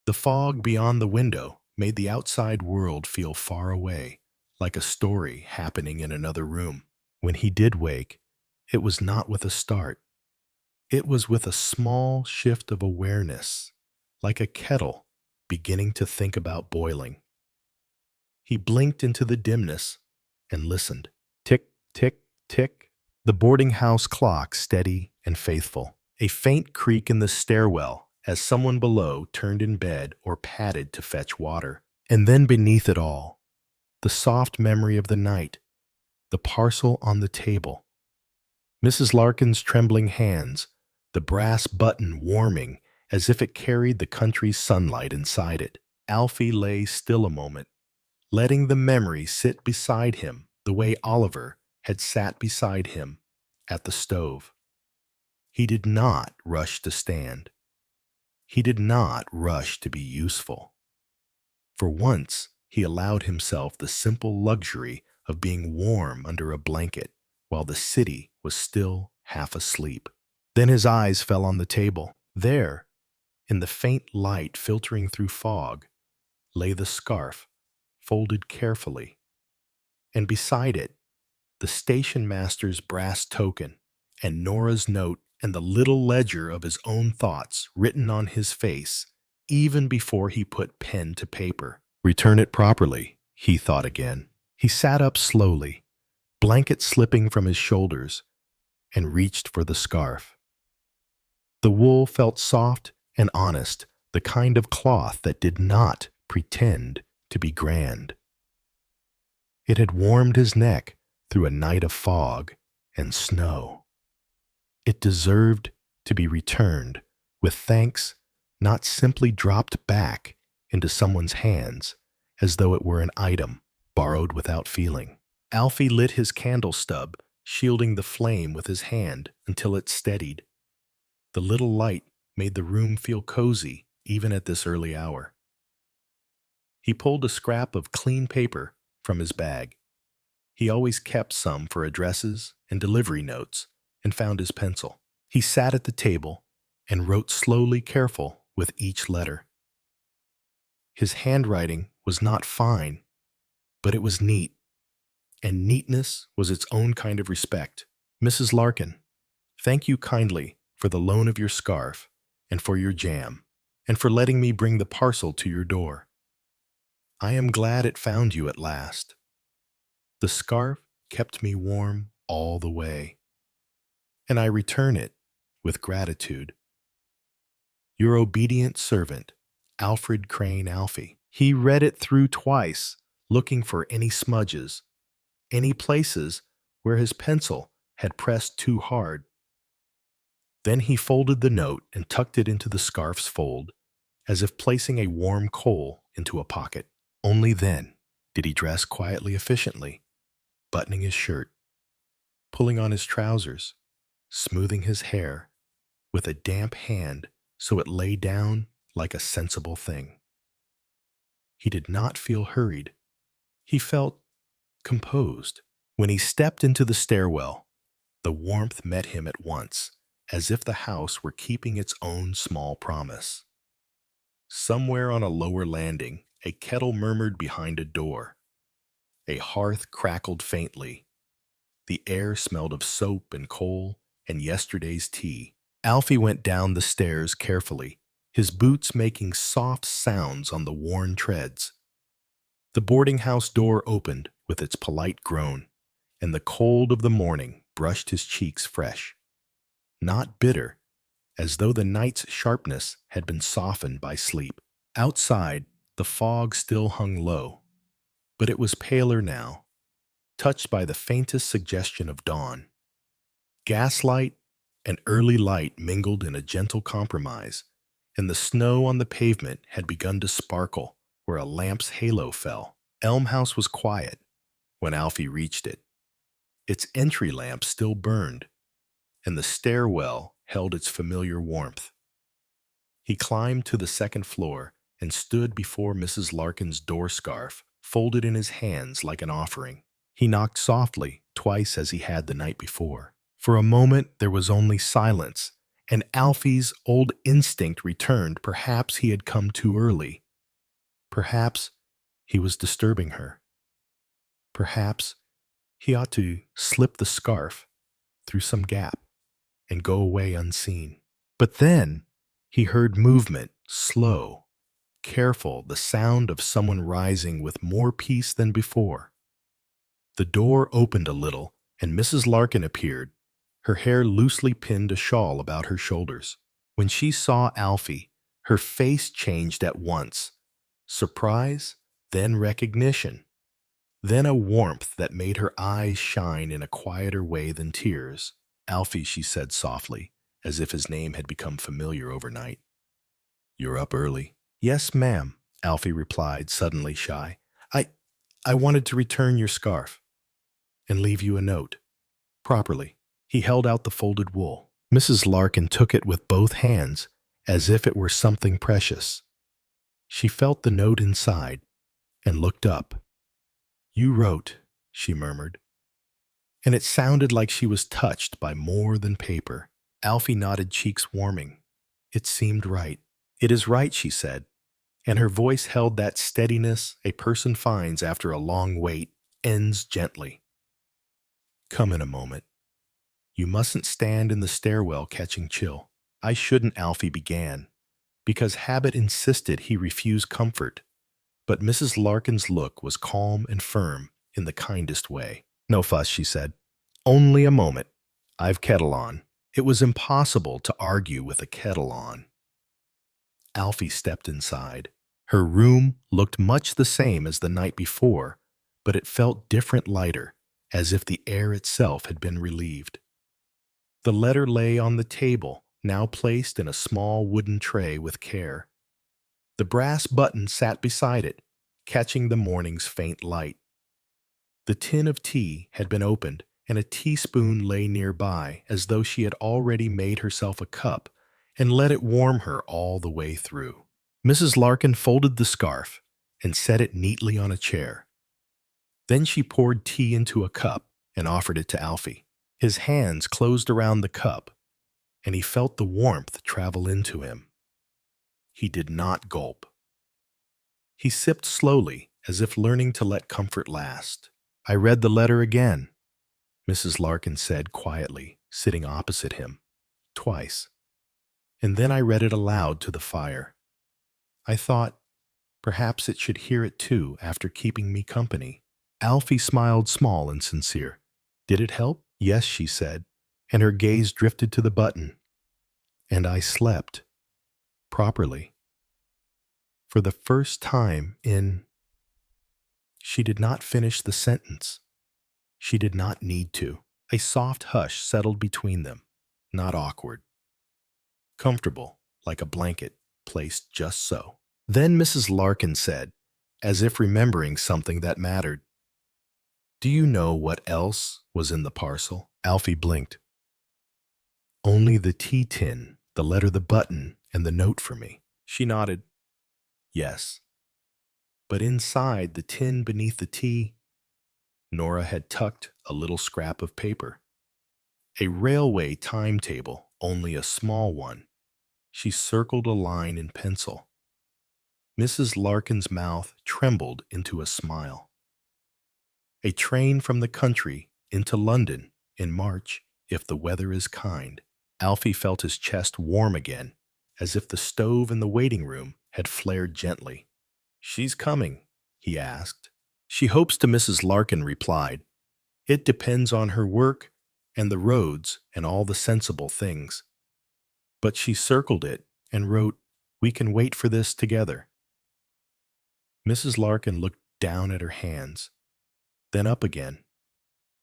The fog beyond the window made the outside world feel far away, like a story happening in another room. When he did wake, it was not with a start. It was with a small shift of awareness, like a kettle beginning to think about boiling. He blinked into the dimness and listened. Tick, tick, tick. The boarding house clock steady and faithful. A faint creak in the stairwell as someone below turned in bed or padded to fetch water. And then beneath it all, the soft memory of the night, the parcel on the table, Mrs. Larkin's trembling hands, the brass button warming as if it carried the country's sunlight inside it. Alfie lay still a moment, letting the memory sit beside him the way Oliver had sat beside him at the stove. He did not rush to stand. He did not rush to be useful. For once, he allowed himself the simple luxury of being warm under a blanket while the city was still half asleep. Then his eyes fell on the table. There, in the faint light filtering through fog, lay the scarf, folded carefully, and beside it, the station master's brass token and Nora's note and the little ledger of his own thoughts written on his face even before he put pen to paper. Return it properly, he thought again. He sat up slowly, blanket slipping from his shoulders, and reached for the scarf. The wool felt soft and honest, the kind of cloth that did not pretend to be grand. It had warmed his neck through a night of fog and snow. It deserved to be returned with thanks, not simply dropped back into someone's hands as though it were an item borrowed without feeling. Alfie lit his candle stub, shielding the flame with his hand until it steadied. The little light made the room feel cozy even at this early hour. He pulled a scrap of clean paper from his bag. He always kept some for addresses and delivery notes, and found his pencil. He sat at the table and wrote slowly, careful with each letter. His handwriting was not fine, but it was neat, and neatness was its own kind of respect. Mrs. Larkin, thank you kindly for the loan of your scarf and for your jam, and for letting me bring the parcel to your door. I am glad it found you at last. The scarf kept me warm all the way, and I return it with gratitude. Your obedient servant, Alfred Crane Alfie. He read it through twice, looking for any smudges, any places where his pencil had pressed too hard. Then he folded the note and tucked it into the scarf's fold, as if placing a warm coal into a pocket. Only then did he dress quietly efficiently, buttoning his shirt, pulling on his trousers, smoothing his hair with a damp hand so it lay down like a sensible thing. He did not feel hurried. He felt composed. When he stepped into the stairwell, the warmth met him at once, as if the house were keeping its own small promise. Somewhere on a lower landing, a kettle murmured behind a door. A hearth crackled faintly. The air smelled of soap and coal and yesterday's tea. Alfie went down the stairs carefully, his boots making soft sounds on the worn treads. The boarding house door opened with its polite groan, and the cold of the morning brushed his cheeks fresh. Not bitter, as though the night's sharpness had been softened by sleep. Outside, the fog still hung low, but it was paler now, touched by the faintest suggestion of dawn. Gaslight and early light mingled in a gentle compromise, and the snow on the pavement had begun to sparkle where a lamp's halo fell. Elm House was quiet when Alfie reached it. Its entry lamp still burned, and the stairwell held its familiar warmth. He climbed to the second floor and stood before Mrs. Larkin's door scarf, folded in his hands like an offering. He knocked softly, twice as he had the night before. For a moment there was only silence, and Alfie's old instinct returned. Perhaps he had come too early. Perhaps he was disturbing her. Perhaps he ought to slip the scarf through some gap and go away unseen. But then he heard movement, slow, careful, the sound of someone rising with more peace than before. The door opened a little, and Mrs. Larkin appeared, her hair loosely pinned a shawl about her shoulders. When she saw Alfie, her face changed at once. Surprise, then recognition, then a warmth that made her eyes shine in a quieter way than tears. "Alfie," she said softly, as if his name had become familiar overnight. "You're up early." "Yes, ma'am," Alfie replied, suddenly shy. I wanted to return your scarf and leave you a note. Properly." He held out the folded wool. Mrs. Larkin took it with both hands, as if it were something precious. She felt the note inside and looked up. "You wrote," she murmured, and it sounded like she was touched by more than paper. Alfie nodded, cheeks warming. It seemed right. "It is right," she said, and her voice held that steadiness a person finds after a long wait, ends gently. "Come in a moment. You mustn't stand in the stairwell catching chill." "I shouldn't," Alfie began, because habit insisted he refuse comfort. But Mrs. Larkin's look was calm and firm in the kindest way. "No fuss," she said. "Only a moment. I've kettle on." It was impossible to argue with a kettle on. Alfie stepped inside. Her room looked much the same as the night before, but it felt different, lighter, as if the air itself had been relieved. The letter lay on the table, now placed in a small wooden tray with care. The brass button sat beside it, catching the morning's faint light. The tin of tea had been opened, and a teaspoon lay nearby, as though she had already made herself a cup and let it warm her all the way through. Mrs. Larkin folded the scarf and set it neatly on a chair. Then she poured tea into a cup and offered it to Alfie. His hands closed around the cup, and he felt the warmth travel into him. He did not gulp. He sipped slowly, as if learning to let comfort last. "I read the letter again," Mrs. Larkin said quietly, sitting opposite him. "Twice. And then I read it aloud to the fire. I thought perhaps it should hear it too after keeping me company." Alfie smiled, small and sincere. "Did it help?" "Yes," she said, and her gaze drifted to the button. "And I slept. Properly. For the first time in—" She did not finish the sentence. She did not need to. A soft hush settled between them, not awkward. Comfortable, like a blanket, placed just so. Then Mrs. Larkin said, as if remembering something that mattered, "Do you know what else was in the parcel?" Alfie blinked. "Only the tea tin, the letter, the button, and the note for me." She nodded. "Yes. But inside the tin beneath the tea, Nora had tucked a little scrap of paper. A railway timetable, only a small one. She circled a line in pencil. Mrs. Larkin's mouth trembled into a smile. A train from the country into London in March, if the weather is kind. Alfie felt his chest warm again, as if the stove in the waiting room had flared gently. "She's coming?" he asked. "She hopes to," Mrs. Larkin replied. "It depends on her work and the roads and all the sensible things." But she circled it and wrote, "We can wait for this together." Mrs. Larkin looked down at her hands, then up again.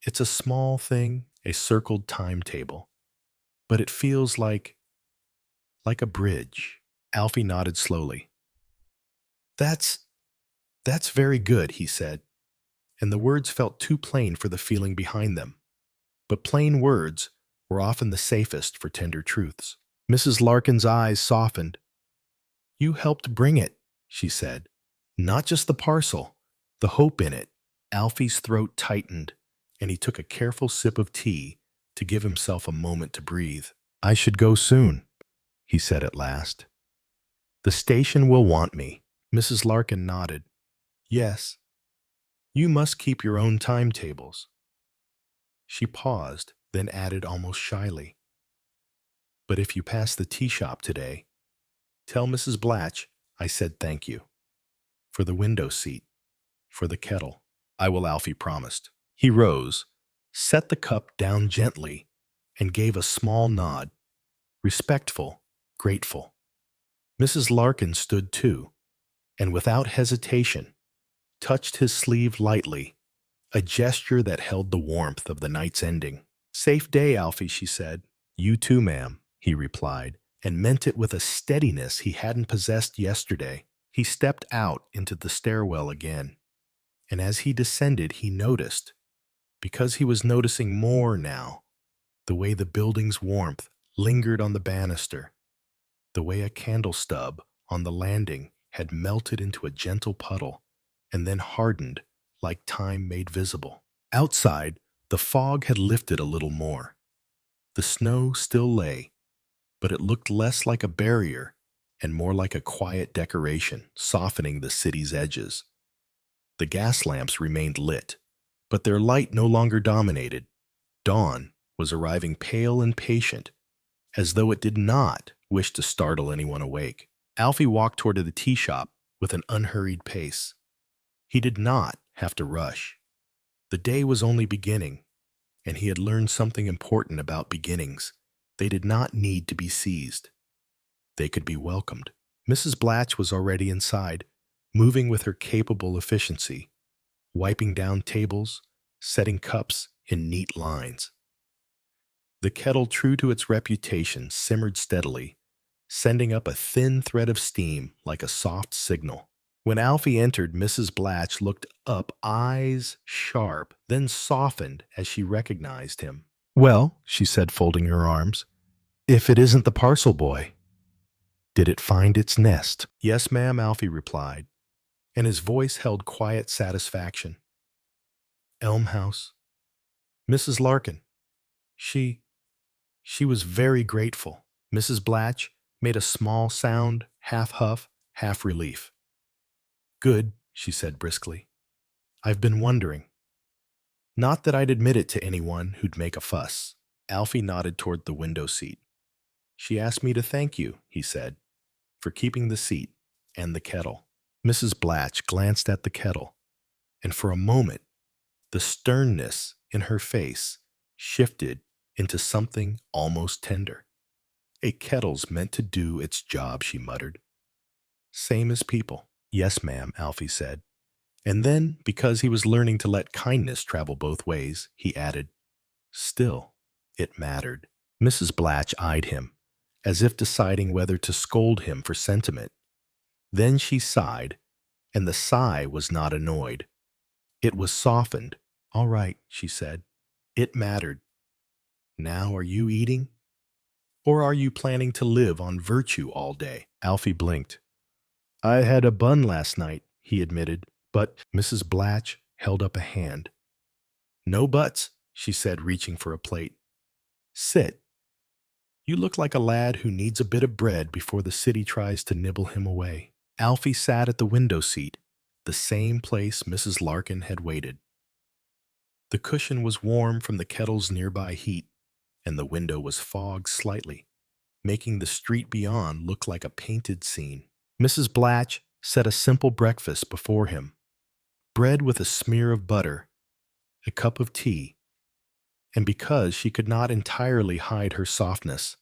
"It's a small thing, a circled timetable, but it feels like a bridge." Alfie nodded slowly. That's very good," he said, and the words felt too plain for the feeling behind them. But plain words were often the safest for tender truths. Mrs. Larkin's eyes softened. "You helped bring it," she said. "Not just the parcel, the hope in it." Alfie's throat tightened, and he took a careful sip of tea to give himself a moment to breathe. "I should go soon," he said at last. "The station will want me." Mrs. Larkin nodded. "Yes. You must keep your own timetables." She paused, then added almost shyly, "But if you pass the tea shop today, tell Mrs. Blatch I said thank you. For the window seat. For the kettle. I will, Alfie promised. He rose, set the cup down gently, and gave a small nod. Respectful, grateful. Mrs. Larkin stood too, and without hesitation, touched his sleeve lightly, a gesture that held the warmth of the night's ending. Safe day, Alfie, she said. You too, ma'am, he replied, and meant it with a steadiness he hadn't possessed yesterday. He stepped out into the stairwell again, and as he descended, he noticed, because he was noticing more now, the way the building's warmth lingered on the banister, the way a candle stub on the landing had melted into a gentle puddle and then hardened like time made visible. Outside, the fog had lifted a little more. The snow still lay, but it looked less like a barrier and more like a quiet decoration, softening the city's edges. The gas lamps remained lit, but their light no longer dominated. Dawn was arriving pale and patient, as though it did not wish to startle anyone awake. Alfie walked toward the tea shop with an unhurried pace. He did not have to rush. The day was only beginning, and he had learned something important about beginnings. They did not need to be seized. They could be welcomed. Mrs. Blatch was already inside, moving with her capable efficiency, wiping down tables, setting cups in neat lines. The kettle, true to its reputation, simmered steadily, sending up a thin thread of steam like a soft signal. When Alfie entered, Mrs. Blatch looked up, eyes sharp, then softened as she recognized him. Well, she said, folding her arms, if it isn't the parcel boy. Did it find its nest? Yes, ma'am, Alfie replied, and his voice held quiet satisfaction. Elm House. Mrs. Larkin. She was very grateful. Mrs. Blatch made a small sound, half huff, half relief. Good, she said briskly. I've been wondering. Not that I'd admit it to anyone who'd make a fuss. Alfie nodded toward the window seat. She asked me to thank you, he said, for keeping the seat and the kettle. Mrs. Blatch glanced at the kettle, and for a moment, the sternness in her face shifted into something almost tender. A kettle's meant to do its job, she muttered. Same as people. Yes, ma'am, Alfie said. And then, because he was learning to let kindness travel both ways, he added, still, it mattered. Mrs. Blatch eyed him, as if deciding whether to scold him for sentiment. Then she sighed, and the sigh was not annoyed. It was softened. All right, she said. It mattered. Now are you eating? Or are you planning to live on virtue all day? Alfie blinked. I had a bun last night, he admitted, but Mrs. Blatch held up a hand. No buts, she said, reaching for a plate. Sit. You look like a lad who needs a bit of bread before the city tries to nibble him away. Alfie sat at the window seat, the same place Mrs. Larkin had waited. The cushion was warm from the kettle's nearby heat, and the window was fogged slightly, making the street beyond look like a painted scene. Mrs. Blatch set a simple breakfast before him, bread with a smear of butter, a cup of tea, and because she could not entirely hide her softness,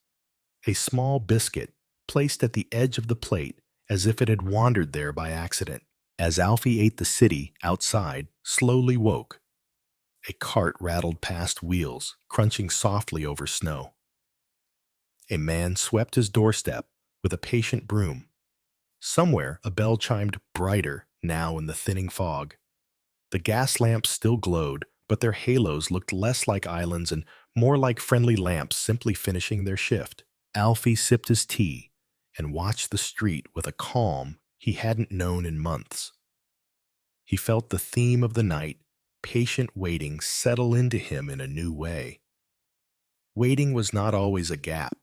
a small biscuit placed at the edge of the plate as if it had wandered there by accident. As Alfie ate, the city outside slowly woke. A cart rattled past wheels, crunching softly over snow. A man swept his doorstep with a patient broom. Somewhere a bell chimed brighter now in the thinning fog. The gas lamps still glowed, but their halos looked less like islands and more like friendly lamps simply finishing their shift. Alfie sipped his tea and watched the street with a calm he hadn't known in months. He felt the theme of the night, patient waiting, settle into him in a new way. Waiting was not always a gap.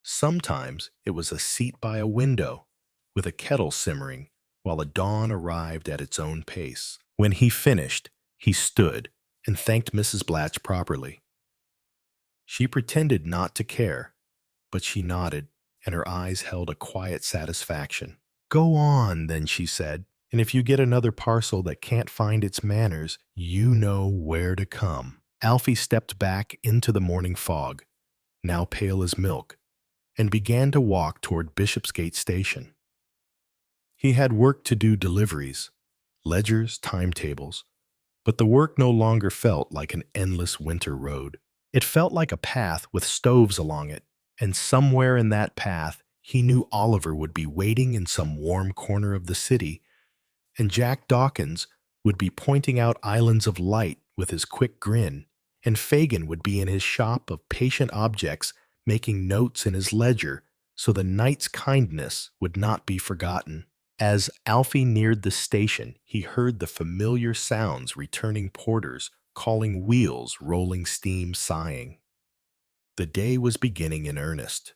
Sometimes it was a seat by a window, with a kettle simmering, while a dawn arrived at its own pace. When he finished, he stood and thanked Mrs. Blatch properly. She pretended not to care, but she nodded, and her eyes held a quiet satisfaction. Go on, then, she said, and if you get another parcel that can't find its manners, you know where to come. Alfie stepped back into the morning fog, now pale as milk, and began to walk toward Bishopsgate Station. He had work to do: deliveries, ledgers, timetables, but the work no longer felt like an endless winter road. It felt like a path with stoves along it, and somewhere in that path he knew Oliver would be waiting in some warm corner of the city, and Jack Dawkins would be pointing out islands of light with his quick grin, and Fagin would be in his shop of patient objects making notes in his ledger so the night's kindness would not be forgotten. As Alfie neared the station, he heard the familiar sounds: returning porters, calling wheels, rolling steam, sighing. The day was beginning in earnest.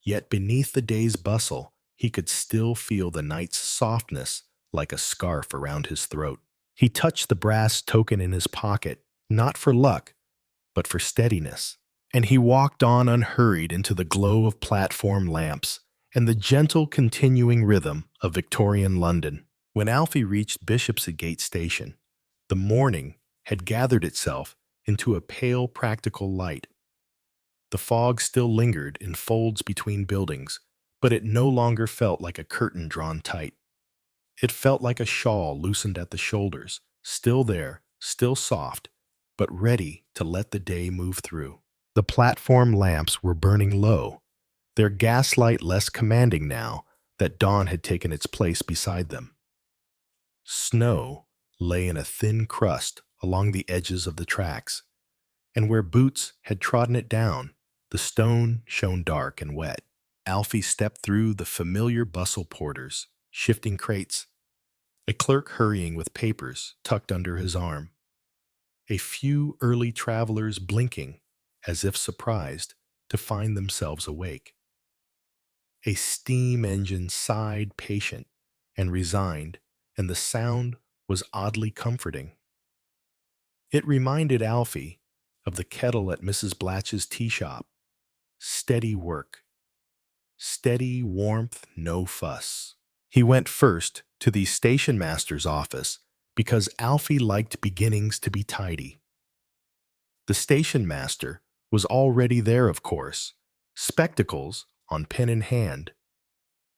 Yet beneath the day's bustle, he could still feel the night's softness like a scarf around his throat. He touched the brass token in his pocket, not for luck, but for steadiness, and he walked on unhurried into the glow of platform lamps and the gentle continuing rhythm of Victorian London. When Alfie reached Bishopsgate Station, the morning had gathered itself into a pale practical light. The fog still lingered in folds between buildings, but it no longer felt like a curtain drawn tight. It felt like a shawl loosened at the shoulders, still there, still soft, but ready to let the day move through. The platform lamps were burning low, their gaslight less commanding now that dawn had taken its place beside them. Snow lay in a thin crust along the edges of the tracks, and where boots had trodden it down, the stone shone dark and wet. Alfie stepped through the familiar bustle: porters, shifting crates, a clerk hurrying with papers tucked under his arm, a few early travelers blinking as if surprised to find themselves awake. A steam engine sighed, patient and resigned, and the sound was oddly comforting. It reminded Alfie of the kettle at Mrs. Blatch's tea shop. Steady work, steady warmth, no fuss. He went first to the station master's office because Alfie liked beginnings to be tidy. The station master was already there, of course, spectacles on pen in hand,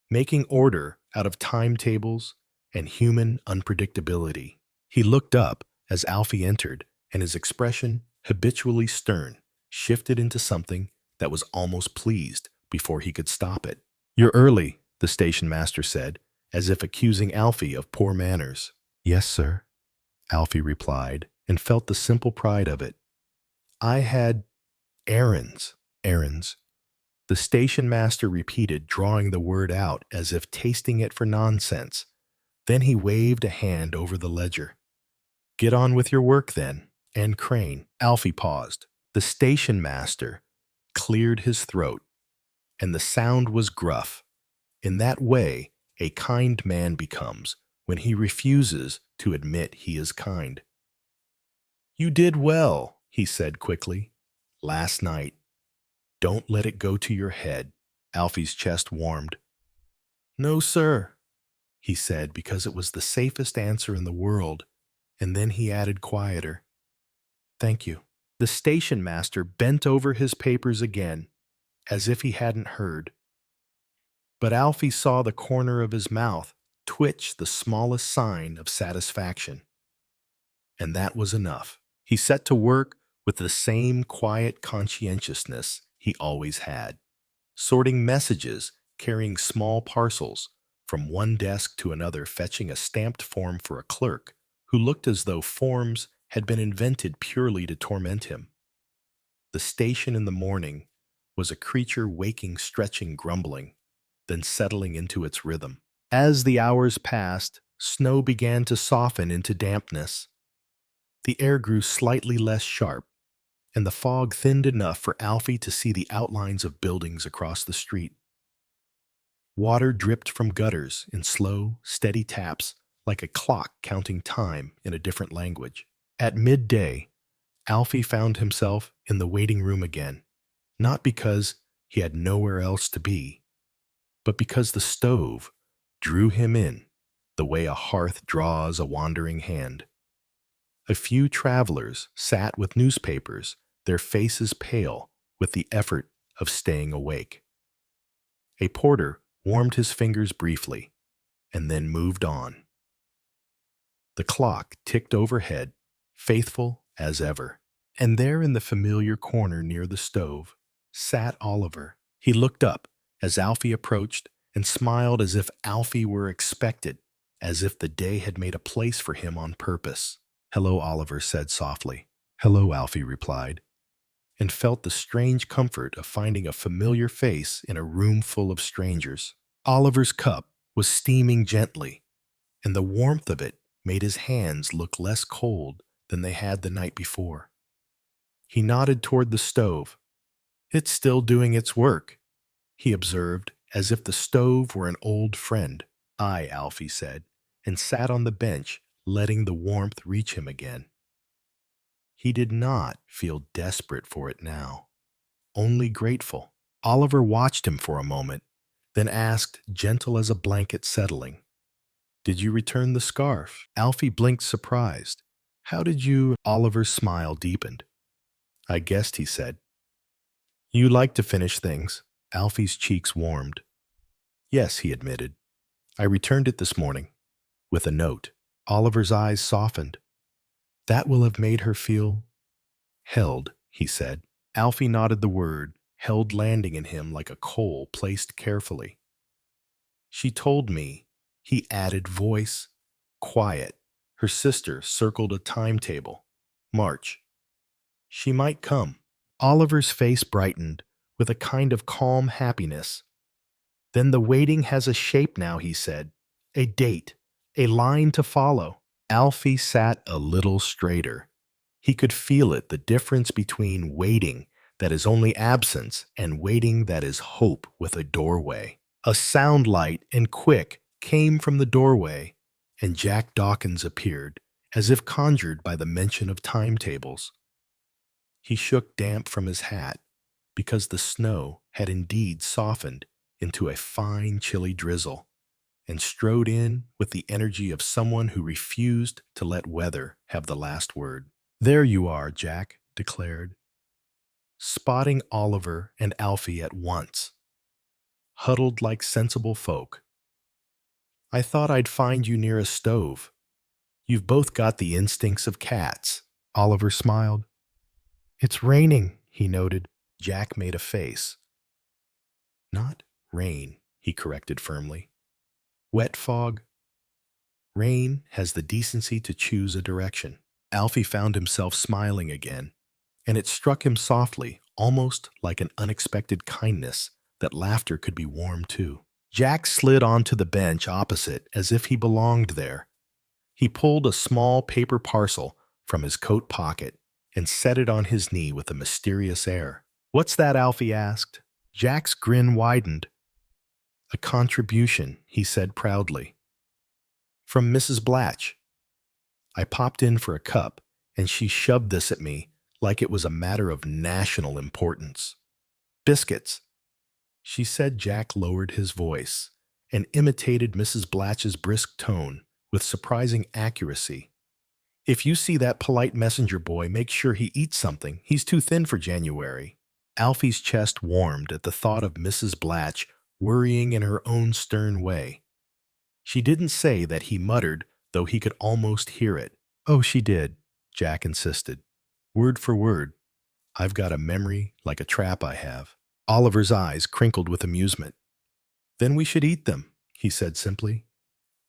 making order out of timetables and human unpredictability. He looked up as Alfie entered, and his expression, habitually stern, shifted into something that was almost pleased before he could stop it. "You're early," the station master said, as if accusing Alfie of poor manners. "Yes, sir," Alfie replied, and felt the simple pride of it. "I had errands." "Errands," the station master repeated, drawing the word out as if tasting it for nonsense. Then he waved a hand over the ledger. "Get on with your work, then, and Crane." Alfie paused. The station master cleared his throat, and the sound was gruff. In that way a kind man becomes when he refuses to admit he is kind. "You did well," he said quickly. "Last night. Don't let it go to your head." Alfie's chest warmed. "No, sir," he said, because it was the safest answer in the world, and then he added quieter, "Thank you." The station master bent over his papers again, as if he hadn't heard. But Alfie saw the corner of his mouth twitch the smallest sign of satisfaction. And that was enough. He set to work with the same quiet conscientiousness he always had, sorting messages, carrying small parcels, from one desk to another, fetching a stamped form for a clerk who looked as though forms had been invented purely to torment him. The station in the morning was a creature waking, stretching, grumbling, then settling into its rhythm. As the hours passed, snow began to soften into dampness. The air grew slightly less sharp, and the fog thinned enough for Alfie to see the outlines of buildings across the street. Water dripped from gutters in slow, steady taps, like a clock counting time in a different language. At midday, Alfie found himself in the waiting room again, not because he had nowhere else to be, but because the stove, drew him in, the way a hearth draws a wandering hand. A few travelers sat with newspapers, their faces pale with the effort of staying awake. A porter warmed his fingers briefly and then moved on. The clock ticked overhead, faithful as ever. And there in the familiar corner near the stove sat Oliver. He looked up as Alfie approached and smiled as if Alfie were expected, as if the day had made a place for him on purpose. "Hello," Oliver said softly. "Hello," Alfie replied, and felt the strange comfort of finding a familiar face in a room full of strangers. Oliver's cup was steaming gently, and the warmth of it made his hands look less cold than they had the night before. He nodded toward the stove. "It's still doing its work," he observed, as if the stove were an old friend. "Aye," Alfie said, and sat on the bench, letting the warmth reach him again. He did not feel desperate for it now, only grateful. Oliver watched him for a moment, then asked, gentle as a blanket settling, "Did you return the scarf?" Alfie blinked surprised. "How did you—" Oliver's smile deepened. "I guessed," he said. "You like to finish things." Alfie's cheeks warmed. "Yes," he admitted. "I returned it this morning, with a note." Oliver's eyes softened. "That will have made her feel held," he said. Alfie nodded, the word held landing in him like a coal placed carefully. "She told me," he added, voice quiet. Her sister circled a timetable. "March. She might come." Oliver's face brightened with a kind of calm happiness. "Then the waiting has a shape now," he said. "A date, a line to follow." Alfie sat a little straighter. He could feel it, the difference between waiting that is only absence and waiting that is hope with a doorway. A sound light and quick came from the doorway, and Jack Dawkins appeared, as if conjured by the mention of timetables. He shook damp from his hat, because the snow had indeed softened into a fine, chilly drizzle, and strode in with the energy of someone who refused to let weather have the last word. "There you are," Jack declared, spotting Oliver and Alfie at once, huddled like sensible folk. "I thought I'd find you near a stove. You've both got the instincts of cats." Oliver smiled. "It's raining," he noted. Jack made a face. "Not rain," he corrected firmly. "Wet fog. Rain has the decency to choose a direction." Alfie found himself smiling again, and it struck him softly, almost like an unexpected kindness, that laughter could be warm too. Jack slid onto the bench opposite as if he belonged there. He pulled a small paper parcel from his coat pocket and set it on his knee with a mysterious air. "What's that?" Alfie asked. Jack's grin widened. "A contribution," he said proudly. "From Mrs. Blatch. I popped in for a cup, and she shoved this at me like it was a matter of national importance. Biscuits." She said. Jack lowered his voice and imitated Mrs. Blatch's brisk tone with surprising accuracy. "If you see that polite messenger boy, make sure he eats something. He's too thin for January." Alfie's chest warmed at the thought of Mrs. Blatch worrying in her own stern way. She didn't say that, he muttered, though he could almost hear it. "Oh, she did," Jack insisted. "Word for word. I've got a memory like a trap, I have." Oliver's eyes crinkled with amusement. "Then we should eat them," he said simply.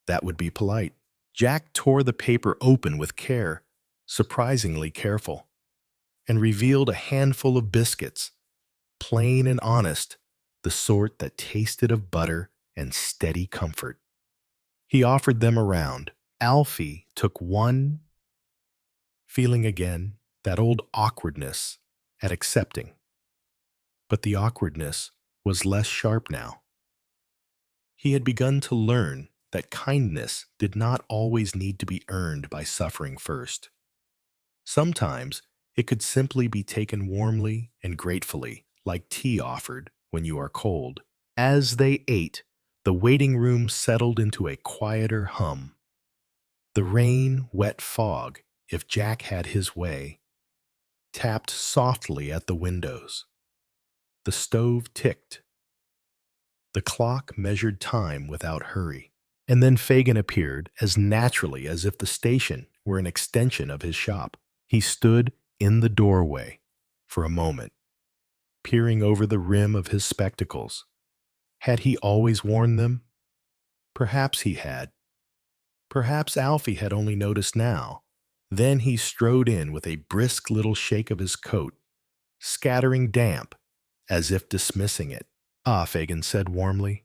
"That would be polite." Jack tore the paper open with care, surprisingly careful, and revealed a handful of biscuits, plain and honest, the sort that tasted of butter and steady comfort. He offered them around. Alfie took one, feeling again that old awkwardness at accepting. But the awkwardness was less sharp now. He had begun to learn that kindness did not always need to be earned by suffering first. Sometimes it could simply be taken warmly and gratefully, like tea offered when you are cold. As they ate, The waiting room settled into a quieter hum. The rain, wet fog, if Jack had his way, tapped softly at the windows. The stove ticked. The clock measured time without hurry. And then Fagin appeared as naturally as if the station were an extension of his shop. He stood in the doorway for a moment, peering over the rim of his spectacles. Had he always worn them? Perhaps he had. Perhaps Alfie had only noticed now. Then he strode in with a brisk little shake of his coat, scattering damp, as if dismissing it. "Ah," Fagin said warmly.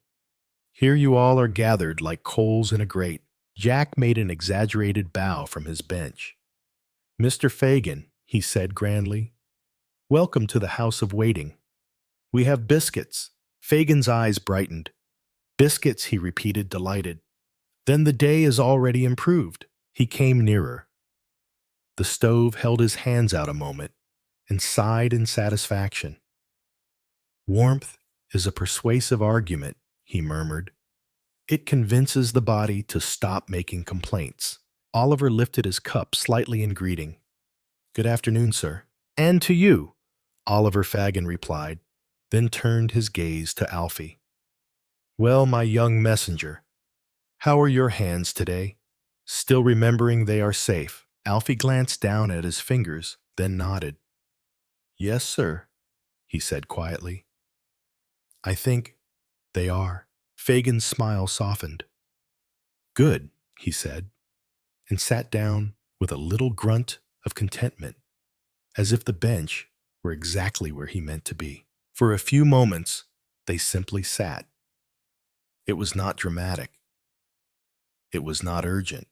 "Here you all are gathered like coals in a grate." Jack made an exaggerated bow from his bench. "Mr. Fagin," he said grandly, "welcome to the House of Waiting. We have biscuits." Fagin's eyes brightened. "Biscuits," he repeated, delighted. "Then the day is already improved." He came nearer. The stove held his hands out a moment and sighed in satisfaction. "Warmth is a persuasive argument," he murmured. "It convinces the body to stop making complaints." Oliver lifted his cup slightly in greeting. "Good afternoon, sir." "And to you," Oliver Fagin replied, then turned his gaze to Alfie. "Well, my young messenger, how are your hands today? Still remembering they are safe?" Alfie glanced down at his fingers, then nodded. "Yes, sir," he said quietly. "I think they are." Fagin's smile softened. "Good," he said, and sat down with a little grunt of contentment, as if the bench were exactly where he meant to be. For a few moments, they simply sat. It was not dramatic. It was not urgent.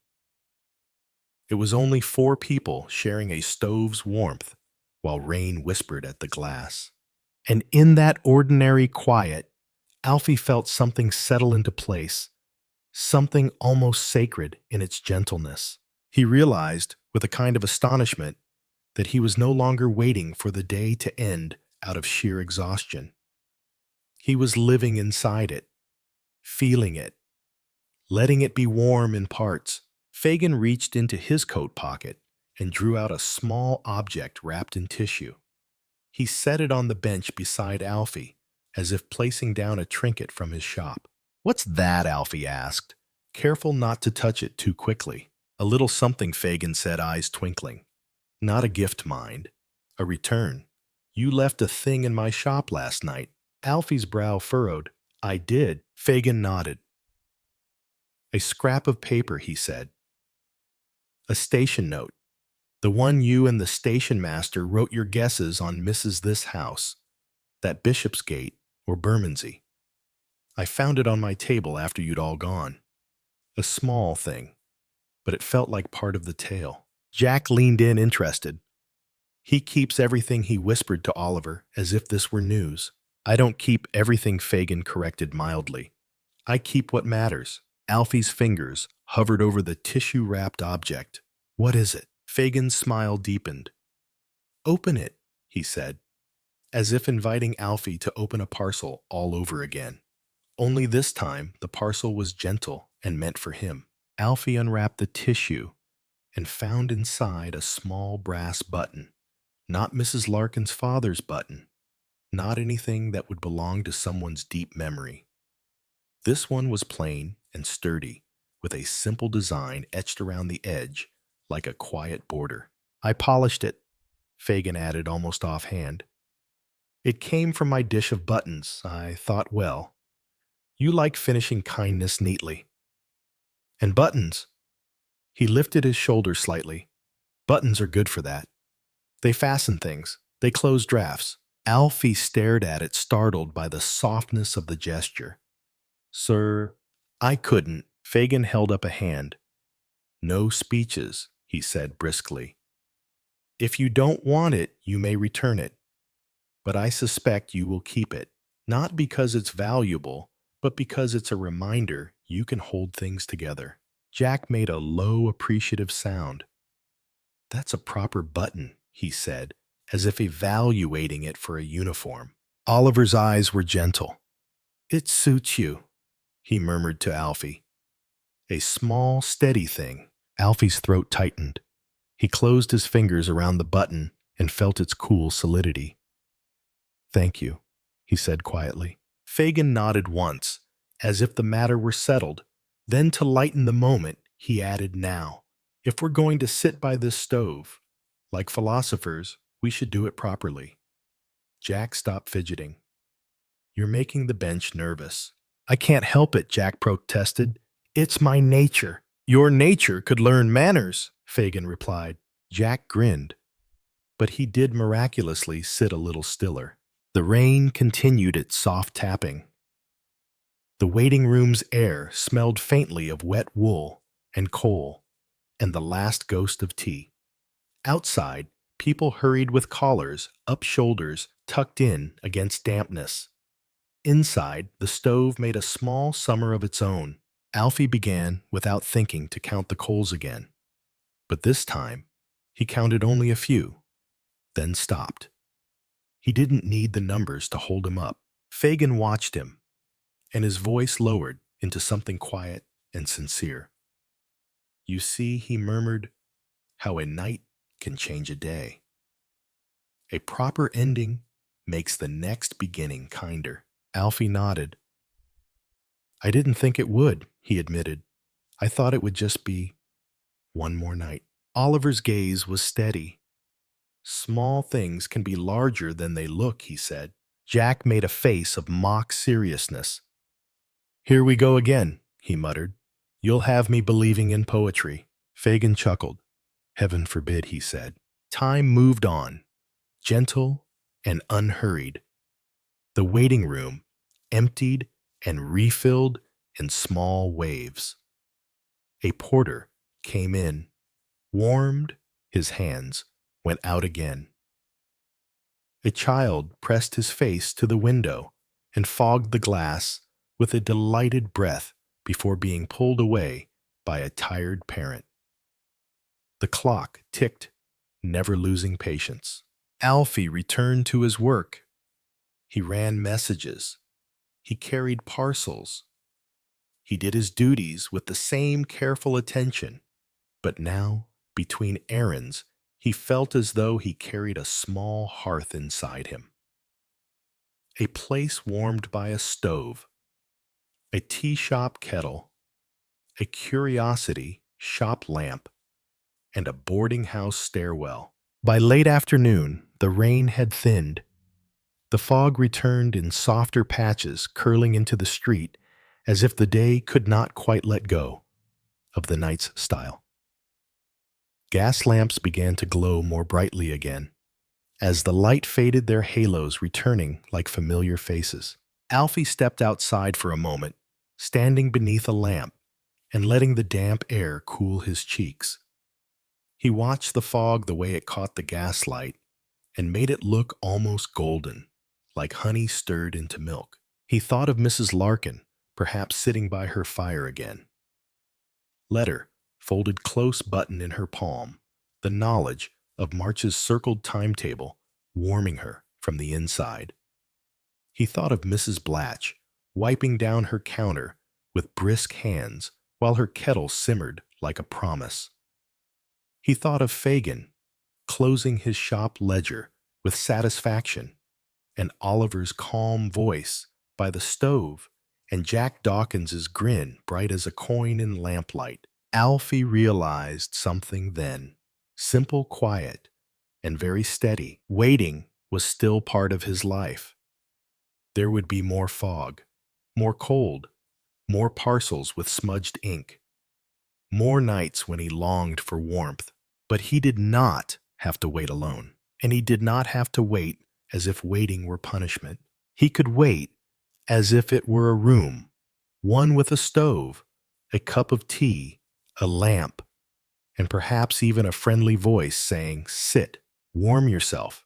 It was only four people sharing a stove's warmth while rain whispered at the glass. And in that ordinary quiet, Alfie felt something settle into place, something almost sacred in its gentleness. He realized, with a kind of astonishment, that he was no longer waiting for the day to end out of sheer exhaustion. He was living inside it, feeling it, letting it be warm in parts. Fagin reached into his coat pocket and drew out a small object wrapped in tissue. He set it on the bench beside Alfie, as if placing down a trinket from his shop. "What's that?" Alfie asked, careful not to touch it too quickly. "A little something," Fagin said, eyes twinkling. "Not a gift, mind. A return. You left a thing in my shop last night." Alfie's brow furrowed. "I did." Fagin nodded. "A scrap of paper," he said. "A station note. The one you and the station master wrote your guesses on Mrs. This house, that Bishopsgate or Bermondsey. I found it on my table after you'd all gone. A small thing, but it felt like part of the tale." Jack leaned in, interested. "He keeps everything," he whispered to Oliver, as if this were news. "I don't keep everything," Fagin corrected mildly. "I keep what matters." Alfie's fingers hovered over the tissue-wrapped object. "What is it?" Fagin's smile deepened. "Open it," he said, as if inviting Alfie to open a parcel all over again. Only this time the parcel was gentle and meant for him. Alfie unwrapped the tissue and found inside a small brass button. Not Mrs. Larkin's father's button. Not anything that would belong to someone's deep memory. This one was plain and sturdy, with a simple design etched around the edge like a quiet border. "I polished it," Fagin added almost offhand. "It came from my dish of buttons. I thought, well, you like finishing kindness neatly. And buttons." He lifted his shoulders slightly. "Buttons are good for that. They fasten things. They close drafts." Alfie stared at it, startled by the softness of the gesture. "Sir, I couldn't." Fagin held up a hand. "No speeches," he said briskly. "If you don't want it, you may return it. But I suspect you will keep it. Not because it's valuable, but because it's a reminder you can hold things together." Jack made a low, appreciative sound. "That's a proper button," he said, as if evaluating it for a uniform. Oliver's eyes were gentle. "It suits you." he murmured to Alfie. A small, steady thing. Alfie's throat tightened. He closed his fingers around the button and felt its cool solidity. "Thank you," he said quietly. Fagin nodded once, as if the matter were settled. Then, to lighten the moment, he added, "Now, if we're going to sit by this stove, like philosophers, we should do it properly." Jack stopped fidgeting. "You're making the bench nervous." "I can't help it," Jack protested. "It's my nature." "Your nature could learn manners," Fagin replied. Jack grinned, but he did miraculously sit a little stiller. The rain continued its soft tapping. The waiting room's air smelled faintly of wet wool and coal and the last ghost of tea. Outside, people hurried with collars up shoulders tucked in against dampness. Inside, the stove made a small summer of its own. Alfie began, without thinking, to count the coals again. But this time, he counted only a few, then stopped. He didn't need the numbers to hold him up. Fagin watched him, and his voice lowered into something quiet and sincere. "You see," he murmured, "how a night can change a day. A proper ending makes the next beginning kinder." Alfie nodded. "I didn't think it would," he admitted. "I thought it would just be one more night." Oliver's gaze was steady. "Small things can be larger than they look," he said. Jack made a face of mock seriousness. "Here we go again," he muttered. "You'll have me believing in poetry." Fagin chuckled. "Heaven forbid," he said. Time moved on, gentle and unhurried. The waiting room emptied and refilled in small waves. A porter came in, warmed his hands, went out again. A child pressed his face to the window and fogged the glass with a delighted breath before being pulled away by a tired parent. The clock ticked, never losing patience. Alfie returned to his work. He ran messages. He carried parcels. He did his duties with the same careful attention, but now, between errands, he felt as though he carried a small hearth inside him. A place warmed by a stove, a tea shop kettle, a curiosity shop lamp, and a boarding house stairwell. By late afternoon, the rain had thinned. The fog returned in softer patches curling into the street, as if the day could not quite let go of the night's style. Gas lamps began to glow more brightly again, as the light faded, their halos returning like familiar faces. Alfie stepped outside for a moment, standing beneath a lamp and letting the damp air cool his cheeks. He watched the fog the way it caught the gaslight and made it look almost golden, like honey stirred into milk. He thought of Mrs. Larkin, perhaps sitting by her fire again. Letter folded close button in her palm, the knowledge of March's circled timetable warming her from the inside. He thought of Mrs. Blatch, wiping down her counter with brisk hands while her kettle simmered like a promise. He thought of Fagin, closing his shop ledger with satisfaction, and Oliver's calm voice by the stove, and Jack Dawkins's grin bright as a coin in lamplight. Alfie realized something then, simple, quiet, and very steady. Waiting was still part of his life. There would be more fog, more cold, more parcels with smudged ink, more nights when he longed for warmth. But he did not have to wait alone, and he did not have to wait as if waiting were punishment. He could wait as if it were a room, one with a stove, a cup of tea, a lamp, and perhaps even a friendly voice saying, "Sit, warm yourself.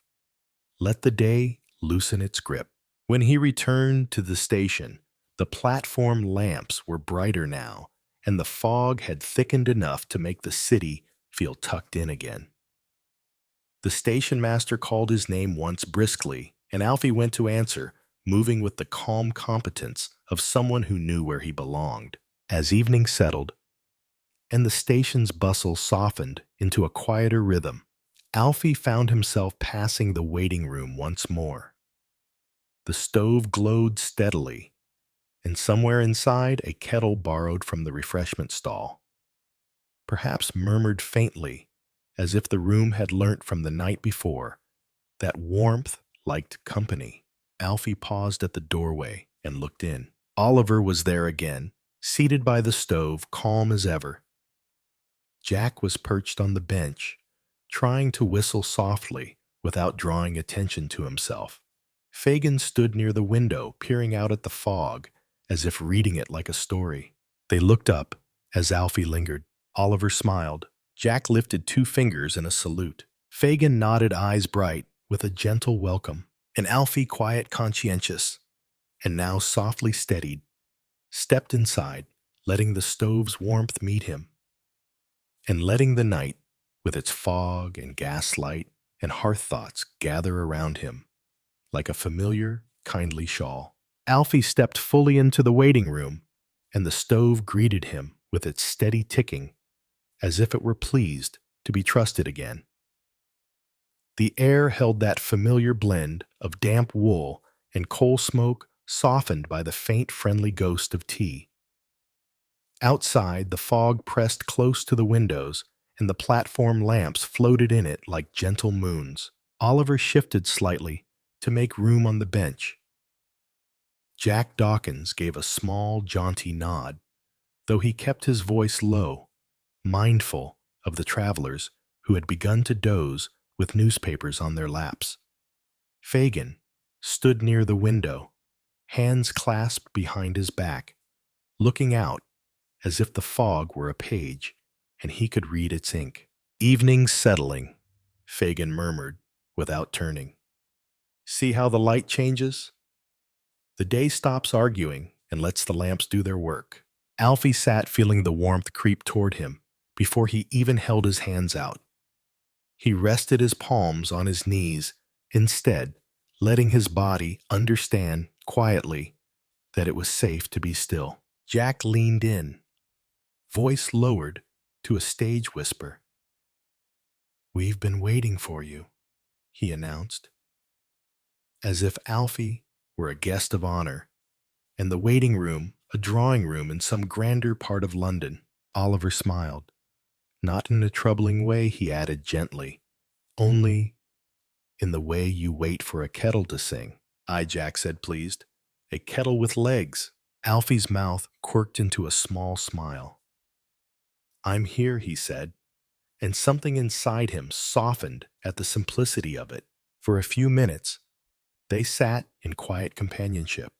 Let the day loosen its grip." When he returned to the station, the platform lamps were brighter now, and the fog had thickened enough to make the city feel tucked in again. The station master called his name once briskly, and Alfie went to answer, moving with the calm competence of someone who knew where he belonged. As evening settled, and the station's bustle softened into a quieter rhythm, Alfie found himself passing the waiting room once more. The stove glowed steadily, and somewhere inside a kettle borrowed from the refreshment stall, perhaps murmured faintly, as if the room had learnt from the night before that warmth liked company. Alfie paused at the doorway and looked in. Oliver was there again, seated by the stove, calm as ever. Jack was perched on the bench, trying to whistle softly without drawing attention to himself. Fagin stood near the window, peering out at the fog, as if reading it like a story. They looked up as Alfie lingered. Oliver smiled. Jack lifted 2 fingers in a salute. Fagin nodded, eyes bright, with a gentle welcome. And Alfie, quiet, conscientious, and now softly steadied, stepped inside, letting the stove's warmth meet him, and letting the night, with its fog and gaslight and hearth thoughts, gather around him like a familiar, kindly shawl. Alfie stepped fully into the waiting room, and the stove greeted him with its steady ticking, as if it were pleased to be trusted again. The air held that familiar blend of damp wool and coal smoke, softened by the faint, friendly ghost of tea. Outside, the fog pressed close to the windows, and the platform lamps floated in it like gentle moons. Oliver shifted slightly to make room on the bench. Jack Dawkins gave a small, jaunty nod, though he kept his voice low, mindful of the travelers who had begun to doze with newspapers on their laps. Fagin stood near the window, hands clasped behind his back, looking out as if the fog were a page and he could read its ink. "Evening settling," Fagin murmured without turning. "See how the light changes? The day stops arguing and lets the lamps do their work." Alfie sat feeling the warmth creep toward him before he even held his hands out. He rested his palms on his knees, instead letting his body understand quietly that it was safe to be still. Jack leaned in, voice lowered to a stage whisper. "We've been waiting for you," he announced, as if Alfie were a guest of honor, and the waiting room a drawing room in some grander part of London. Oliver smiled. "Not in a troubling way," he added gently. "Only in the way you wait for a kettle to sing." "Aye," Jack said, pleased. "A kettle with legs." Alfie's mouth quirked into a small smile. "I'm here," he said, and something inside him softened at the simplicity of it. For a few minutes, they sat in quiet companionship.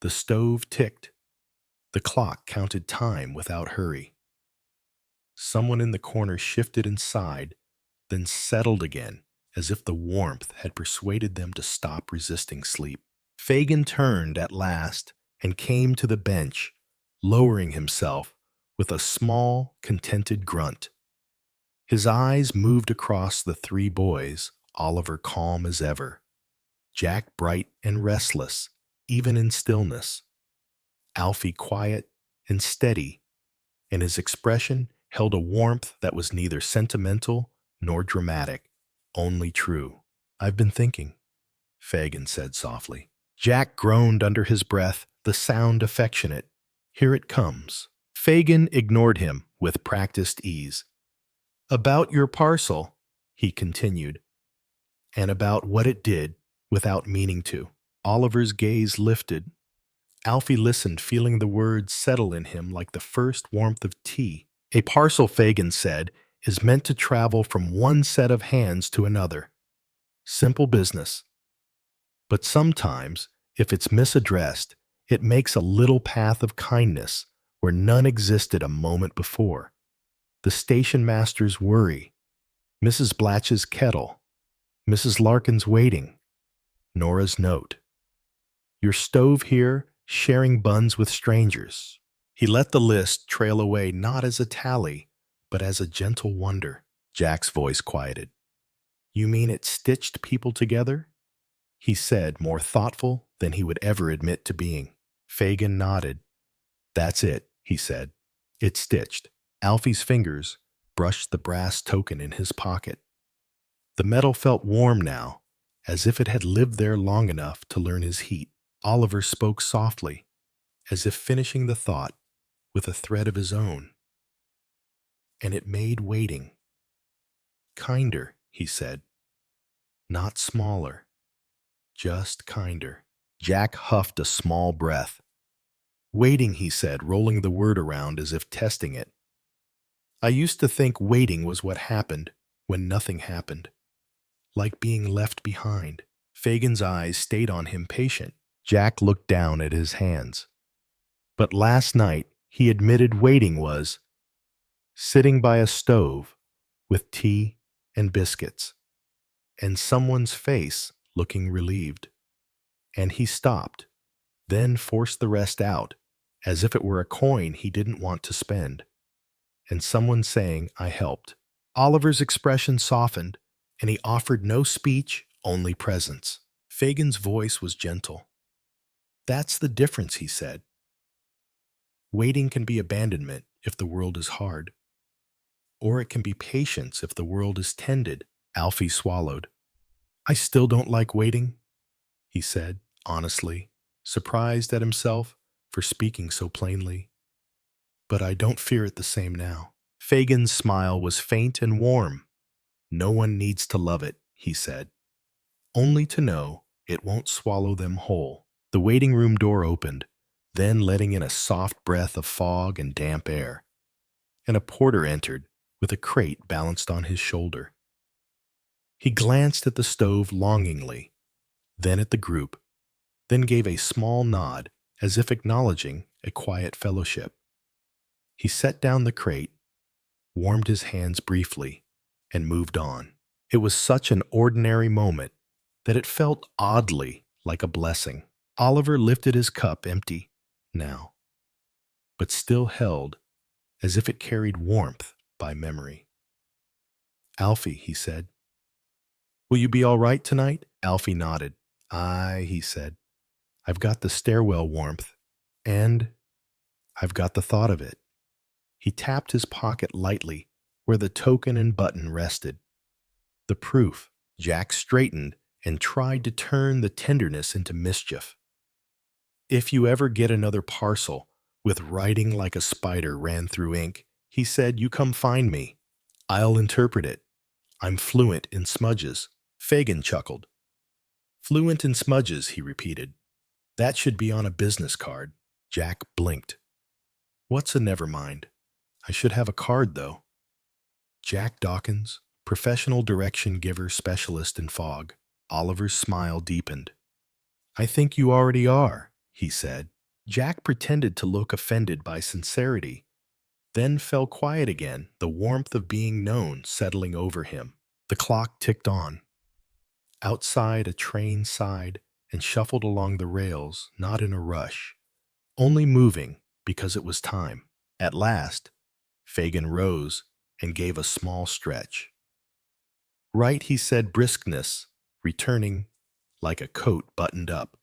The stove ticked. The clock counted time without hurry. Someone in the corner shifted inside, then settled again, as if the warmth had persuaded them to stop resisting sleep. Fagin turned at last and came to the bench, lowering himself with a small, contented grunt. His eyes moved across the 3 boys, Oliver calm as ever, Jack bright and restless, even in stillness, Alfie quiet and steady, and his expression held a warmth that was neither sentimental nor dramatic, only true. "I've been thinking," Fagin said softly. Jack groaned under his breath, the sound affectionate. "Here it comes." Fagin ignored him with practiced ease. "About your parcel," he continued, "and about what it did without meaning to." Oliver's gaze lifted. Alfie listened, feeling the words settle in him like the first warmth of tea. "A parcel," Fagin said, "is meant to travel from one set of hands to another. Simple business. But sometimes, if it's misaddressed, it makes a little path of kindness where none existed a moment before. The station master's worry, Mrs. Blatch's kettle, Mrs. Larkin's waiting, Nora's note. Your stove here, sharing buns with strangers." He let the list trail away not as a tally, but as a gentle wonder. Jack's voice quieted. "You mean it stitched people together?" he said, more thoughtful than he would ever admit to being. Fagin nodded. That's it, he said. It's stitched. Alfie's fingers brushed the brass token in his pocket. The metal felt warm now, as if it had lived there long enough to learn his heat. Oliver spoke softly, as if finishing the thought with a thread of his own. And it made waiting kinder, he said. Not smaller, just kinder. Jack huffed a small breath. Waiting, he said, rolling the word around as if testing it. I used to think waiting was what happened when nothing happened. Like being left behind. Fagin's eyes stayed on him patient. Jack looked down at his hands. But last night, he admitted waiting was sitting by a stove with tea and biscuits, and someone's face looking relieved. And he stopped, then forced the rest out, as if it were a coin he didn't want to spend. And someone saying, I helped. Oliver's expression softened, and he offered no speech, only presence. Fagin's voice was gentle. That's the difference, he said. Waiting can be abandonment if the world is hard. Or it can be patience if the world is tended. Alfie swallowed. I still don't like waiting, he said, honestly, surprised at himself for speaking so plainly. But I don't fear it the same now. Fagin's smile was faint and warm. No one needs to love it, he said. Only to know it won't swallow them whole. The waiting room door opened, then letting in a soft breath of fog and damp air. And a porter entered, with a crate balanced on his shoulder. He glanced at the stove longingly, then at the group, then gave a small nod as if acknowledging a quiet fellowship. He set down the crate, warmed his hands briefly, and moved on. It was such an ordinary moment that it felt oddly like a blessing. Oliver lifted his cup empty now, but still held as if it carried warmth by memory. Alfie, he said. Will you be all right tonight? Alfie nodded. Aye, he said. I've got the stairwell warmth, and I've got the thought of it. He tapped his pocket lightly where the token and button rested. The proof. Jack straightened and tried to turn the tenderness into mischief. If you ever get another parcel with writing like a spider ran through ink, he said, you come find me. I'll interpret it. I'm fluent in smudges. Fagin chuckled. Fluent in smudges, he repeated. That should be on a business card. Jack blinked. What's a never mind? I should have a card, though. Jack Dawkins, professional direction giver specialist in fog. Oliver's smile deepened. I think you already are, he said. Jack pretended to look offended by sincerity, then fell quiet again, the warmth of being known settling over him. The clock ticked on. Outside, a train sighed and shuffled along the rails, not in a rush, only moving because it was time. At last, Fagin rose and gave a small stretch. Right, he said, briskness, returning like a coat buttoned up.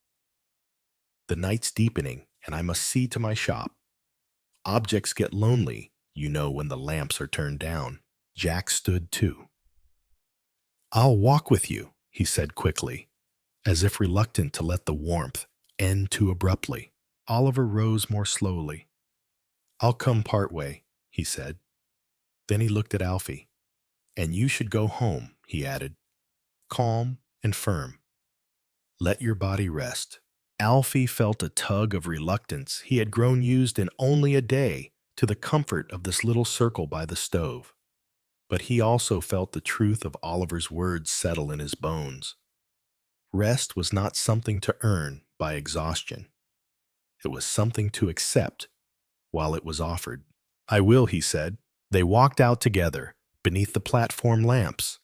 The night's deepening, and I must see to my shop. Objects get lonely, you know, when the lamps are turned down. Jack stood too. I'll walk with you, he said quickly, as if reluctant to let the warmth end too abruptly. Oliver rose more slowly. I'll come part way, he said. Then he looked at Alfie. And you should go home, he added, calm and firm. Let your body rest. Alfie felt a tug of reluctance he had grown used in only a day to the comfort of this little circle by the stove. But he also felt the truth of Oliver's words settle in his bones. Rest was not something to earn by exhaustion. It was something to accept while it was offered. I will, he said. They walked out together, beneath the platform lamps.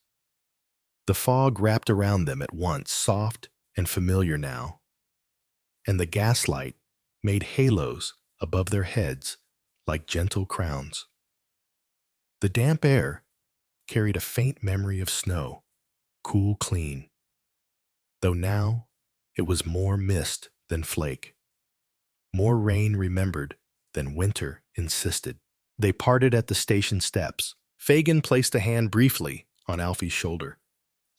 The fog wrapped around them at once, soft and familiar now, and the gaslight made halos above their heads like gentle crowns. The damp air carried a faint memory of snow, cool, clean. though now it was more mist than flake, more rain remembered than winter insisted. They parted at the station steps. Fagin placed a hand briefly on Alfie's shoulder,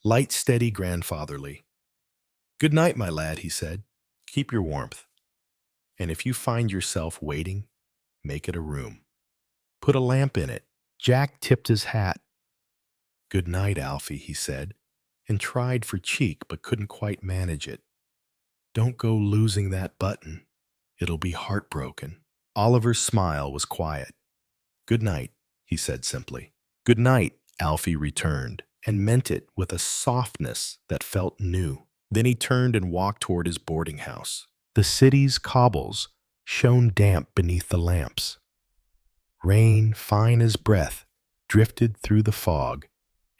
light, steady, grandfatherly. "Good night, my lad," he said. "Keep your warmth. And if you find yourself waiting, make it a room. Put a lamp in it." Jack tipped his hat. "Good night, Alfie," he said, and tried for cheek but couldn't quite manage it. "Don't go losing that button. It'll be heartbroken." Oliver's smile was quiet. "Good night," he said simply. "Good night," Alfie returned, and meant it with a softness that felt new. Then he turned and walked toward his boarding house. The city's cobbles shone damp beneath the lamps. Rain, fine as breath, drifted through the fog,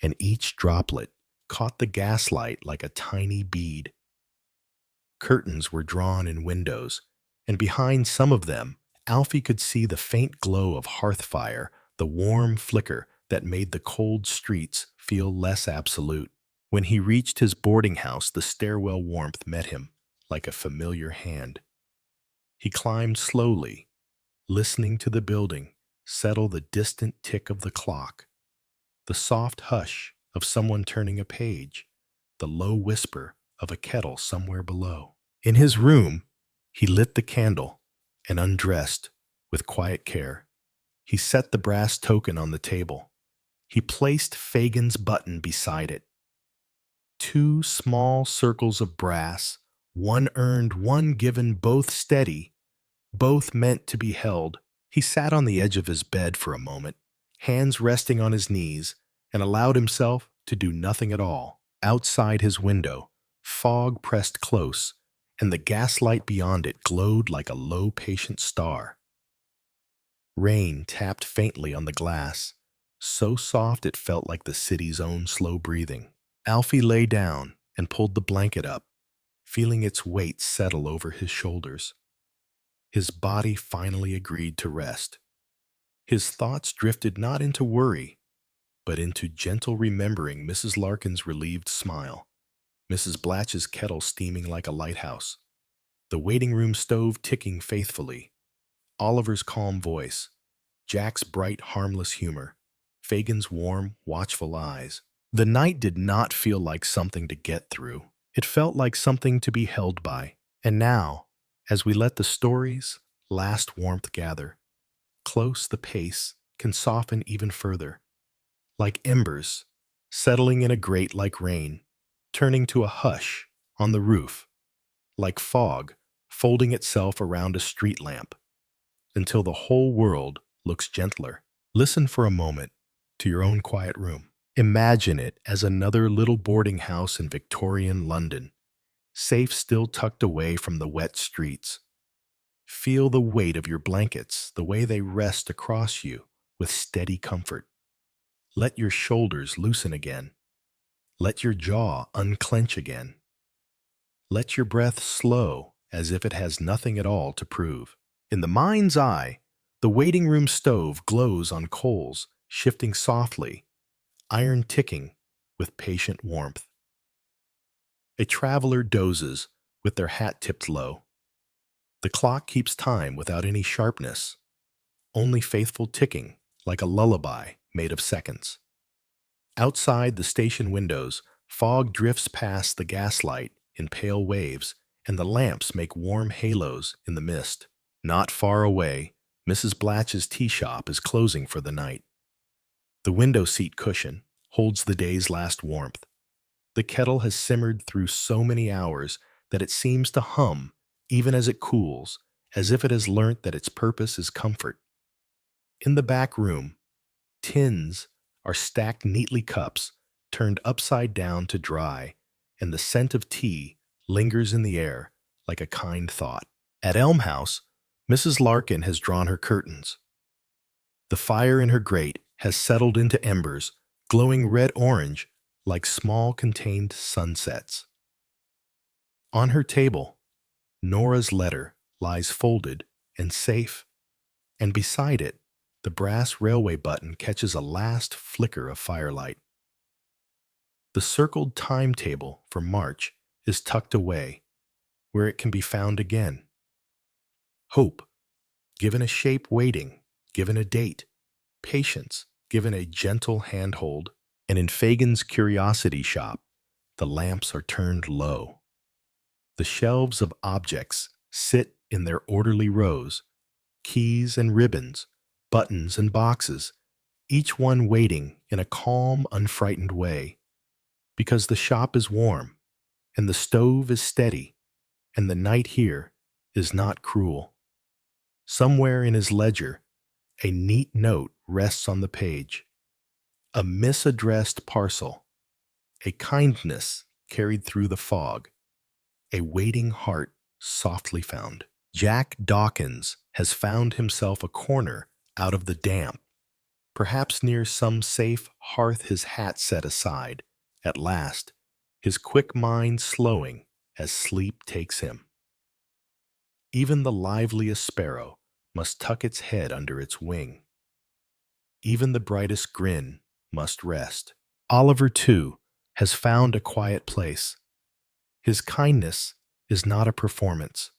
and each droplet caught the gaslight like a tiny bead. Curtains were drawn in windows, and behind some of them, Alfie could see the faint glow of hearth fire, the warm flicker that made the cold streets feel less absolute. When he reached his boarding house, the stairwell warmth met him like a familiar hand. He climbed slowly, listening to the building settle the distant tick of the clock, the soft hush of someone turning a page, the low whisper of a kettle somewhere below. In his room, he lit the candle and undressed with quiet care. He set the brass token on the table. He placed Fagin's button beside it. Two small circles of brass, one earned, one given, both steady, both meant to be held. He sat on the edge of his bed for a moment, hands resting on his knees, and allowed himself to do nothing at all. Outside his window, fog pressed close, and the gaslight beyond it glowed like a low, patient star. Rain tapped faintly on the glass, so soft it felt like the city's own slow breathing. Alfie lay down and pulled the blanket up, feeling its weight settle over his shoulders. His body finally agreed to rest. His thoughts drifted not into worry, but into gentle remembering Mrs. Larkin's relieved smile, Mrs. Blatch's kettle steaming like a lighthouse, the waiting room stove ticking faithfully, Oliver's calm voice, Jack's bright, harmless humor, Fagin's warm, watchful eyes. The night did not feel like something to get through. It felt like something to be held by. And now, as we let the story's last warmth gather, close the pace can soften even further. Like embers, settling in a grate like rain, turning to a hush on the roof, like fog folding itself around a street lamp, until the whole world looks gentler. Listen for a moment to your own quiet room. Imagine it as another little boarding house in Victorian London, safe, still tucked away from the wet streets. Feel the weight of your blankets, the way they rest across you with steady comfort. Let your shoulders loosen again. Let your jaw unclench again. Let your breath slow as if it has nothing at all to prove. In the mind's eye, the waiting room stove glows on coals, shifting softly, iron ticking with patient warmth. A traveler dozes with their hat tipped low. The clock keeps time without any sharpness, only faithful ticking like a lullaby made of seconds. Outside the station windows, fog drifts past the gaslight in pale waves, and the lamps make warm halos in the mist. Not far away, Mrs. Blatch's tea shop is closing for the night. The window seat cushion holds the day's last warmth. The kettle has simmered through so many hours that it seems to hum even as it cools, as if it has learnt that its purpose is comfort. In the back room, tins are stacked neatly, cups turned upside down to dry, and the scent of tea lingers in the air like a kind thought. At Elm House, Mrs. Larkin has drawn her curtains. The fire in her grate has settled into embers, glowing red-orange like small contained sunsets. On her table, Nora's letter lies folded and safe, and beside it, the brass railway button catches a last flicker of firelight. The circled timetable for March is tucked away where it can be found again. Hope, given a shape waiting, given a date. Patience, given a gentle handhold. And in Fagin's curiosity shop, the lamps are turned low. The shelves of objects sit in their orderly rows, keys and ribbons, buttons and boxes, each one waiting in a calm, unfrightened way, because the shop is warm, and the stove is steady, and the night here is not cruel. Somewhere in his ledger, a neat note rests on the page. A misaddressed parcel, a kindness carried through the fog, a waiting heart softly found. Jack Dawkins has found himself a corner out of the damp, perhaps near some safe hearth, his hat set aside, at last, his quick mind slowing as sleep takes him. Even the liveliest sparrow must tuck its head under its wing. Even the brightest grin must rest. Oliver, too, has found a quiet place. His kindness is not a performance.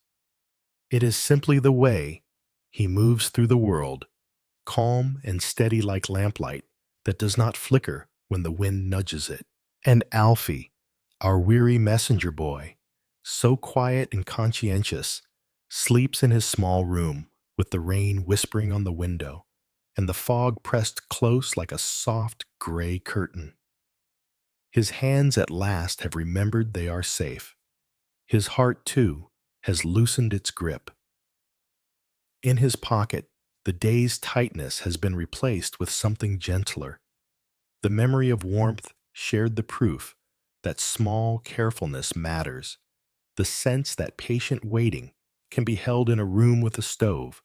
It is simply the way he moves through the world, calm and steady like lamplight that does not flicker when the wind nudges it. And Alfie, our weary messenger boy, so quiet and conscientious, sleeps in his small room with the rain whispering on the window and the fog pressed close like a soft gray curtain. His hands at last have remembered they are safe. His heart, too, has loosened its grip. In his pocket, the day's tightness has been replaced with something gentler. The memory of warmth shared the proof that small carefulness matters, the sense that patient waiting can be held in a room with a stove,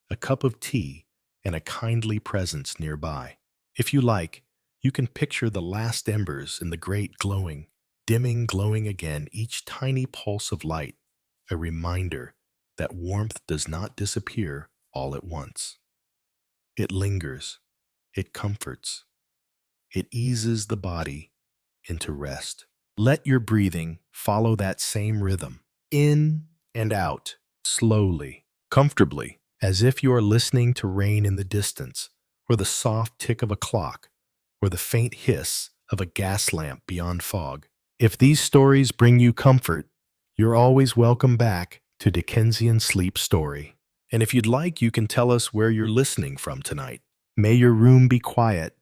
a cup of tea, and a kindly presence nearby. If you like, you can picture the last embers in the grate glowing, dimming, glowing again, each tiny pulse of light, a reminder that warmth does not disappear all at once. It lingers, it comforts, it eases the body into rest. Let your breathing follow that same rhythm, in and out, slowly, comfortably, as if you are listening to rain in the distance, or the soft tick of a clock, or the faint hiss of a gas lamp beyond fog. If these stories bring you comfort, you're always welcome back to Dickensian Sleep Story. And if you'd like, you can tell us where you're listening from tonight. May your room be quiet,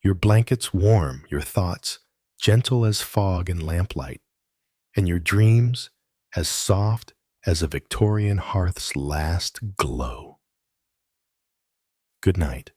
your blankets warm, your thoughts gentle as fog and lamplight, and your dreams as soft as a Victorian hearth's last glow. Good night.